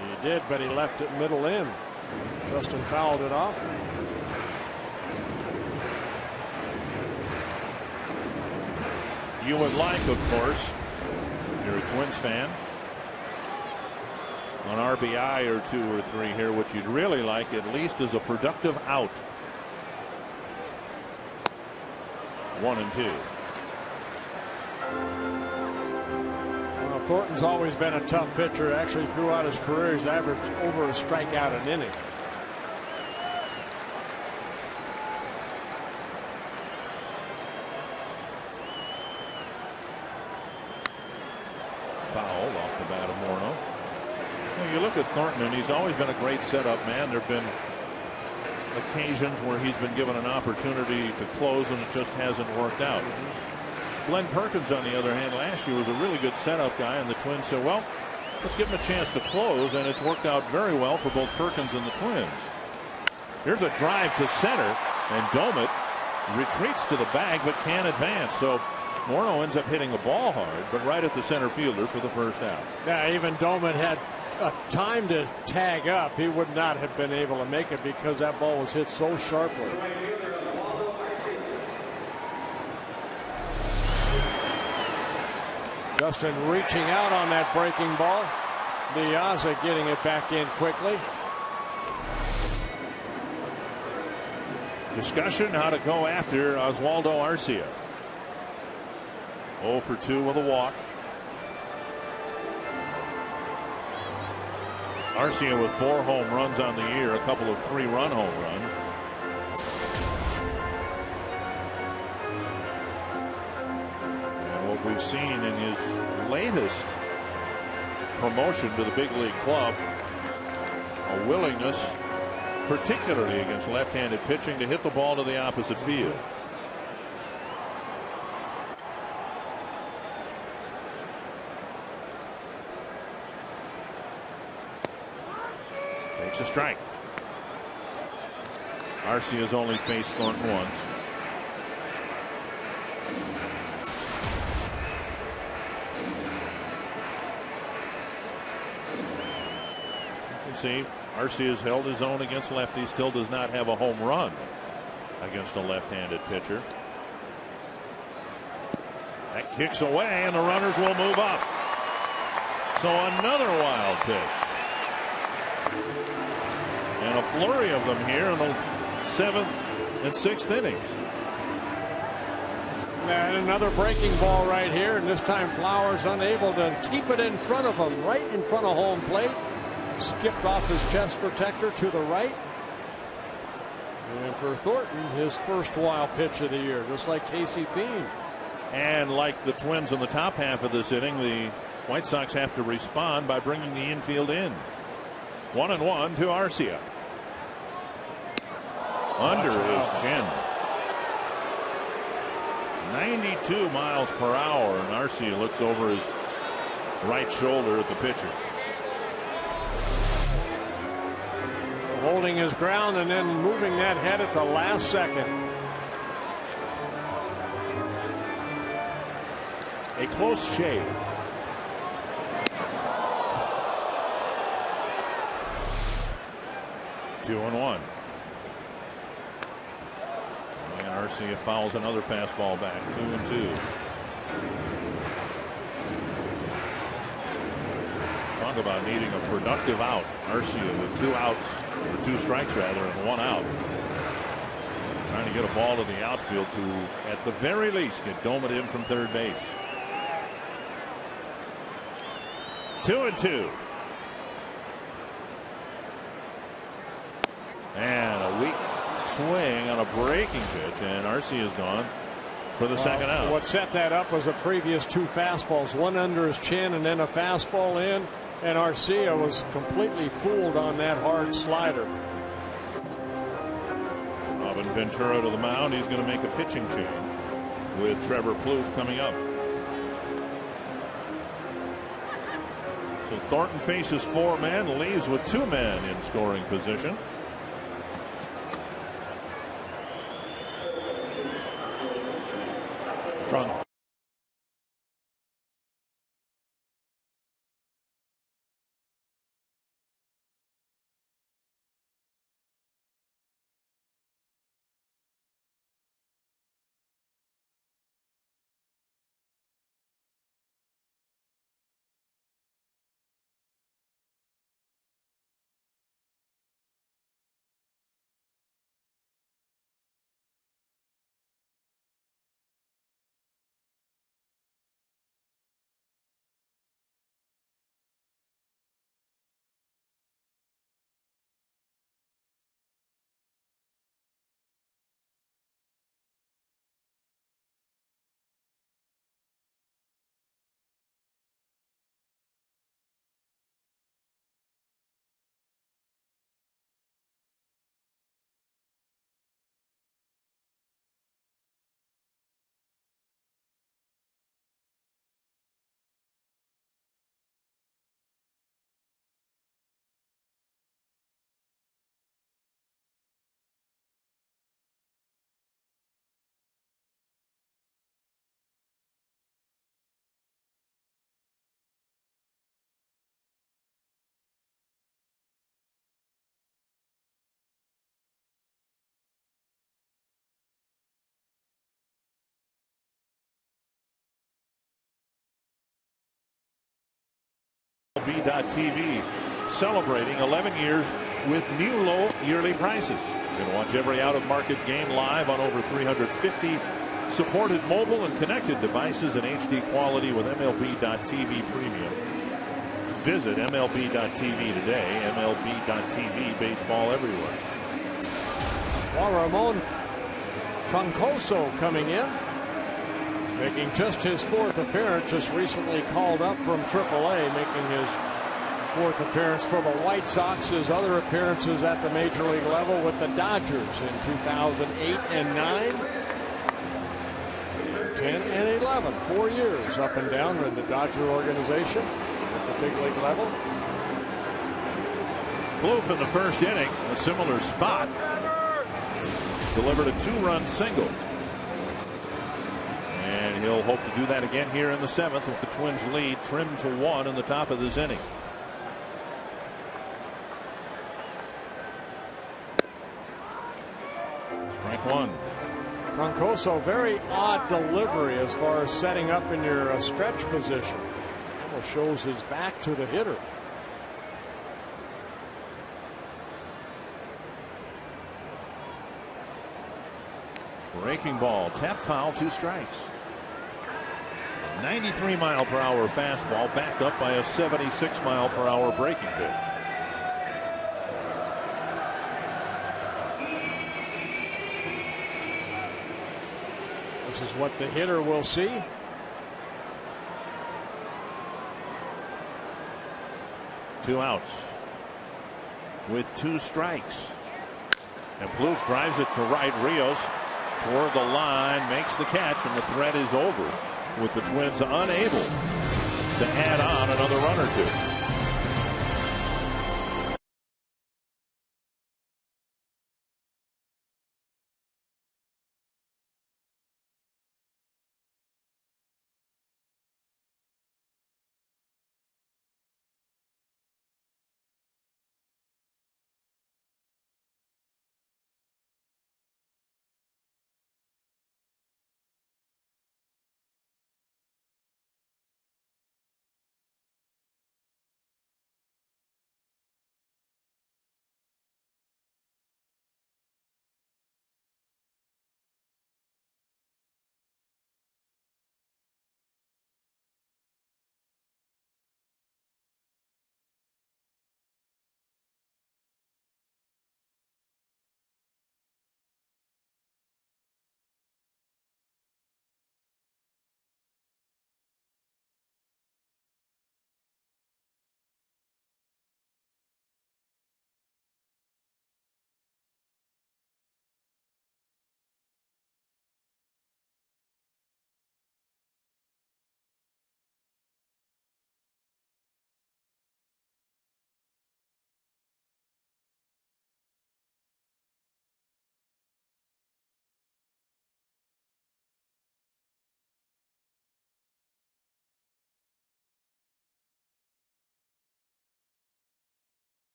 He did, but he left it middle in. Justin fouled it off. You would like, of course, if you're a Twins fan, an RBI or 2 or 3 here. What you'd really like, at least, is a productive out. 1 and 2. Well, Thornton's always been a tough pitcher. Actually, throughout his career, he's averaged over a strikeout an inning. Foul off the bat of Morneau. Well, you look at Thornton, and he's always been a great setup man. There have been occasions where he's been given an opportunity to close and it just hasn't worked out. Glenn Perkins, on the other hand, last year was a really good setup guy, and the Twins said, well, let's give him a chance to close, and it's worked out very well for both Perkins and the Twins. Here's a drive to center, and Domet retreats to the bag but can't advance. So Morneau ends up hitting the ball hard, but right at the center fielder for the first out. Yeah, even Domet had time to tag up. He would not have been able to make it because that ball was hit so sharply. Justin reaching out on that breaking ball. Piazza getting it back in quickly. Discussion how to go after Oswaldo Arcia. 0 for 2 with a walk. Arcia with 4 home runs on the year, a couple of 3-run home runs. And what we've seen in his latest promotion to the big league club, a willingness, particularly against left-handed pitching, to hit the ball to the opposite field. Takes a strike. Arcia's only faced Thornton once. You can see Arcia's held his own against lefties, still does not have a home run against a left-handed pitcher. That kicks away, and the runners will move up. So another wild pitch. And a flurry of them here in the 7th and 6th innings. And another breaking ball right here, and this time Flowers unable to keep it in front of him, right in front of home plate. Skipped off his chest protector to the right. And for Thornton, his first wild pitch of the year, just like Casey Fiend. And like the Twins in the top half of this inning, the White Sox have to respond by bringing the infield in. 1-1 to Arcia. Under his chin. 92 miles per hour, and Arcia looks over his right shoulder at the pitcher. Holding his ground and then moving that head at the last second. A close shave. Two and one. And Arcia fouls another fastball back. 2-2. Talk about needing a productive out. Arcia with 2 outs, or 2 strikes rather, and 1 out. Trying to get a ball to the outfield to, at the very least, get Domet in from third base. 2-2. And a weak swing on a breaking pitch, and Arcia is gone for the second out. What set that up was the previous 2 fastballs, one under his chin and then a fastball in, and Arcia was completely fooled on that hard slider. Robin Ventura to the mound. He's going to make a pitching change with Trevor Plouffe coming up. So Thornton faces 4 men, leaves with 2 men in scoring position. Trunk. MLB.TV celebrating 11 years with new low yearly prices. can watch every out-of-market game live on over 350 supported mobile and connected devices in HD quality with MLB.TV Premium. Visit MLB.TV today. MLB.TV, baseball everywhere. Juan Ramon Troncoso coming in, making just his 4th appearance, just recently called up from AAA, making his 4th appearance for the White Sox. His other appearances at the major league level with the Dodgers in 2008 and 9, 10 and 11, 4 years up and down in the Dodger organization at the big league level. Plouffe in the first inning, a similar spot, delivered a 2-run single. And he'll hope to do that again here in the 7th with the Twins lead trimmed to 1 in the top of this inning. Strike 1. Troncoso, very odd delivery as far as setting up in your stretch position. Almost shows his back to the hitter. Breaking ball, tapped foul, 2 strikes. 93-mile-per-hour fastball backed up by a 76-mile-per-hour breaking pitch. This is what the hitter will see. Two outs with 2 strikes. And Plouffe drives it to right. Rios toward the line, makes the catch, and the threat is over with the Twins unable to add on another run or 2.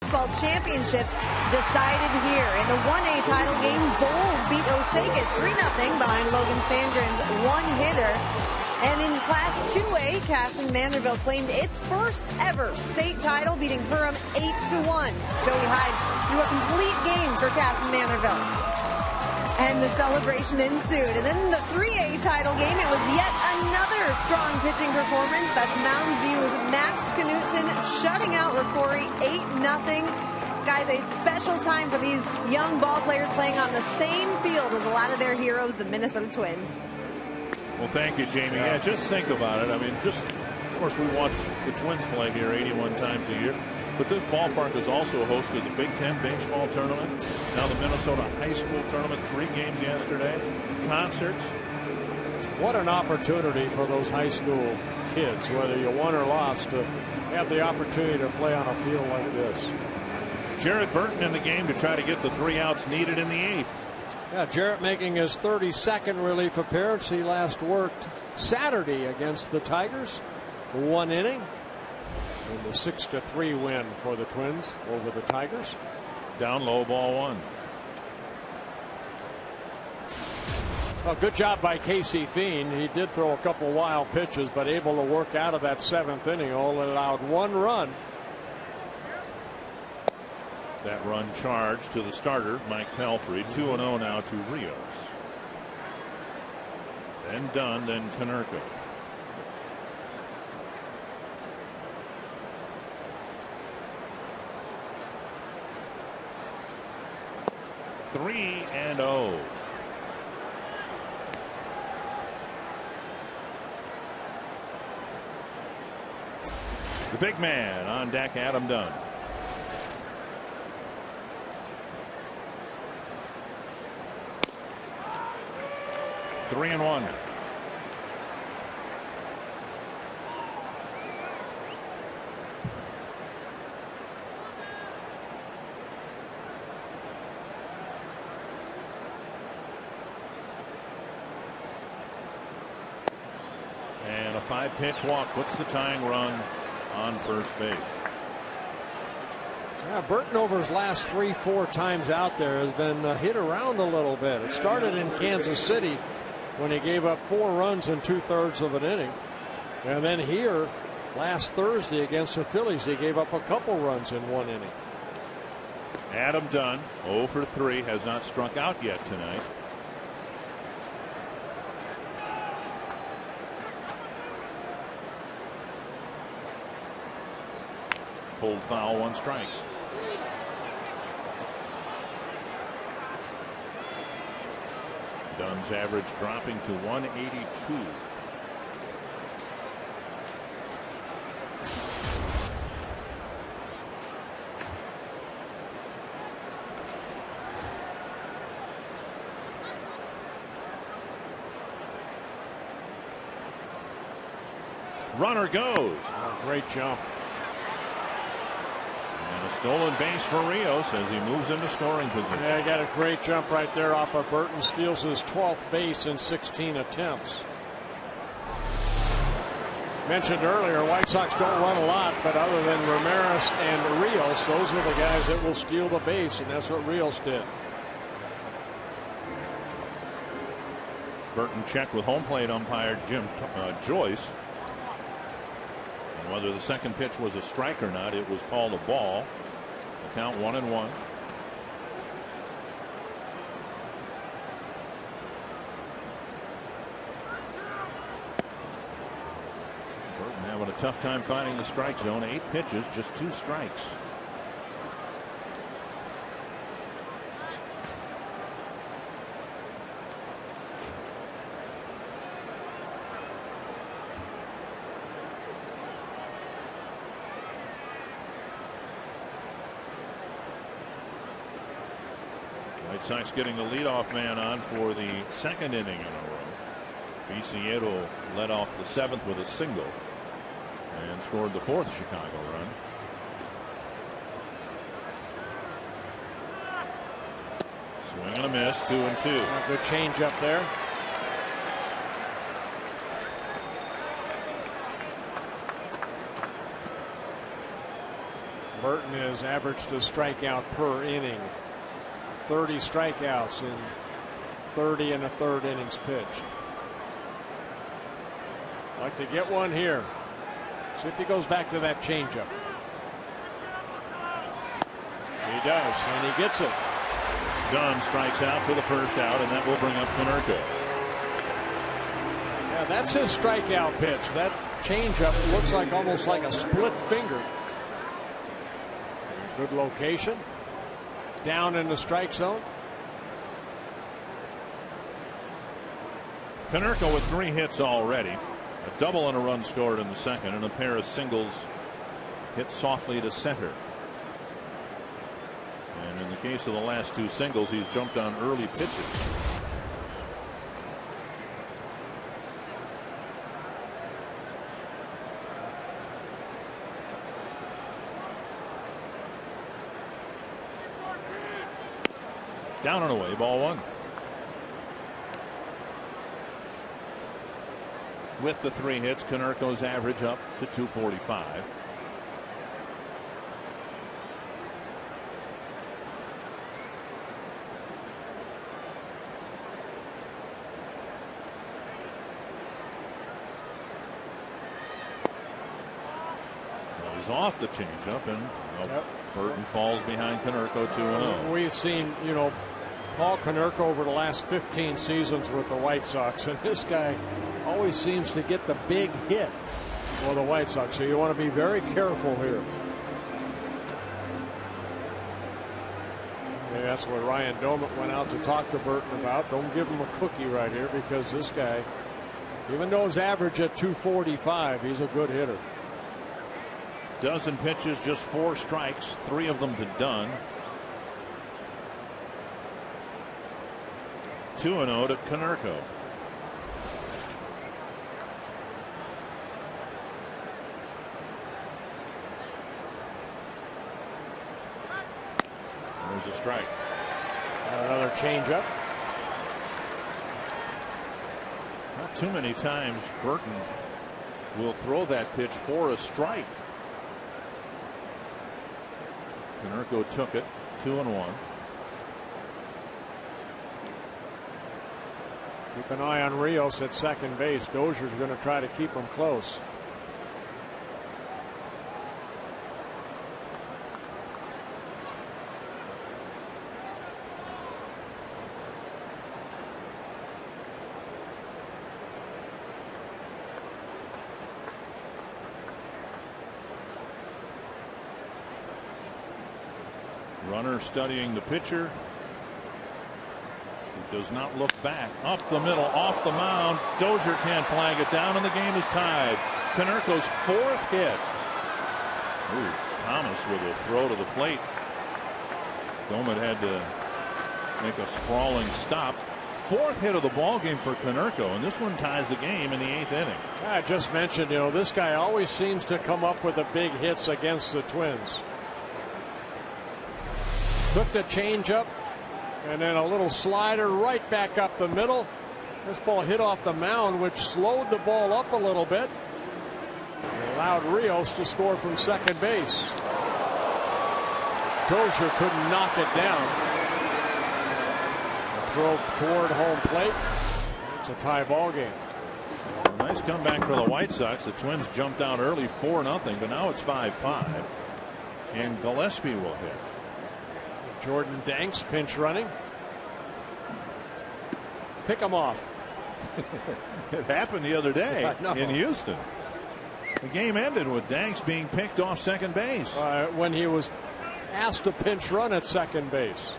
Baseball championships decided here in the 1A title game. Bold beat Osakis 3-0 behind Logan Sandgren's 1-hitter. And in Class 2A, Casson Manderville claimed its first ever state title, beating Durham 8-1. Joey Hyde threw a complete game for Casson Manderville. And the celebration ensued. And then in the 3A title game, it was yet another strong pitching performance. That's Mounds View's Max Knutson shutting out Rocori 8-0. Guys, a special time for these young ball players playing on the same field as a lot of their heroes, the Minnesota Twins. Well, thank you, Jamie. Yeah, just think about it. I mean, of course, we watch the Twins play here 81 times a year. But this ballpark has also hosted the Big Ten baseball tournament, now the Minnesota high school tournament, 3 games yesterday, concerts. What an opportunity for those high school kids, whether you won or lost, to have the opportunity to play on a field like this. Jarrett Burton in the game to try to get the 3 outs needed in the 8th. Yeah, Jarrett making his 32nd relief appearance. He last worked Saturday against the Tigers, 1 inning. And the 6-3 win for the Twins over the Tigers. Down low, ball 1. Well, good job by Casey Fiend. He did throw a couple wild pitches, but able to work out of that 7th inning. Only allowed 1 run. That run charged to the starter, Mike Pelfrey. 2-0 now to Rios. Then Dunn, then Konerko. Three and 0. The big man on deck, Adam Dunn. Three and 1. And a 5-pitch walk puts the tying run on first base. Yeah, Burton over his last 3-4 times out there has been hit around a little bit. It started in Kansas City when he gave up 4 runs in 2/3 of an inning. And then here last Thursday against the Phillies, he gave up a couple runs in 1 inning. Adam Dunn 0 for 3, has not struck out yet tonight. Pulled foul, 1 strike. Dunn's average dropping to 182. Runner goes. Oh, great jump. And a stolen base for Rios as he moves into scoring position. Yeah, he got a great jump right there off of Burton. Steals his 12th base in 16 attempts. Mentioned earlier, White Sox don't run a lot, but other than Ramirez and Rios, those are the guys that will steal the base, and that's what Rios did. Burton checked with home plate umpire Jim Joyce. And whether the second pitch was a strike or not, it was called a ball. The count 1-1. Burton having a tough time finding the strike zone. 8 pitches, just 2 strikes. White Sox getting the leadoff man on for the 2nd inning in a row. Viciedo led off the 7th with a single and scored the 4th Chicago run. Swing and a miss, 2-2. Good change up there. Burton has averaged a strikeout per inning. 30 strikeouts in 30 1/3 innings pitched. Like to get one here. See if he goes back to that changeup. He does, and he gets it. Dunn strikes out for the first out, and that will bring up Konerko. Yeah, that's his strikeout pitch. That changeup looks like almost like a split finger. Good location. Down in the strike zone. Konerko with 3 hits already. A double and a run scored in the 2nd, and a pair of singles hit softly to center. And in the case of the last 2 singles, he's jumped on early pitches. Down and away, ball 1. With the 3 hits, Konerko's average up to 245. is off the changeup, and Burton falls behind Konerko 2-0. We've seen, Paul Konerko over the last 15 seasons with the White Sox, and this guy always seems to get the big hit for the White Sox. So you want to be very careful here. And that's what Ryan Doumit went out to talk to Burton about. Don't give him a cookie right here, because this guy, even though his average at 245, he's a good hitter. Dozen pitches, just 4 strikes, 3 of them to Dunn. 2-0 to Konerko. There's a strike. Another changeup. Not too many times Burton will throw that pitch for a strike. Konerko took it, 2-1. Keep an eye on Rios at second base. Dozier's going to try to keep him close. Runner studying the pitcher. He does not look back. Up the middle, off the mound. Dozier can't flag it down, and the game is tied. Konerko's 4th hit. Ooh, Thomas with a throw to the plate. Doumit had to make a sprawling stop. 4th hit of the ball game for Konerko, and this one ties the game in the 8th inning. I just mentioned, this guy always seems to come up with the big hits against the Twins. Took the changeup, and then a little slider right back up the middle. This ball hit off the mound, which slowed the ball up a little bit. It allowed Rios to score from second base. Dozier couldn't knock it down. A throw toward home plate. It's a tie ball game. A nice comeback for the White Sox. The Twins jumped down early 4-0, but now it's 5-5. And Gillespie will hit. Jordan Danks pinch running. Pick him off. It happened the other day in Houston. The game ended with Danks being picked off second base. When he was asked to pinch run at second base.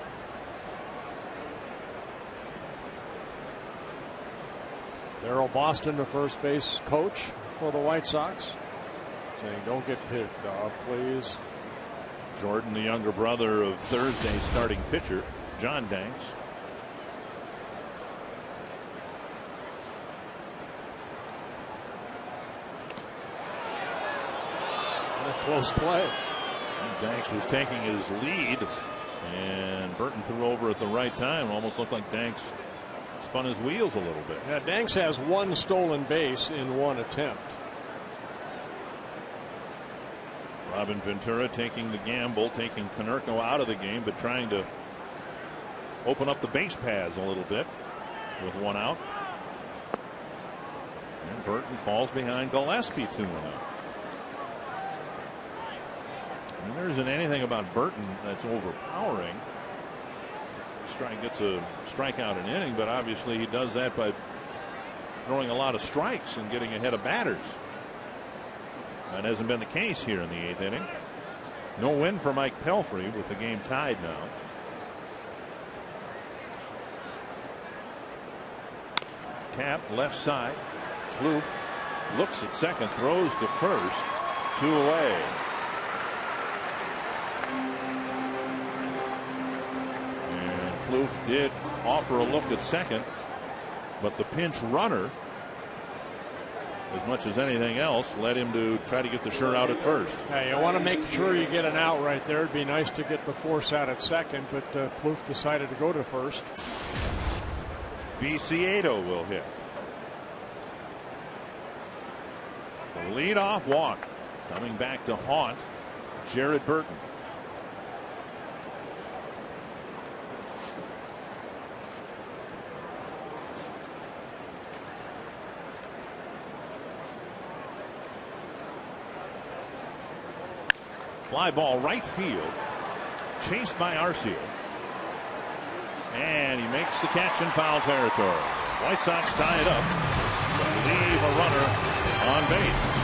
Darryl Boston, the first base coach for the White Sox, saying, "Don't get picked off, please." Jordan, the younger brother of Thursday's starting pitcher, John Danks. A close play. Danks was taking his lead, and Burton threw over at the right time. Almost looked like Danks spun his wheels a little bit. Yeah, Danks has 1 stolen base in 1 attempt. Robin Ventura taking the gamble, taking Konerko out of the game, but trying to open up the base paths a little bit with 1 out. And Burton falls behind Gillespie 2-0. I mean, there isn't anything about Burton that's overpowering. Strike gets a strikeout an inning, but obviously he does that by throwing a lot of strikes and getting ahead of batters. That hasn't been the case here in the 8th inning. No win for Mike Pelfrey with the game tied now. Tap left side. Plouffe looks at second, throws to first. 2 away. And Plouffe did offer a look at second, but the pinch runner, as much as anything else, led him to try to get the shirt out at first. Yeah, you want to make sure you get an out right there. It'd be nice to get the force out at second, but Plouffe decided to go to first. Viciedo will hit. The leadoff walk coming back to haunt Jared Burton. Fly ball right field. Chased by Arcia. And he makes the catch in foul territory. White Sox tie it up. Leave a runner on base.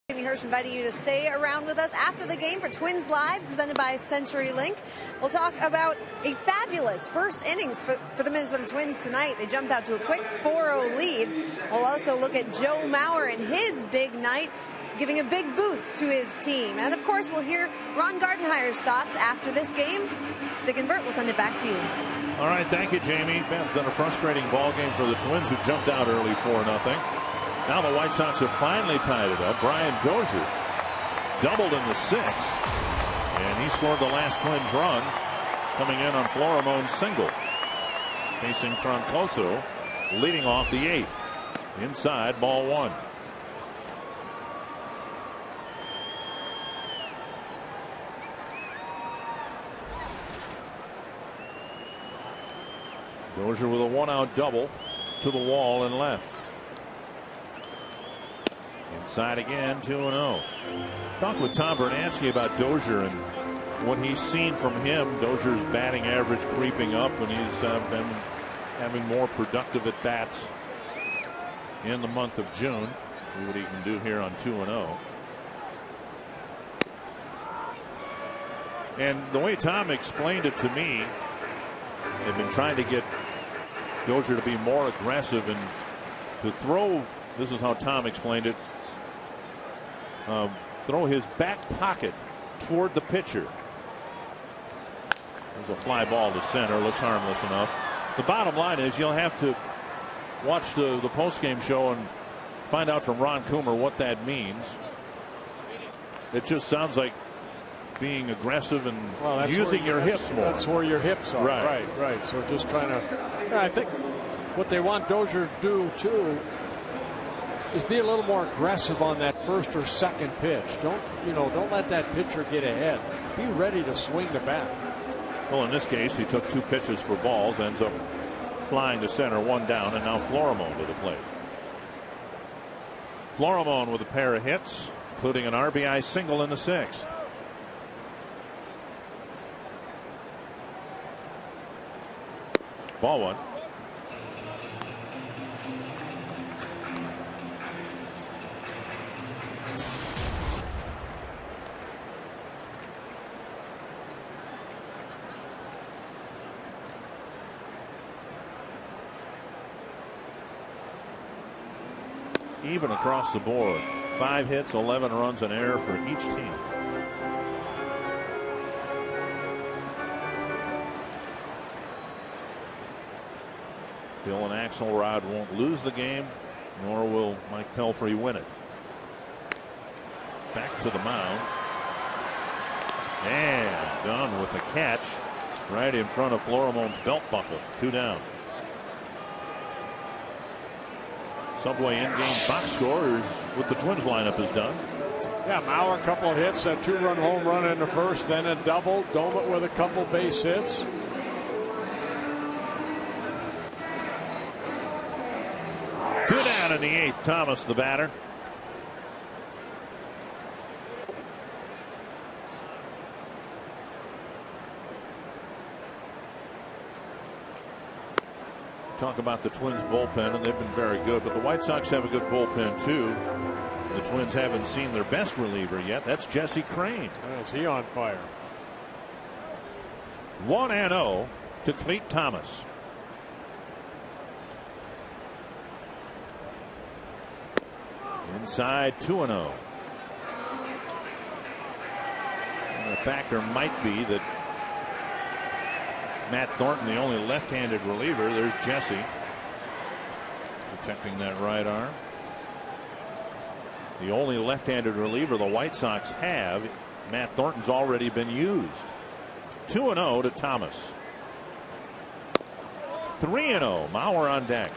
Hirsch inviting you to stay around with us after the game for Twins Live, presented by CenturyLink. We'll talk about a fabulous first innings for the Minnesota Twins tonight. They jumped out to a quick 4-0 lead. We'll also look at Joe Mauer and his big night, giving a big boost to his team. And, of course, we'll hear Ron Gardenhire's thoughts after this game. Dick and Bert will send it back to you. All right, thank you, Jamie. Been a frustrating ball game for the Twins, who jumped out early 4-0. Now the White Sox have finally tied it up. Brian Dozier doubled in the 6th, and he scored the last Twins run, coming in on Floramone's single. Facing Troncoso, leading off the 8th. Inside, ball 1. Dozier with a 1-out double to the wall and left. Inside again, 2-0. Talked with Tom Bernansky about Dozier and what he's seen from him. Dozier's batting average creeping up, and he's been having more productive at bats in the month of June. See what he can do here on 2-0. And the way Tom explained it to me, they've been trying to get Dozier to be more aggressive and to throw. This is how Tom explained it. Throw his back pocket toward the pitcher. There's a fly ball to center. Looks harmless enough. The bottom line is you'll have to watch the postgame show and find out from Ron Coomer what that means. It just sounds like being aggressive and using your hips more. That's where your hips are. Right. So just trying to. I think what they want Dozier to do too is be a little more aggressive on that first or second pitch. Don't let that pitcher get ahead. Be ready to swing the bat. Well, in this case, he took 2 pitches for balls, ends up flying to center, 1 down, and now Florimone to the plate. Florimone with a pair of hits, including an RBI single in the 6th. Ball 1. Even across the board. 5 hits, 11 runs, an error for each team. Bill and Axelrod won't lose the game nor will Mike Pelfrey win it. Back to the mound. And done with a catch right in front of Floremont's belt buckle. 2 down. Subway in-game box score is what the Twins lineup has done. Yeah, Mauer, a couple of hits, a 2-run home run in the first, then a double. Domit with a couple base hits. Two down in the 8th. Thomas, the batter. Talk about the Twins bullpen, and they've been very good, but the White Sox have a good bullpen too. The Twins haven't seen their best reliever yet. That's Jesse Crain. Is he on fire? 1-0 to Clete Thomas. Inside 2-0. The factor might be that Matt Thornton, the only left-handed reliever. There's Jesse protecting that right arm. The only left-handed reliever the White Sox have. Matt Thornton's already been used. 2-0 to Thomas. 3-0. Mauer on deck.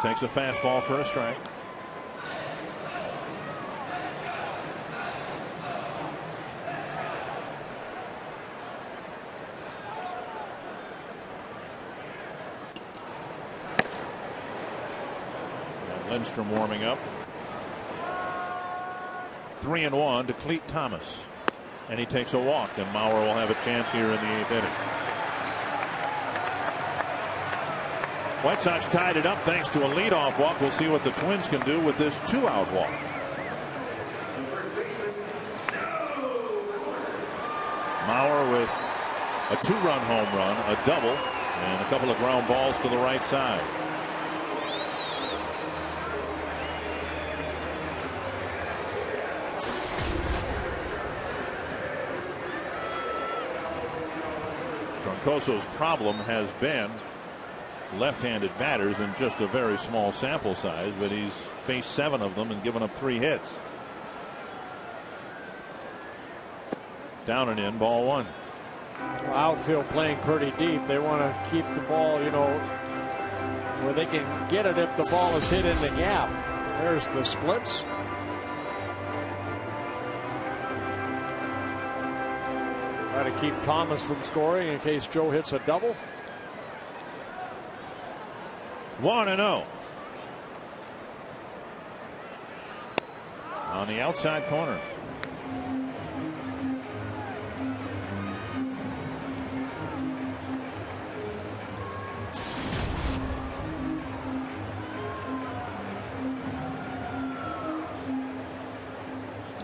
Takes a fastball for a strike. Lindstrom warming up. 3-1 to Clete Thomas. And he takes a walk, and Mauer will have a chance here in the 8th inning. White Sox tied it up thanks to a leadoff walk. We'll see what the Twins can do with this 2-out walk. Mauer with a 2-run home run, a double, and a couple of ground balls to the right side. Troncoso's problem has been left-handed batters in just a very small sample size, but he's faced 7 of them and given up 3 hits. Down and in, ball 1. Outfield playing pretty deep. They want to keep the ball, you know, where they can get it if the ball is hit in the gap. There's the splits. Try to keep Thomas from scoring in case Joe hits a double. 1-0. On the outside corner.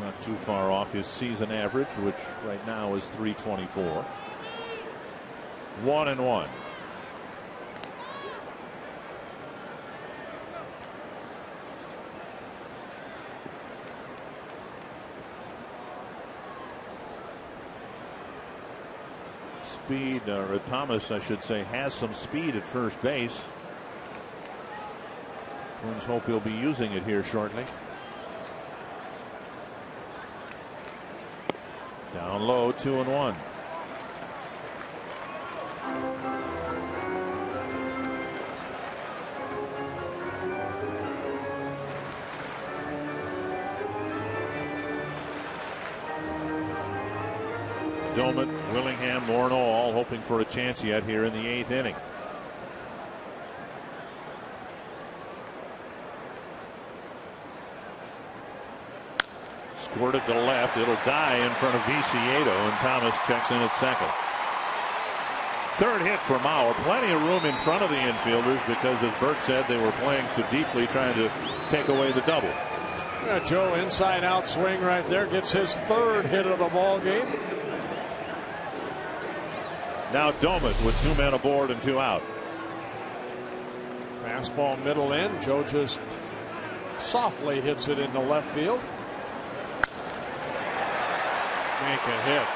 Not too far off his season average, which right now is .324. 1-1. Speed, or Thomas, I should say, has some speed at first base. Twins hope he'll be using it here shortly. Down low, 2-1. Domit, Willingham, Morneau all hoping for a chance yet here in the 8th inning. Squirted to left. It'll die in front of Viciedo, and Thomas checks in at second. Third hit for Mauer. Plenty of room in front of the infielders because, as Bert said, they were playing so deeply trying to take away the double. Yeah, Joe inside out swing right there, gets his 3rd hit of the ball game. Now Domit with 2 men aboard and 2 out. Fastball middle in. Joe just softly hits it into left field. Make a hit.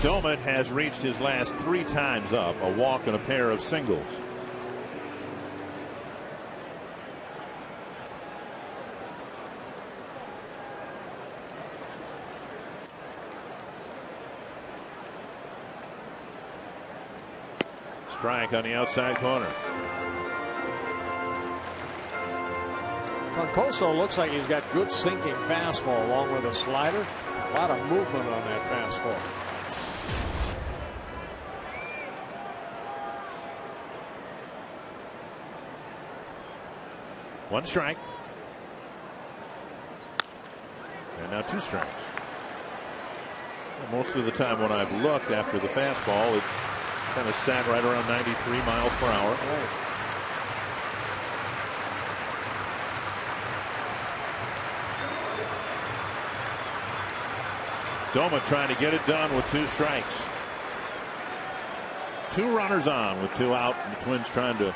Doumit has reached his last 3 times up, a walk and a pair of singles. Strike on the outside corner. Troncoso looks like he's got good sinking fastball along with a slider. A lot of movement on that fastball. One strike. And now 2 strikes. Most of the time when I've looked after the fastball, it's kind of sat right around 93 miles per hour. Right. Doumit trying to get it done with 2 strikes. 2 runners on with 2 out, and the Twins trying to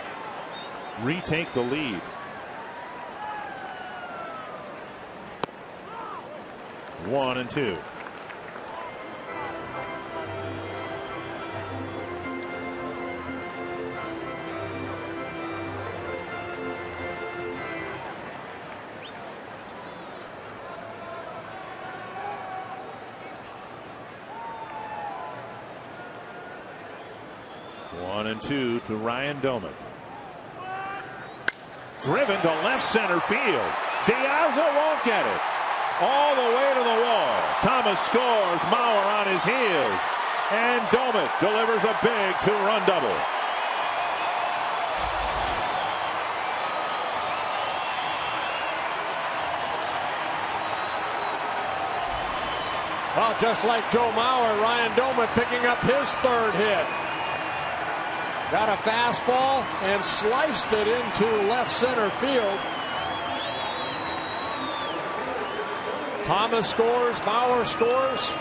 retake the lead. 1-2. One and two to Ryan Doumit. Driven to left center field. Diaza won't get it. All the way to the wall. Thomas scores. Mauer on his heels. And Doumit delivers a big 2-run double. Well, just like Joe Mauer, Ryan Doumit picking up his 3rd hit. Got a fastball and sliced it into left center field. Thomas scores, Mauer scores.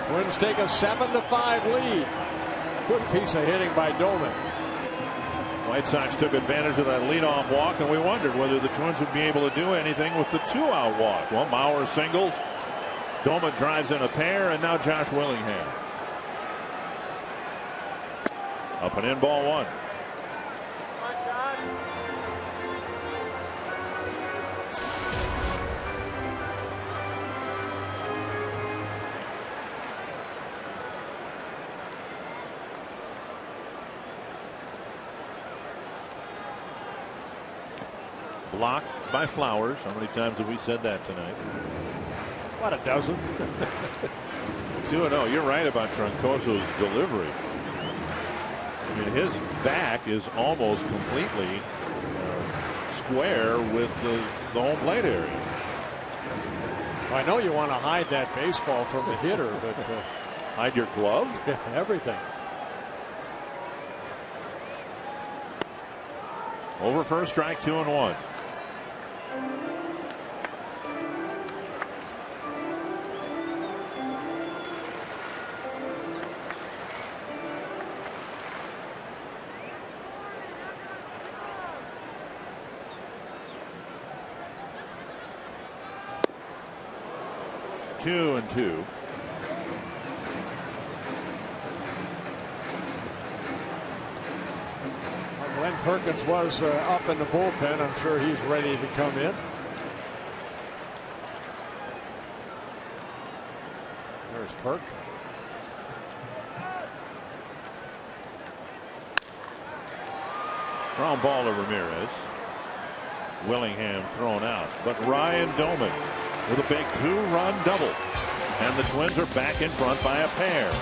Twins take a 7-5 lead. Good piece of hitting by Doumit. White Sox took advantage of that leadoff walk, and we wondered whether the Twins would be able to do anything with the 2-out walk. Well, Mauer singles. Doumit drives in a pair, and now Josh Willingham. Up and in, ball 1. Blocked by Flowers. How many times have we said that tonight? About a dozen. 2-0. You're right about Troncoso's delivery. I mean, his back is almost completely square with the home plate area. I know you want to hide that baseball from the hitter, but hide your glove? Everything. Over first strike, 2-1. Two and two. Glenn Perkins was up in the bullpen. I'm sure he's ready to come in. There's Perk. Ground ball to Ramirez. Willingham thrown out, but Ryan Doumit with a big 2-run double, and the Twins are back in front by a pair.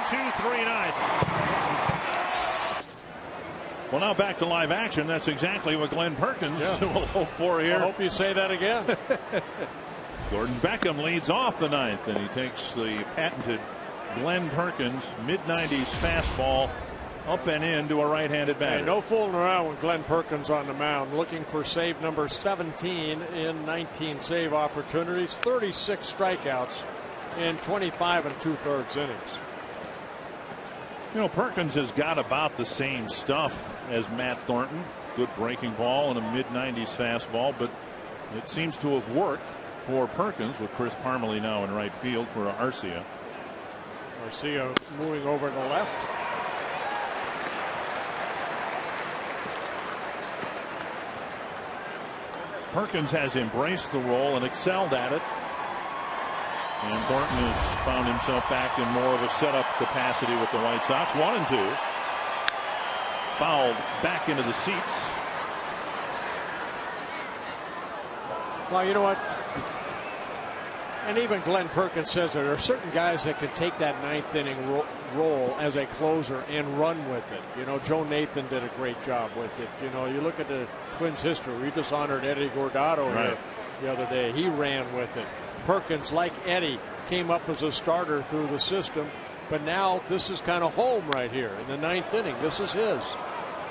1-2-3-9. Well, now back to live action. That's exactly what Glenn Perkins will hope for here. I hope you say that again. Gordon Beckham leads off the ninth, and he takes the patented Glenn Perkins mid-90s fastball up and in to a right-handed batter. Hey, no fooling around with Glenn Perkins on the mound, looking for save number 17 in 19 save opportunities, 36 strikeouts in 25 2/3 innings. You know, Perkins has got about the same stuff as Matt Thornton. Good breaking ball and a mid-90s fastball, but it seems to have worked for Perkins with Chris Parmelee now in right field for Arcia. Arcia moving over to the left. Perkins has embraced the role and excelled at it. And Thornton has found himself back in more of a setup capacity with the White Sox. 1-2. Fouled back into the seats. Well, you know what? And even Glenn Perkins says there are certain guys that can take that ninth inning role as a closer and run with it. You know, Joe Nathan did a great job with it. You know, you look at the Twins' history. We just honored Eddie Guardado here the other day. He ran with it. Perkins, like Eddie, came up as a starter through the system, but now this is kind of home right here in the ninth inning. This is his.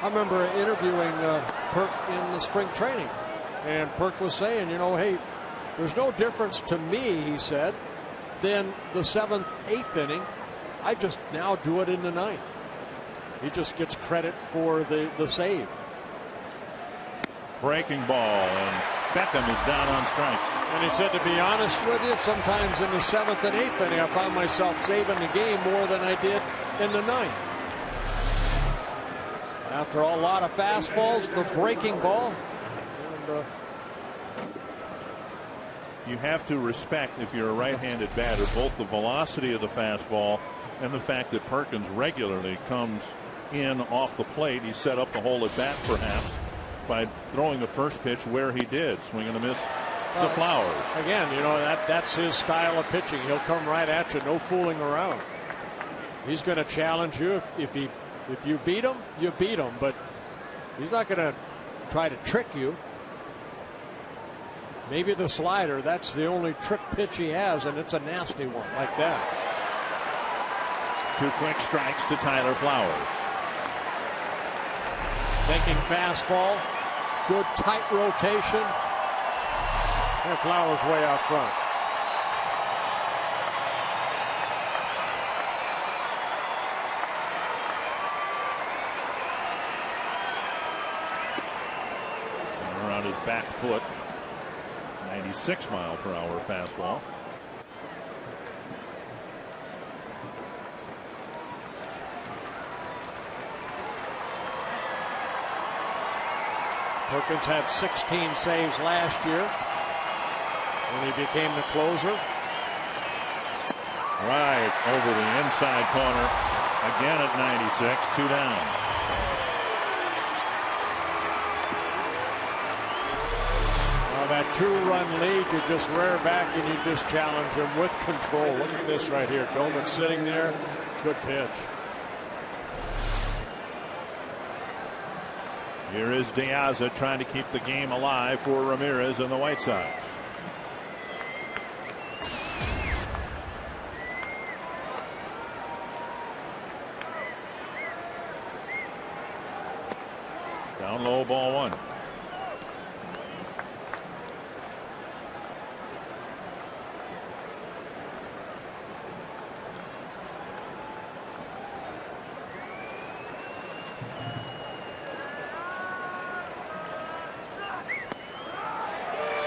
I remember interviewing Perk in the spring training, and Perk was saying, you know, hey, there's no difference to me, he said, than the 7th, 8th inning. I just now do it in the ninth. He just gets credit for the save. Breaking ball, and Beckham is down on strikes. And he said, to be honest with you, sometimes in the 7th and 8th inning, I found myself saving the game more than I did in the ninth. After a lot of fastballs, the breaking ball. And, you have to respect, if you're a right-handed batter, both the velocity of the fastball and the fact that Perkins regularly comes in off the plate. He set up the hole at bat, perhaps, by throwing the first pitch where he did, swing and a miss to Flowers. Again, you know, that's his style of pitching. He'll come right at you, no fooling around. He's going to challenge you. If you beat him, you beat him, but he's not going to try to trick you. Maybe the slider, that's the only trick pitch he has, and it's a nasty one like that. 2 quick strikes to Tyler Flowers. Thinking fastball, good tight rotation, and Flowers way out front. And around his back foot. 96-mile-per-hour fastball. Perkins had 16 saves last year when he became the closer. Right over the inside corner again at 96, 2 down. That 2-run lead, you just rear back and you just challenge him with control. Look at this right here. Doman sitting there. Good pitch. Here is De Aza trying to keep the game alive for Ramirez and the White Sox. Down low, ball 1.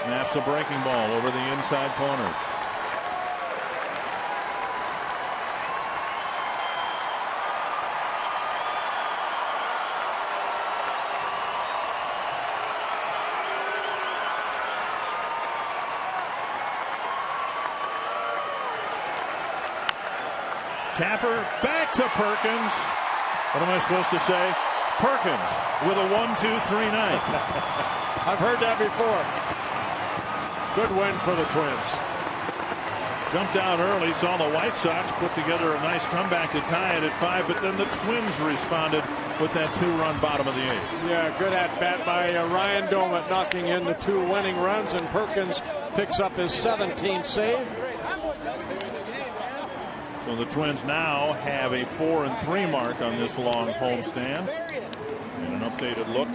Snaps a breaking ball over the inside corner. Tapper back to Perkins. What am I supposed to say? Perkins with a 1-2-3 night. I've heard that before. Good win for the Twins. jumped out early, saw the White Sox put together a nice comeback to tie it at 5, but then the Twins responded with that 2-run bottom of the 8th. Yeah, good at bat by Ryan Doumit, knocking in the 2 winning runs, and Perkins picks up his 17th save. So the Twins now have a 4-3 mark on this long homestand. And an updated look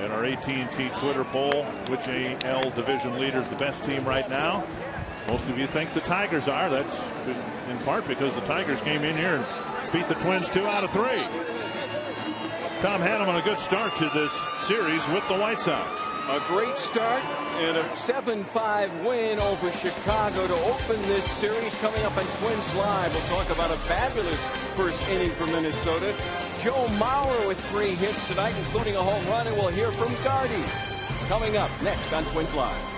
at our AT&T Twitter poll, which AL division leader is the best team right now. Most of you think the Tigers are. That's in part because the Tigers came in here and beat the Twins 2 out of 3. Tom Hanneman, a good start to this series with the White Sox. A great start and a 7-5 win over Chicago to open this series. Coming up on Twins Live, we'll talk about a fabulous first inning for Minnesota. Joe Mauer with 3 hits tonight, including a home run, and we'll hear from Gardy. Coming up next on Twins Live.